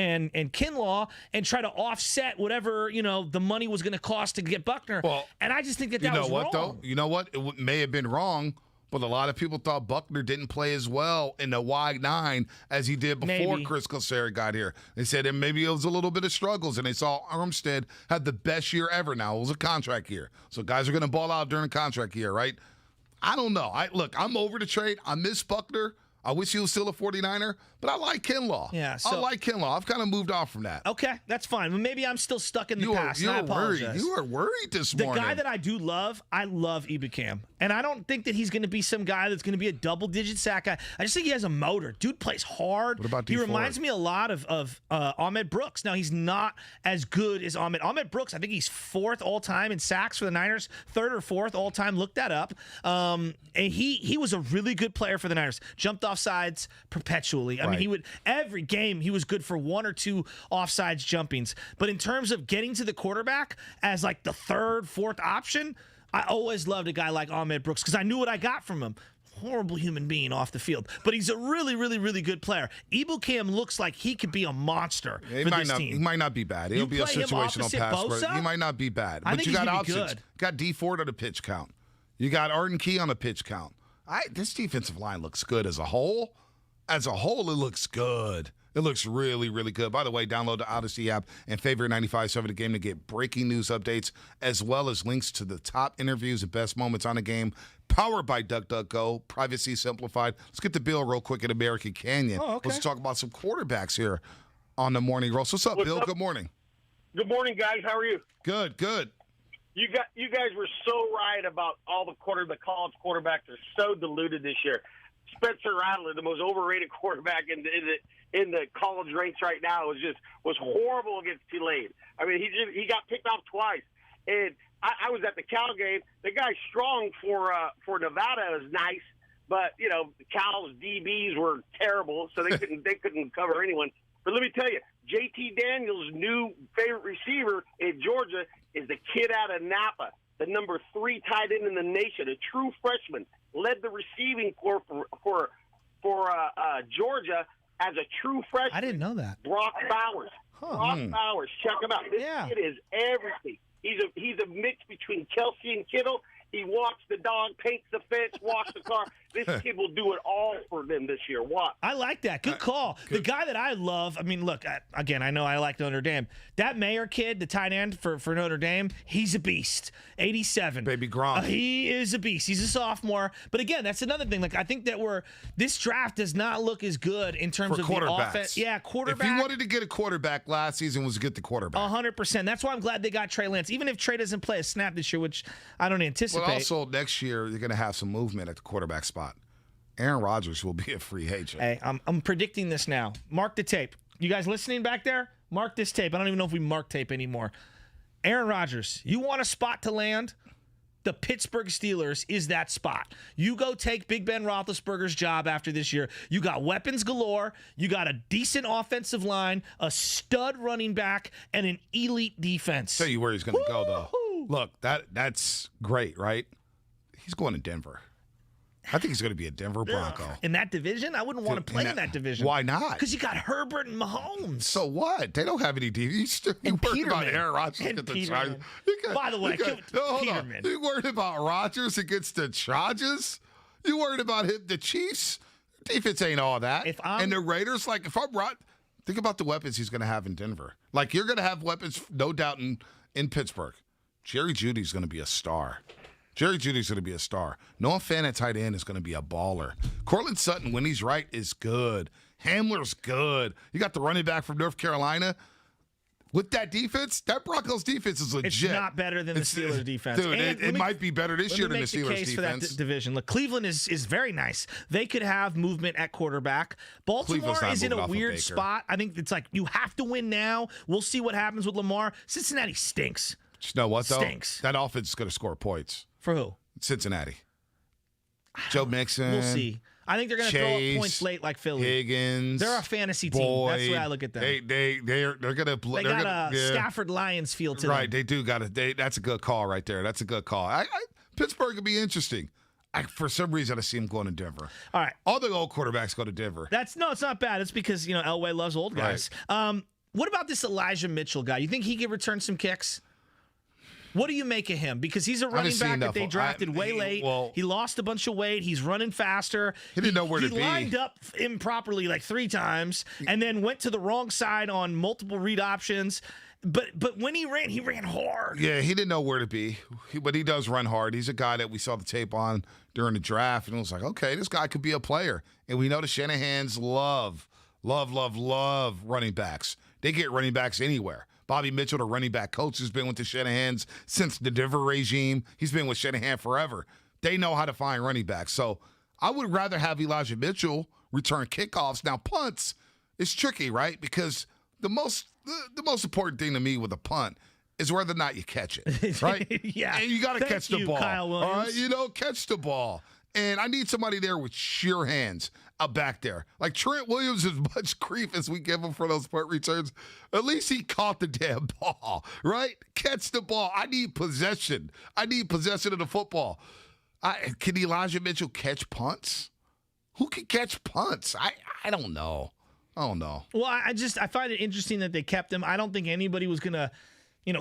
Kinlaw and try to offset whatever the money was going to cost to get Buckner. Well, and I just think that was wrong. You know what, though? You know what? It may have been wrong, but a lot of people thought Buckner didn't play as well in the wide 9 as he did before Chris Kosari got here. They said maybe it was a little bit of struggles, and they saw Armstead had the best year ever now. It was a contract year. So guys are going to ball out during a contract year, right? I don't know. I'm over the trade. I miss Buckner. I wish he was still a 49er, but I like Kinlaw. Yeah, I like Kinlaw. I've kind of moved off from that. Okay, that's fine. Well, maybe I'm still stuck in the past. You I apologize. You are worried this morning. The guy that I do love, I love Ibukam. And I don't think that he's going to be some guy that's going to be a double-digit sack guy. I just think he has a motor. Dude plays hard. What about He reminds me a lot of Ahmed Brooks. Now, he's not as good as Ahmed. Ahmed Brooks, I think he's 4th all-time in sacks for the Niners, 3rd or 4th all-time. Look that up. And he was a really good player for the Niners. Jumped off sides perpetually. I mean, he would every game he was good for 1 or 2 offsides jumpings. But in terms of getting to the quarterback as like the 3rd, 4th option, I always loved a guy like Ahmed Brooks because I knew what I got from him. Horrible human being off the field, but he's a really, really, really good player. Ibukam looks like he could be a monster for this team. He might not be bad. He'll be a situational pass, but he might not be bad. But you got options. You got D Ford on the pitch count. You got Arden Key on the pitch count. This defensive line looks good as a whole. As a whole, it looks good. It looks really, really good. By the way, download the Odyssey app and favorite 95.7 The Game to get breaking news updates as well as links to the top interviews and best moments on the game. Powered by DuckDuckGo, privacy simplified. Let's get the bill real quick at American Canyon. Oh, okay. Let's talk about some quarterbacks here on the Morning Roast. What's up, Bill? Good morning. Good morning, guys. How are you? Good. You guys were so right about all the college quarterbacks are so diluted this year. Spencer Rattler, the most overrated quarterback in the college ranks right now, was horrible against Tulane. I mean, he got picked off twice, and I was at the Cal game. The guy's strong for Nevada is nice, but Cal's DBs were terrible, so they couldn't cover anyone. But let me tell you, JT Daniels' new favorite receiver in Georgia is the kid out of Napa, the number 3 tight end in the nation, a true freshman. Led the receiving corps for Georgia as a true freshman. I didn't know that. Brock Bowers. Brock Bowers. Check him out. This kid is everything. He's a mix between Kelsey and Kittle. He walks the dog, paints the fence, washes the car. This kid will do it all for them this year. What? I like that. Good call. The guy that I love, I mean, look, again, I know I like Notre Dame. That Mayer kid, the tight end for Notre Dame, he's a beast. 87. Baby Gronk. He is a beast. He's a sophomore. But again, that's another thing. Like, I think that this draft does not look as good in terms of the offense. Yeah, quarterback. If you wanted to get a quarterback last season, was to get the quarterback. 100%. That's why I'm glad they got Trey Lance. Even if Trey doesn't play a snap this year, which I don't anticipate. But also next year, you're going to have some movement at the quarterback spot. Aaron Rodgers will be a free agent. Hey, I'm predicting this now. Mark the tape. you guys listening back there? Mark this tape. I don't even know if we mark tape anymore. Aaron Rodgers, you want a spot to land? The Pittsburgh Steelers is that spot. You go take Big Ben Roethlisberger's job after this year. You got weapons galore. You got a decent offensive line, a stud running back, and an elite defense. Tell you where he's going to go, though. Look, that's great, right? He's going to Denver. I think he's going to be a Denver Bronco. In that division? I wouldn't want to play in that division. Why not? Because you got Herbert and Mahomes. So what? They don't have any defense. You worried about Aaron Rodgers against the Chargers? By the way, Peterman. You worried about Rodgers against the Chargers? You worried about him, the Chiefs? Defense ain't all that. And the Raiders, think about the weapons he's going to have in Denver. Like, you're going to have weapons, no doubt, in Pittsburgh. Jerry Jeudy's going to be a star. Jerry Jeudy's going to be a star. Noah Fant at tight end is going to be a baller. Cortland Sutton, when he's right, is good. Hamler's good. You got the running back from North Carolina. With that defense, that Broncos defense is legit. It's not better than the Steelers defense. Dude, it might be better this year than the Steelers defense. For that division. Look, Cleveland is very nice. They could have movement at quarterback. Baltimore is in a weird spot. I think it's like you have to win now. We'll see what happens with Lamar. Cincinnati stinks. You know what, though? Stinks. That offense is going to score points. For who? Cincinnati. Joe Mixon. We'll see. I think they're going to throw up points late like Philly. Higgins. They're a fantasy team. Boyd, that's the way I look at them. They're going to. They got a Stafford Lions feel to them. Right, they do got it. That's a good call right there. That's a good call. Pittsburgh could be interesting. For some reason, I see him going to Denver. All right. All the old quarterbacks go to Denver. It's not bad. It's because, Elway loves old guys. Right. What about this Elijah Mitchell guy? You think he could return some kicks? What do you make of him? Because he's a running back that they drafted way late. Well, he lost a bunch of weight. He's running faster. He didn't know where to be. He lined up improperly like 3 times and then went to the wrong side on multiple read options. But when he ran hard. Yeah, he didn't know where to be. But he does run hard. He's a guy that we saw the tape on during the draft. And it was like, okay, this guy could be a player. And we know the Shanahans love running backs. They get running backs anywhere. Bobby Mitchell, the running back coach, has been with the Shanahans since the Denver regime. He's been with Shanahan forever. They know how to find running backs. So I would rather have Elijah Mitchell return kickoffs. Now, punts is tricky, right? Because the most important thing to me with a punt is whether or not you catch it, right? Yeah. And you got to catch the ball. Kyle Williams. All right? Catch the ball. And I need somebody there with sure hands back there. Like Trent Williams, as much grief as we give him for those punt returns, at least he caught the damn ball, right? Catch the ball. I need possession. of the football. Can Elijah Mitchell catch punts? Who can catch punts? I don't know. Well, I find it interesting that they kept him. I don't think anybody was going to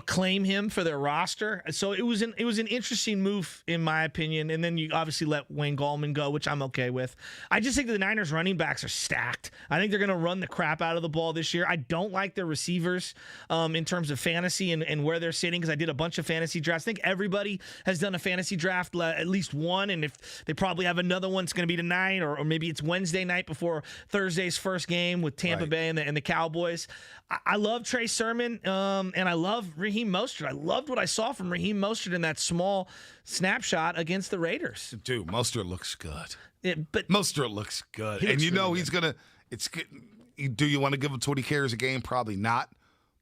claim him for their roster. So it was an interesting move, in my opinion. And then you obviously let Wayne Gallman go, which I'm okay with. I just think the Niners running backs are stacked. I think they're going to run the crap out of the ball this year. I don't like their receivers in terms of fantasy and where they're sitting, because I did a bunch of fantasy drafts. I think everybody has done a fantasy draft, at least one. And if they probably have another one, it's going to be tonight, or maybe it's Wednesday night before Thursday's first game with Tampa Bay and the Cowboys. I love Trey Sermon, and I love Raheem Mostert. I loved what I saw from Raheem Mostert in that small snapshot against the Raiders. Dude, Mostert looks good. But Mostert looks good. He looks he's really going to – it's good. Do you want to give him 20 carries a game? Probably not.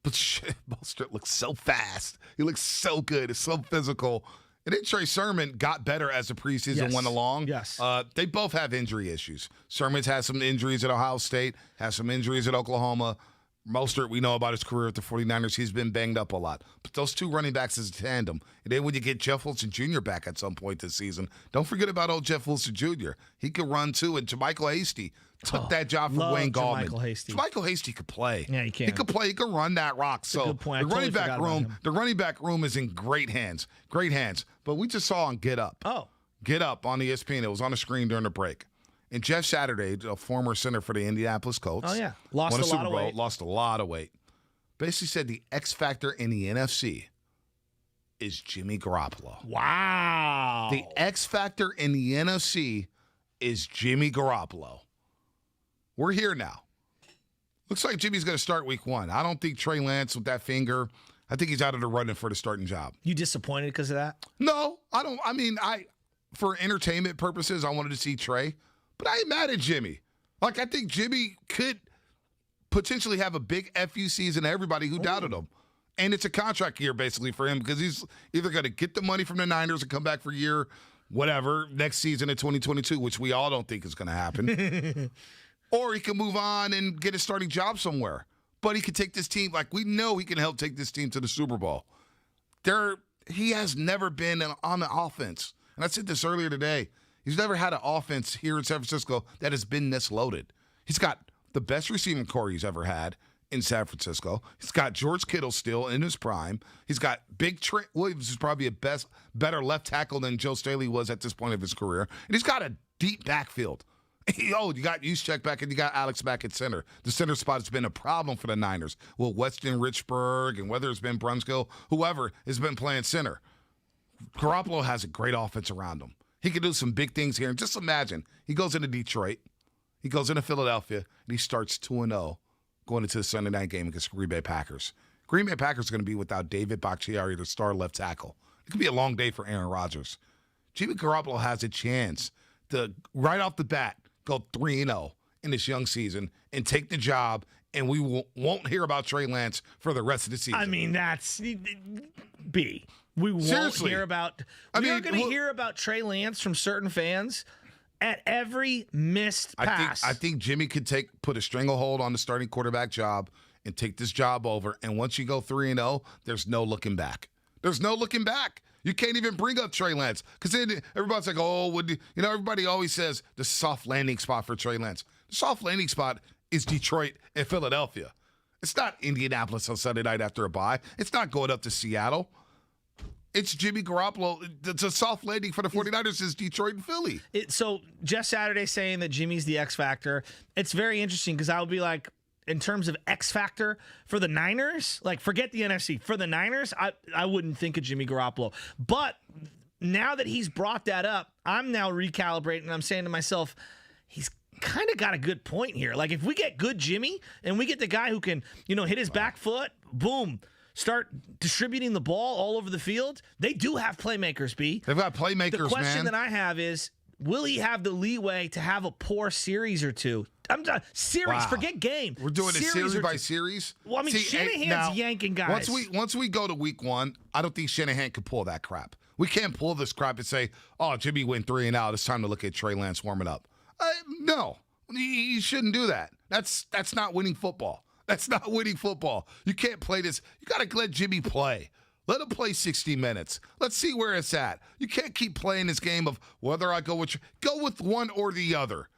But shit, Mostert looks so fast. He looks so good. It's so physical. And then Trey Sermon got better as the preseason went along. Yes. They both have injury issues. Sermon's had some injuries at Ohio State, has some injuries at Oklahoma. Mostert, we know about his career at the 49ers. He's been banged up a lot. But those two running backs is a tandem. And then when you get Jeff Wilson Jr. back at some point this season, don't forget about old Jeff Wilson Jr. He could run too. And JaMychal Hasty took that job from Wayne Gallman. JaMychal Hasty could play. Yeah, he can. He could play. He could run that rock. That's a good point. The running back room is in great hands. Great hands. But we just saw on Get Up. Get Up on ESPN. It was on the screen during the break. And Jeff Saturday, a former center for the Indianapolis Colts. Oh, yeah. Lost a lot of weight. Lost a lot of weight. Basically said the X factor in the NFC is Jimmy Garoppolo. Wow. The X factor in the NFC is Jimmy Garoppolo. We're here now. Looks like Jimmy's going to start week 1. I don't think Trey Lance with that finger, I think he's out of the running for the starting job. You disappointed because of that? No, I don't. I mean, for entertainment purposes, I wanted to see Trey. But I ain't mad at Jimmy. Like, I think Jimmy could potentially have a big FU season to everybody who doubted him. And it's a contract year basically for him because he's either going to get the money from the Niners and come back for year whatever next season in 2022, which we all don't think is going to happen, or he can move on and get a starting job somewhere. But he can take this team, like we know he can help take this team to the Super Bowl. He has never been on the offense. And I said this earlier today. He's never had an offense here in San Francisco that has been this loaded. He's got the best receiving core he's ever had in San Francisco. He's got George Kittle still in his prime. He's got Big Trent Williams, who's probably a better left tackle than Joe Staley was at this point of his career. And he's got a deep backfield. You got Juszczyk back and you got Alex back at center. The center spot has been a problem for the Niners. Well, Weston Richburg and whether it's been Brunskill, whoever has been playing center. Garoppolo has a great offense around him. He can do some big things here. And just imagine, he goes into Detroit, he goes into Philadelphia, and he starts 2-0 going into the Sunday night game against Green Bay Packers. Green Bay Packers are going to be without David Bakhtiari, the star left tackle. It could be a long day for Aaron Rodgers. Jimmy Garoppolo has a chance to, right off the bat, go 3-0 in this young season and take the job, and we won't hear about Trey Lance for the rest of the season. I mean, that's B. We won't hear about. We're going to hear about Trey Lance from certain fans at every missed pass. I think Jimmy could put a stranglehold on the starting quarterback job and take this job over. And once you go 3-0, there's no looking back. There's no looking back. You can't even bring up Trey Lance because then everybody's like, "Oh, everybody always says the soft landing spot for Trey Lance. The soft landing spot is Detroit and Philadelphia. It's not Indianapolis on Sunday night after a bye. It's not going up to Seattle. It's Jimmy Garoppolo. It's a soft landing for the 49ers is Detroit and Philly." So Jeff Saturday saying that Jimmy's the X factor. It's very interesting because I would be like, in terms of X factor for the Niners, like forget the NFC. For the Niners, I wouldn't think of Jimmy Garoppolo. But now that he's brought that up, I'm now recalibrating and I'm saying to myself, he's kind of got a good point here. Like if we get good Jimmy and we get the guy who can, hit his back foot, boom, start distributing the ball all over the field. They do have playmakers, B. They've got playmakers, man. The question that I have is, will he have the leeway to have a poor series or two? I'm done. Series, wow. Forget game. We're doing it series by series? Well, I mean, Shanahan's yanking guys. Once we go to week one, I don't think Shanahan can pull that crap. We can't pull this crap and say, "Oh, Jimmy went 3-0. It's time to look at Trey Lance warming up." No, you shouldn't do that. That's not winning football. That's not winning football. You can't play this. You got to let Jimmy play. Let him play 60 minutes. Let's see where it's at. You can't keep playing this game of whether I go with one or the other.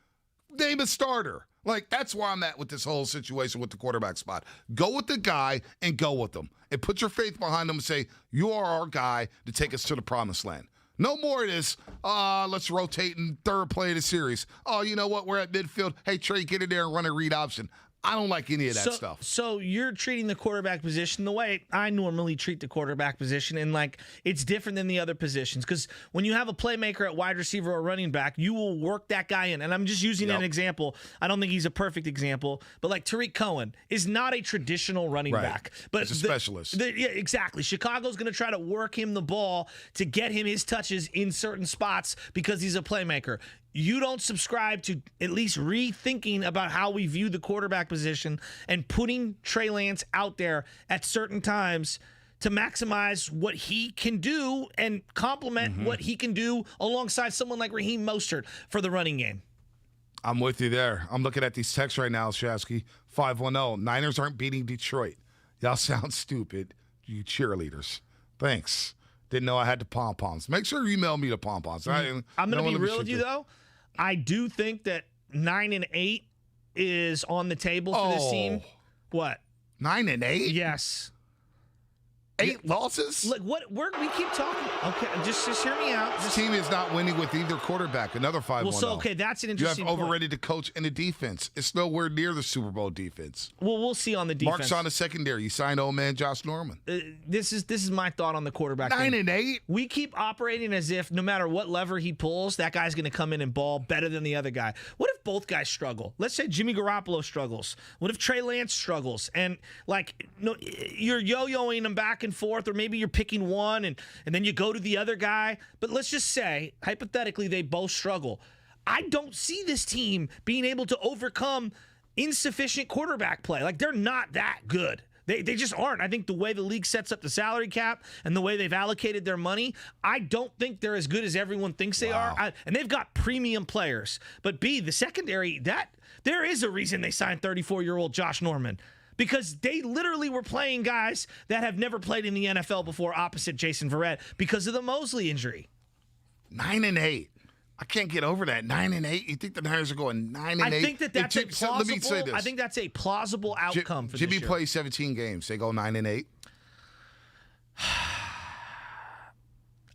Name a starter. Like, that's where I'm at with this whole situation with the quarterback spot. Go with the guy and go with them. And put your faith behind them and say, you are our guy to take us to the promised land. No more of this, let's rotate in third play of the series. Oh, you know what? We're at midfield. Hey, Trey, get in there and run a read option. I don't like any of that stuff. So you're treating the quarterback position the way I normally treat the quarterback position, and like it's different than the other positions. Because when you have a playmaker at wide receiver or running back, you will work that guy in. And I'm just using an example. I don't think he's a perfect example, but like Tariq Cohen is not a traditional running back. But he's a specialist. Yeah, exactly. Chicago's going to try to work him the ball to get him his touches in certain spots because he's a playmaker. You don't subscribe to at least rethinking about how we view the quarterback position and putting Trey Lance out there at certain times to maximize what he can do and complement what he can do alongside someone like Raheem Mostert for the running game. I'm with you there. I'm looking at these texts right now, Shasky. 510. Niners aren't beating Detroit. Y'all sound stupid, you cheerleaders. Thanks. Didn't know I had the pom-poms. Make sure you email me the pom-poms. I'm going to be real with you, though. I do think that 9-8 is on the table for this team. What? 9-8? Yes. 8 losses? Look, we keep talking. Okay, just hear me out. This team is not winning with either quarterback. Another 5-1. Well, so okay, that's an interesting. You have overrated the coach and the defense. It's nowhere near the Super Bowl defense. Well, we'll see on the defense. Mark's on the secondary. You signed old man Josh Norman. This is my thought on the quarterback. 9-8. We keep operating as if no matter what lever he pulls, that guy's going to come in and ball better than the other guy. What if both guys struggle? Let's say Jimmy Garoppolo struggles. What if Trey Lance struggles? And you're yo-yoing them back and forth, or maybe you're picking one and then you go to the other guy. But let's just say, hypothetically, they both struggle. I don't see this team being able to overcome insufficient quarterback play. Like, they're not that good. They just aren't. I think the way the league sets up the salary cap and the way they've allocated their money, I don't think they're as good as everyone thinks they are. And they've got premium players. But the secondary, there is a reason they signed 34-year-old Josh Norman. Because they literally were playing guys that have never played in the NFL before opposite Jason Verrett because of the Mosley injury. 9-8. I can't get over that. 9-8. You think the Niners are going 9-8? I think that's a plausible. Let me say this. I think that's a plausible outcome for Jimmy this year. plays 17 games. They go 9-8.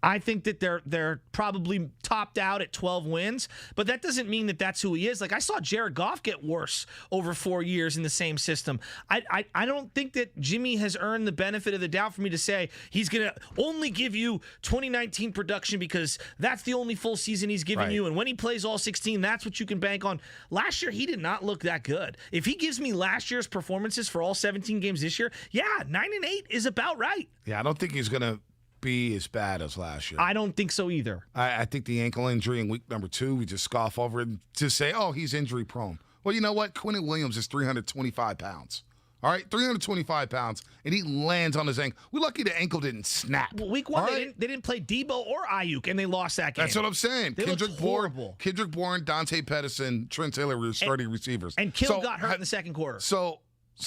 I think that they're probably topped out at 12 wins, but that doesn't mean that that's who he is. Like, I saw Jared Goff get worse over 4 years in the same system. I don't think that Jimmy has earned the benefit of the doubt for me to say he's going to only give you 2019 production because that's the only full season he's given you, and when he plays all 16, that's what you can bank on. Last year, he did not look that good. If he gives me last year's performances for all 17 games this year, 9-8 is about right. Yeah, I don't think he's going to be as bad as last year. I don't think so either. I think the ankle injury in week number 2, we just scoff over it to say, oh, he's injury prone. Well, you know what? Quinnen Williams is 325 pounds. All right, 325 pounds, and he lands on his ankle. We're lucky the ankle didn't snap. Well, week 1, they didn't play Debo or Ayuk, and they lost that game. That's what I'm saying. They Kendrick Bourne, Dante Pedersen, Trent Taylor were starting receivers. And Kittle got hurt in the second quarter. So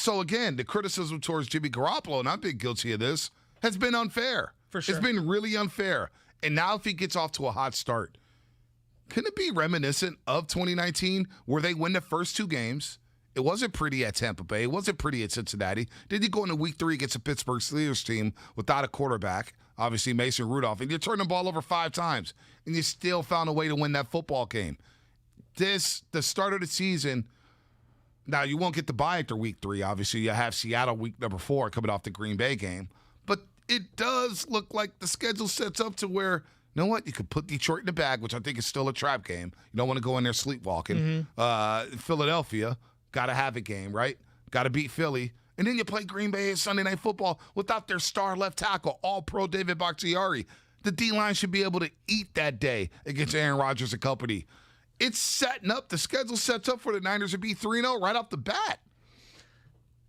again, the criticism towards Jimmy Garoppolo, and I've been guilty of this, has been unfair. For sure. It's been really unfair. And now if he gets off to a hot start, can it be reminiscent of 2019 where they win the first 2 games? It wasn't pretty at Tampa Bay. It wasn't pretty at Cincinnati. Then you go into week 3 against a Pittsburgh Steelers team without a quarterback, obviously Mason Rudolph, and you turn the ball over 5 times, and you still found a way to win that football game. The start of the season, now you won't get the bye after week 3. Obviously, you have Seattle week number 4 coming off the Green Bay game. But it does look like the schedule sets up to where, you know what, you could put Detroit in the bag, which I think is still a trap game. You don't want to go in there sleepwalking. Philadelphia, got to have a game, right? Got to beat Philly. And then you play Green Bay Sunday Night Football without their star left tackle, all-pro David Bakhtiari. The D-line should be able to eat that day against Aaron Rodgers and company. It's setting up. The schedule sets up for the Niners to be 3-0 right off the bat.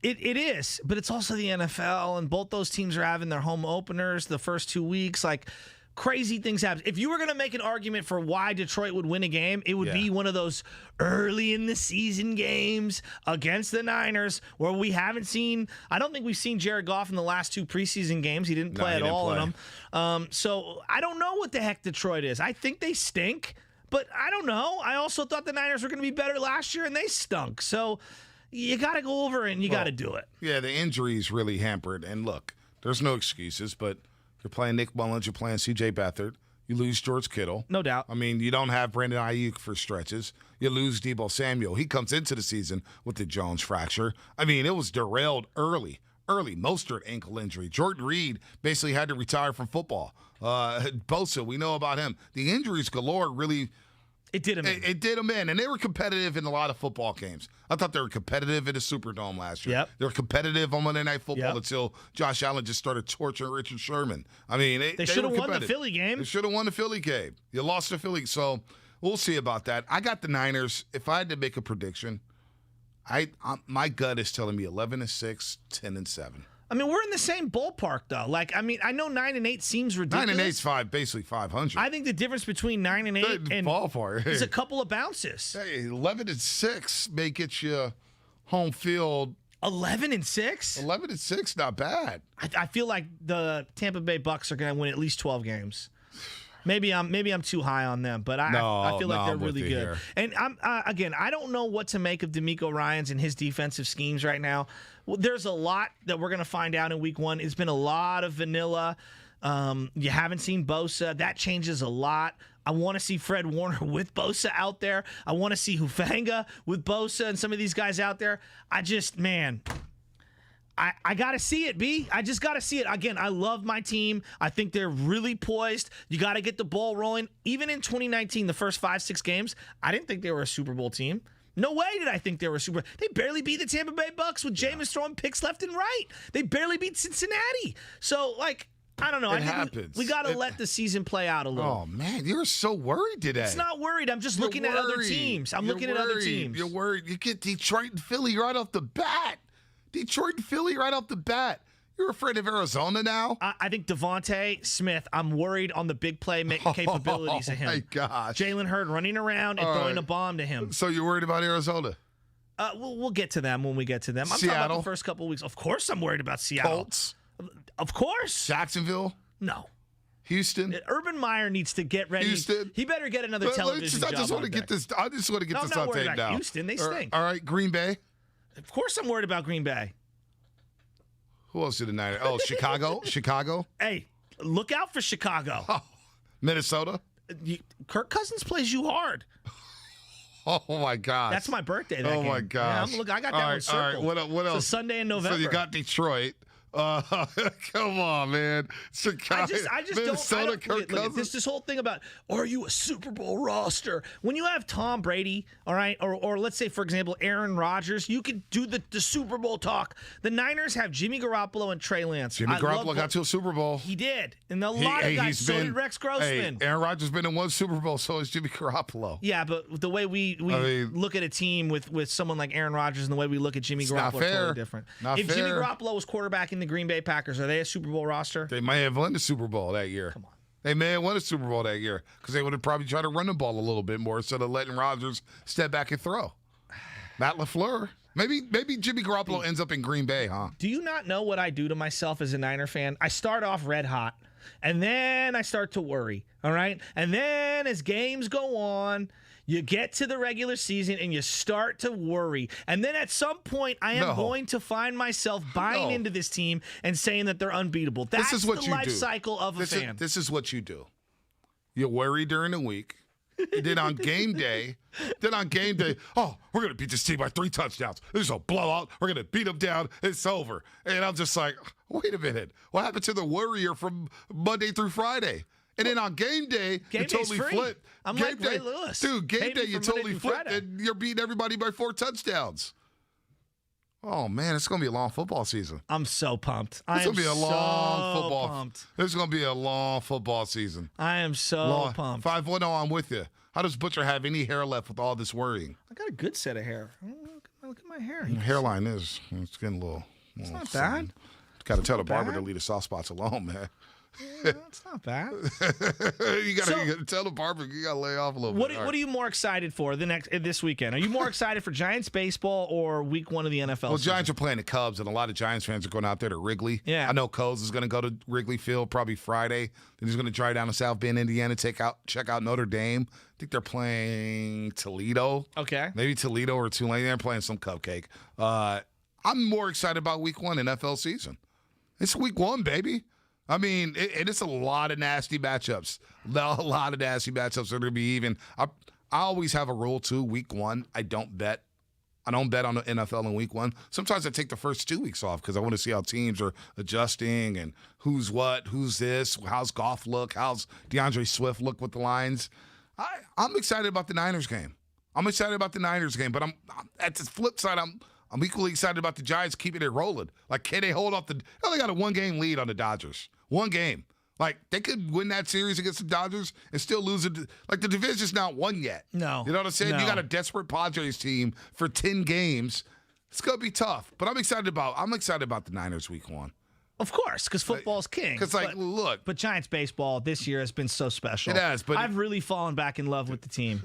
It is, but it's also the NFL, and both those teams are having their home openers the first 2 weeks. Like, crazy things happen. If you were going to make an argument for why Detroit would win a game, it would be one of those early in the season games against the Niners where we haven't seen – I don't think we've seen Jared Goff in the last 2 preseason games. He didn't play at all in them. So I don't know what the heck Detroit is. I think they stink, but I don't know. I also thought the Niners were going to be better last year, and they stunk. So – you got to go over it, and you got to do it. Yeah, the injuries really hampered. And look, there's no excuses, but you're playing Nick Mullins, you're playing C.J. Beathard. You lose George Kittle. No doubt. I mean, you don't have Brandon Ayuk for stretches. You lose Deebo Samuel. He comes into the season with the Jones fracture. I mean, it was derailed early. Mostert ankle injury. Jordan Reed basically had to retire from football. Bosa, we know about him. The injuries galore really – It did him in. It did them in, and they were competitive in a lot of football games. I thought they were competitive in the Superdome last year. Yep. They were competitive on Monday Night Football until Josh Allen just started torturing Richard Sherman. I mean, they should have were won the Philly game. They should have won the Philly game. You lost the Philly, so we'll see about that. I got the Niners. If I had to make a prediction, my gut is telling me 11-6, 10-7. I mean, we're in the same ballpark, though. Like, I mean, I know 9-8 seems ridiculous. 9-8's basically 500. I think the difference between 9 and 8 and ballpark is a couple of bounces. Hey, 11-6 may get you home field. 11-6? 11-6, not bad. I feel like the Tampa Bay Bucks are going to win at least 12 games. Maybe I'm too high on them, but I feel like they're really good. Here. And again, I don't know what to make of DeMeco Ryans and his defensive schemes right now. Well, there's a lot that we're going to find out in week 1. It's been a lot of vanilla. You haven't seen Bosa. That changes a lot. I want to see Fred Warner with Bosa out there. I want to see Hufanga with Bosa and some of these guys out there. I got to see it, B. I just got to see it. Again, I love my team. I think they're really poised. You got to get the ball rolling. Even in 2019, the first 5-6 games, I didn't think they were a Super Bowl team. No way did I think they were Super Bowl. They barely beat the Tampa Bay Bucks with Jameis throwing picks left and right. They barely beat Cincinnati. So, like, I don't know. It happens. We got to let the season play out a little. Oh, man, you're so worried today. It's not worried. I'm just looking at other teams. I'm looking at other teams. You're worried. You get Detroit and Philly right off the bat. Detroit and Philly right off the bat. You're afraid of Arizona now? I think Devontae Smith, I'm worried on the big play capabilities of him. Oh, my gosh. Jalen Hurd running around and throwing a bomb to him. So you're worried about Arizona? We'll get to them when we get to them. I'm talking about the first couple of weeks. Of course I'm worried about Seattle. Colts? Of course. Jacksonville? No. Houston? Urban Meyer needs to get ready. Houston? He better get another television job. I just want to get this on tape now. Houston, they stink. All right, Green Bay? Of course I'm worried about Green Bay. Who else did the Niners? Oh, Chicago? Chicago? Hey, look out for Chicago. Oh, Minnesota? Kirk Cousins plays you hard. Oh, my God. That's my birthday that game. My gosh. Yeah, I got that one circled. All right, what else? It's a Sunday in November. So you got Detroit. Come on, man. Chicago, I just Minnesota, don't. Look, this whole thing about, are you a Super Bowl roster? When you have Tom Brady, all right, or let's say, for example, Aaron Rodgers, you could do the Super Bowl talk. The Niners have Jimmy Garoppolo and Trey Lance. Jimmy Garoppolo got to a Super Bowl. He did. And a lot of guys, so did Rex Grossman. Aaron Rodgers been in one Super Bowl, so is Jimmy Garoppolo. Yeah, but the way we look at a team with someone like Aaron Rodgers and the way we look at Jimmy Garoppolo is totally different. If Jimmy Garoppolo was quarterbacking the Green Bay Packers, are they a Super Bowl roster? They may have won the Super Bowl that year. Come on. They may have won a Super Bowl that year because they would have probably tried to run the ball a little bit more instead of letting Rodgers step back and throw. Matt LaFleur. Maybe Jimmy Garoppolo ends up in Green Bay, huh? Do you not know what I do to myself as a Niner fan? I start off red hot, and then I start to worry, all right? And then as games go on, you get to the regular season and you start to worry. And then at some point, I am going to find myself buying into this team and saying that they're unbeatable. That's this is what the you life do. cycle of a fan. This is what you do. You worry during the week. Then on game day, oh, we're going to beat this team by 3 touchdowns. This is a blowout. We're going to beat them down. It's over. And I'm just like, wait a minute. What happened to the worrier from Monday through Friday? And then on game day, you totally flip. I'm game like day, Ray Lewis. Dude, game day, you totally flip, and you're beating everybody by 4 touchdowns. Oh, man, it's going to be a long football season. I'm so pumped. It's going to be a long football. It's going to be a long football season. I am so pumped. 5-1-0, I'm with you. How does Butcher have any hair left with all this worrying? I got a good set of hair. Look at my hair. Hairline it's getting a little. It's not bad. Got to tell the barber to leave the soft spots alone, man. Yeah, it's not bad. you gotta tell the barber you gotta lay off a little bit. What are you more excited for this weekend? Are you more excited for Giants baseball or Week 1 of the NFL? Well, season? Giants are playing the Cubs, and a lot of Giants fans are going out there to Wrigley. Yeah, I know Coles is going to go to Wrigley Field probably Friday. Then he's going to drive down to South Bend, Indiana, check out Notre Dame. I think they're playing Toledo. Okay, maybe Toledo or Tulane. They're playing some cupcake. I'm more excited about Week 1 NFL season. It's Week 1, baby. I mean, it's a lot of nasty matchups. A lot of nasty matchups are going to be even. I always have a rule, too. Week 1, I don't bet on the NFL in Week 1. Sometimes I take the first 2 weeks off because I want to see how teams are adjusting and who's what, who's this, how's Goff look, how's DeAndre Swift look with the Lions. I'm excited about the Niners game. But I'm at the flip side, I'm equally excited about the Giants keeping it rolling. Like, can they hold off they got a 1-game lead on the Dodgers. 1 game. Like, they could win that series against the Dodgers and still lose it. Like, the division's not won yet. No. You know what I'm saying? No. You got a desperate Padres team for 10 games. It's going to be tough. But I'm excited about the Niners Week 1. Of course, because football's king. Because, look. But Giants baseball this year has been so special. It has, but I've really fallen back in love with the team.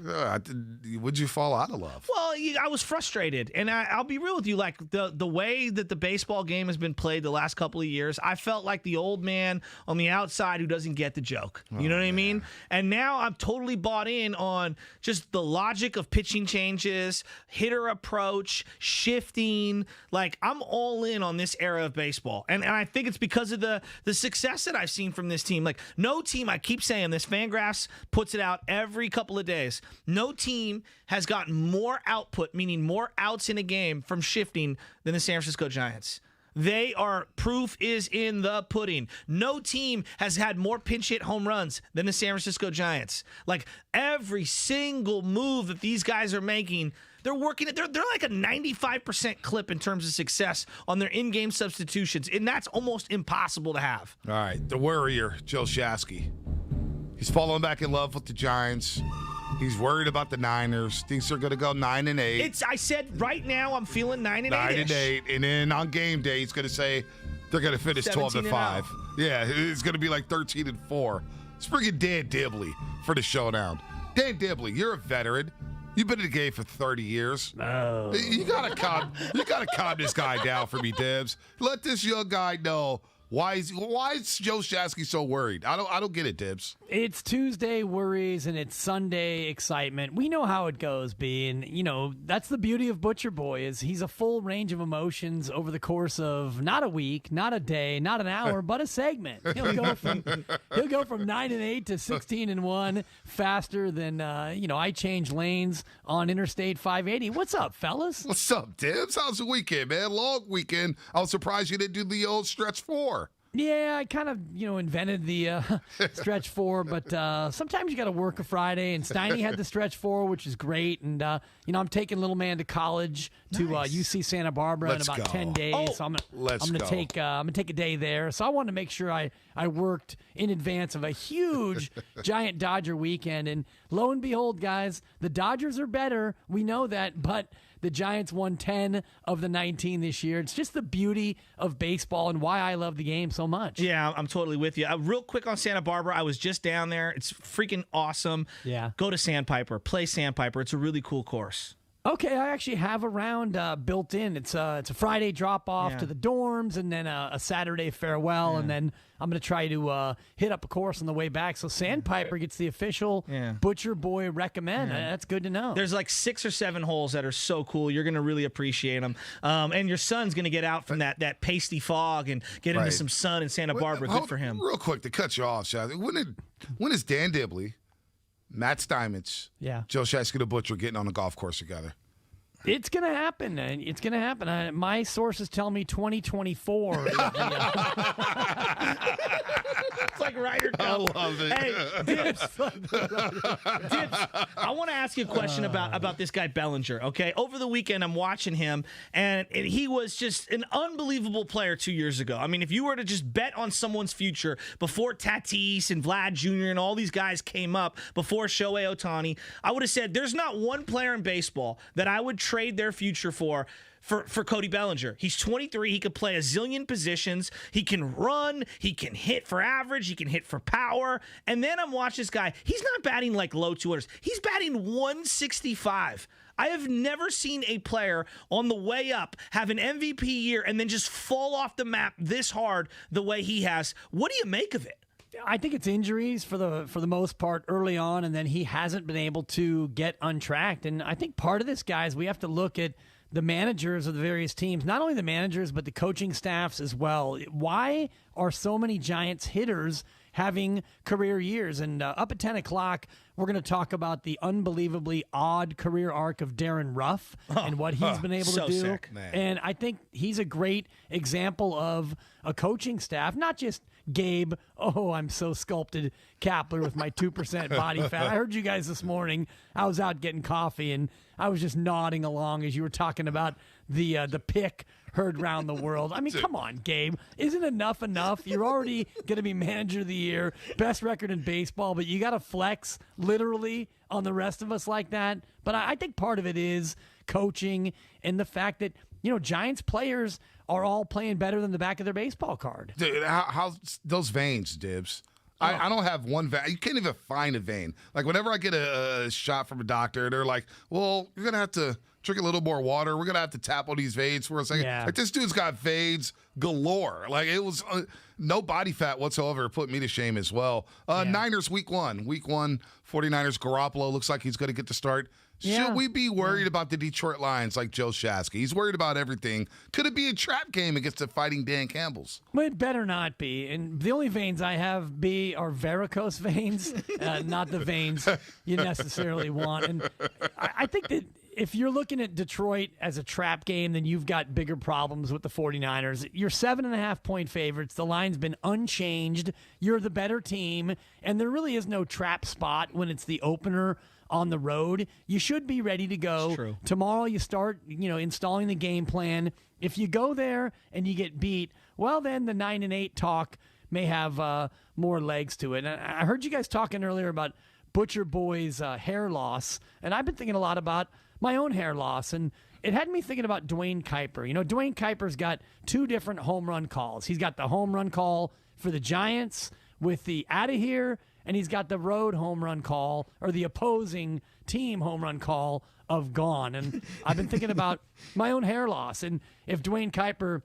Would you fall out of love? Well, I was frustrated. And I'll be real with you. Like, the way that the baseball game has been played the last couple of years, I felt like the old man on the outside who doesn't get the joke. You know what I mean? And now I'm totally bought in on just the logic of pitching changes, hitter approach, shifting. Like, I'm all in on this era of baseball. And I think it's because of the success that I've seen from this team. Like, no team, I keep saying this, Fangraphs puts it out every couple of days. No team has gotten more output, meaning more outs in a game from shifting than the San Francisco Giants. Proof is in the pudding. No team has had more pinch hit home runs than the San Francisco Giants. Like, every single move that these guys are making They're working it. They're like a 95% clip in terms of success on their in-game substitutions, and that's almost impossible to have. All right, the worrier, Joe Shasky. He's falling back in love with the Giants. He's worried about the Niners. Thinks they're going to go 9-8. I said right now I'm feeling 9-8. 9-8, and then on game day he's going to say they're going to finish 12-5. Yeah, it's going to be like 13-4. Let's bring in Dan Dibley for the showdown. Dan Dibley, you're a veteran. You've been in the game for 30 years. Oh. You gotta calm this guy down for me, Dibs. Let this young guy know why is Joe Shasky so worried. I don't get it, Dibs. It's Tuesday worries and it's Sunday excitement. We know how it goes, B, and that's the beauty of Butcher Boy is he's a full range of emotions over the course of not a week, not a day, not an hour, but a segment. He'll go from 9-8 to 16-1 faster than I change lanes on Interstate 580. What's up, fellas? What's up, Dibs? How's the weekend, man? Long weekend. I was surprised you didn't do the old stretch 4. Yeah, I kind of, invented the stretch 4, but sometimes you got to work a Friday, and Steiny had the stretch 4, which is great, and I'm taking little man to college to UC Santa Barbara in about 10 days, so I'm gonna take a day there. So I wanted to make sure I worked in advance of a huge Giant Dodger weekend, and lo and behold, guys, the Dodgers are better. We know that, but the Giants won 10 of the 19 this year. It's just the beauty of baseball and why I love the game so much. Yeah, I'm totally with you. Real quick on Santa Barbara, I was just down there. It's freaking awesome. Yeah. Go to Sandpiper. Play Sandpiper. It's a really cool course. Okay, I actually have a round built in. It's a Friday drop-off to the dorms and then a Saturday farewell, and then I'm going to try to hit up a course on the way back. So Sandpiper gets the official Butcher Boy recommend. That's good to know. There's like 6 or 7 holes that are so cool. You're going to really appreciate them. And your son's going to get out from that pasty fog and get into some sun in Santa Barbara. Good for him. Real quick, to cut you off, Shaz. When is Dan Dibley, Matt Steinmetz, Joe Shasky the Butcher getting on the golf course together? It's going to happen. It's going to happen. My sources tell me 2024. It's like Ryder Cup. I love it. Hey, Dibs, I want to ask you a question about this guy Bellinger, okay? Over the weekend, I'm watching him, and he was just an unbelievable player 2 years ago. I mean, if you were to just bet on someone's future before Tatis and Vlad Jr. and all these guys came up, before Shohei Ohtani, I would have said there's not one player in baseball that I would trade their future for Cody Bellinger. He's 23. He could play a zillion positions. He can run. He can hit for average. He can hit for power. And then I'm watching this guy. He's not batting like low 200s. He's batting 165. I have never seen a player on the way up have an MVP year and then just fall off the map this hard the way he has. What do you make of it? I think it's injuries for the most part early on, and then he hasn't been able to get untracked. And I think part of this, guys, we have to look at the managers of the various teams, not only the managers, but the coaching staffs as well. Why are so many Giants hitters having career years? And up at 10 o'clock, we're going to talk about the unbelievably odd career arc of Darren Ruff and what he's been able to do. Sick, man. And I think he's a great example of a coaching staff, not just Gabe, I'm so sculpted Kapler with my 2% body fat. I heard you guys this morning. I was out getting coffee, and I was just nodding along as you were talking about the pick heard around the world. I mean, come on, Gabe. Isn't enough? You're already going to be manager of the year, best record in baseball, but you got to flex literally on the rest of us like that. But I think part of it is coaching and the fact that, Giants players are all playing better than the back of their baseball card. Dude, how those veins, Dibs? I don't have one vein. You can't even find a vein. Like, whenever I get a shot from a doctor, they're like, well, you're going to have to drink a little more water. We're going to have to tap on these veins for a second. Yeah. Like, this dude's got veins galore. Like, it was no body fat whatsoever. It put me to shame as well. Niners week one. Week 1, 49ers. Garoppolo looks like he's going to get the start. Should we be worried about the Detroit Lions like Joe Shasky? He's worried about everything. Could it be a trap game against the Fighting Dan Campbells? Well, it better not be. And the only veins I have, B, are varicose veins, not the veins you necessarily want. And I think that if you're looking at Detroit as a trap game, then you've got bigger problems with the 49ers. You're 7.5-point favorites. The line's been unchanged. You're the better team. And there really is no trap spot when it's the opener on the road, you should be ready to go. True. Tomorrow you start, installing the game plan. If you go there and you get beat, well, then the 9-8 talk may have more legs to it. And I heard you guys talking earlier about Butcher Boy's hair loss, and I've been thinking a lot about my own hair loss, and it had me thinking about Dwayne Kuiper. Dwayne Kuiper's got 2 different home run calls. He's got the home run call for the Giants with the out of here, and he's got the road home run call, or the opposing team home run call of gone. And I've been thinking about my own hair loss, and if Dwayne Kuiper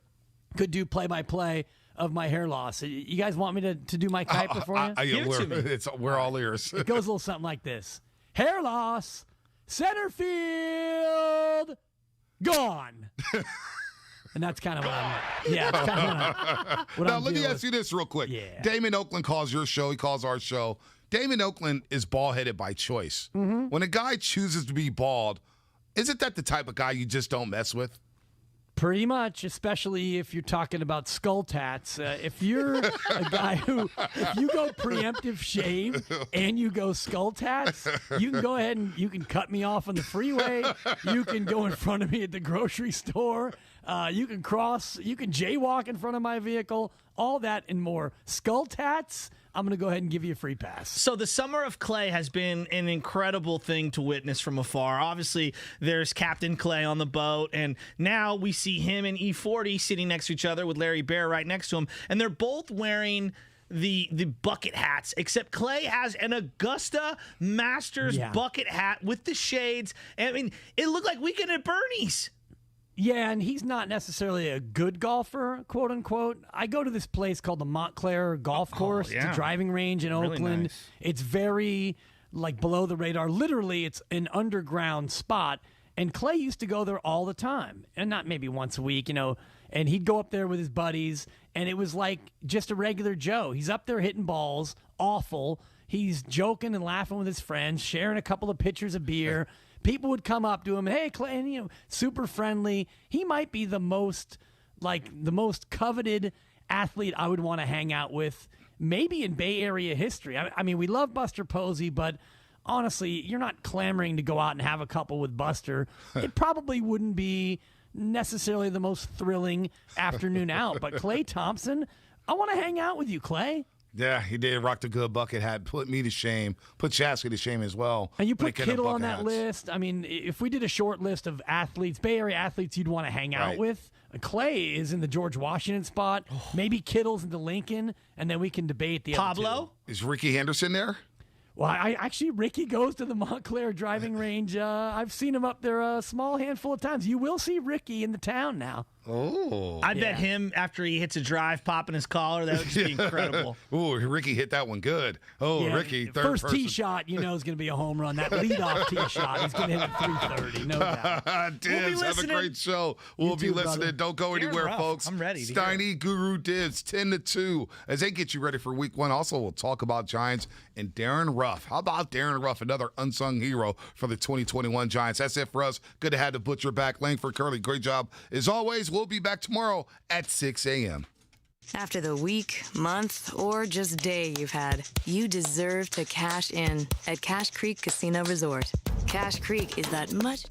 could do play-by-play of my hair loss. You guys want me to do my Kuiper for you? We're all ears. It goes a little something like this. Hair loss, center field, gone. And that's kind of what that's kind of what now, I'm let me dealing ask you this real quick. Yeah. Damon Oakland calls your show. He calls our show. Damon Oakland is bald-headed by choice. Mm-hmm. When a guy chooses to be bald, isn't that the type of guy you just don't mess with? Pretty much, especially if you're talking about skull tats. If you're a guy if you go preemptive shave and you go skull tats, you can go ahead and you can cut me off on the freeway. You can go in front of me at the grocery store. You can jaywalk in front of my vehicle. All that and more. Skull tats, I'm going to go ahead and give you a free pass. So the summer of Clay has been an incredible thing to witness from afar. Obviously, there's Captain Clay on the boat, and now we see him and E40 sitting next to each other with Larry Bear right next to him, and they're both wearing the bucket hats, except Clay has an Augusta Masters bucket hat with the shades. I mean, it looked like Weekend at Bernie's. Yeah, and he's not necessarily a good golfer, quote unquote. I go to this place called the Montclair Golf Course. Yeah. It's a driving range in Really Oakland. nice. It's very below the radar. Literally, it's an underground spot. And Clay used to go there all the time, and not maybe once a week, and he'd go up there with his buddies, and it was like just a regular Joe. He's up there hitting balls, awful. He's joking and laughing with his friends, sharing a couple of pitchers of beer. People would come up to him, hey, Clay, and, super friendly. He might be the most coveted athlete I would want to hang out with, maybe in Bay Area history. I mean, we love Buster Posey, but honestly, you're not clamoring to go out and have a couple with Buster. It probably wouldn't be necessarily the most thrilling afternoon out. But Clay Thompson, I want to hang out with you, Clay. Yeah, he did rock the good bucket hat. Put me to shame. Put Chasky to shame as well. And you put Kittle on that list. I mean, if we did a short list of athletes, Bay Area athletes you'd want to hang out with, Clay is in the George Washington spot. Maybe Kittle's in the Lincoln, and then we can debate the Pablo? other two. Is Ricky Henderson there? Well, Ricky goes to the Montclair driving range. I've seen him up there a small handful of times. You will see Ricky in the town now. Oh. I bet him, after he hits a drive, popping his collar, that would just be incredible. Ooh, Ricky hit that one good. Oh, Yeah, Ricky, third first person. tee shot, is going to be a home run. That leadoff tee shot, he's going to hit at 330, no doubt. Dibs, have a great show. We'll be too, listening. brother. Don't go Darren anywhere, Ruff, folks. I'm ready to hear Steiny, Guru, Dibs, 10-2 as they get you ready for week 1. Also, we'll talk about Giants and Darren Ruff. How about Darren Ruff, another unsung hero for the 2021 Giants? That's it for us. Good to have the Butcher back. Langford Curley, great job. As always, we'll be back tomorrow at 6 a.m. After the week, month, or just day you've had, you deserve to cash in at Cache Creek Casino Resort. Cache Creek is that much...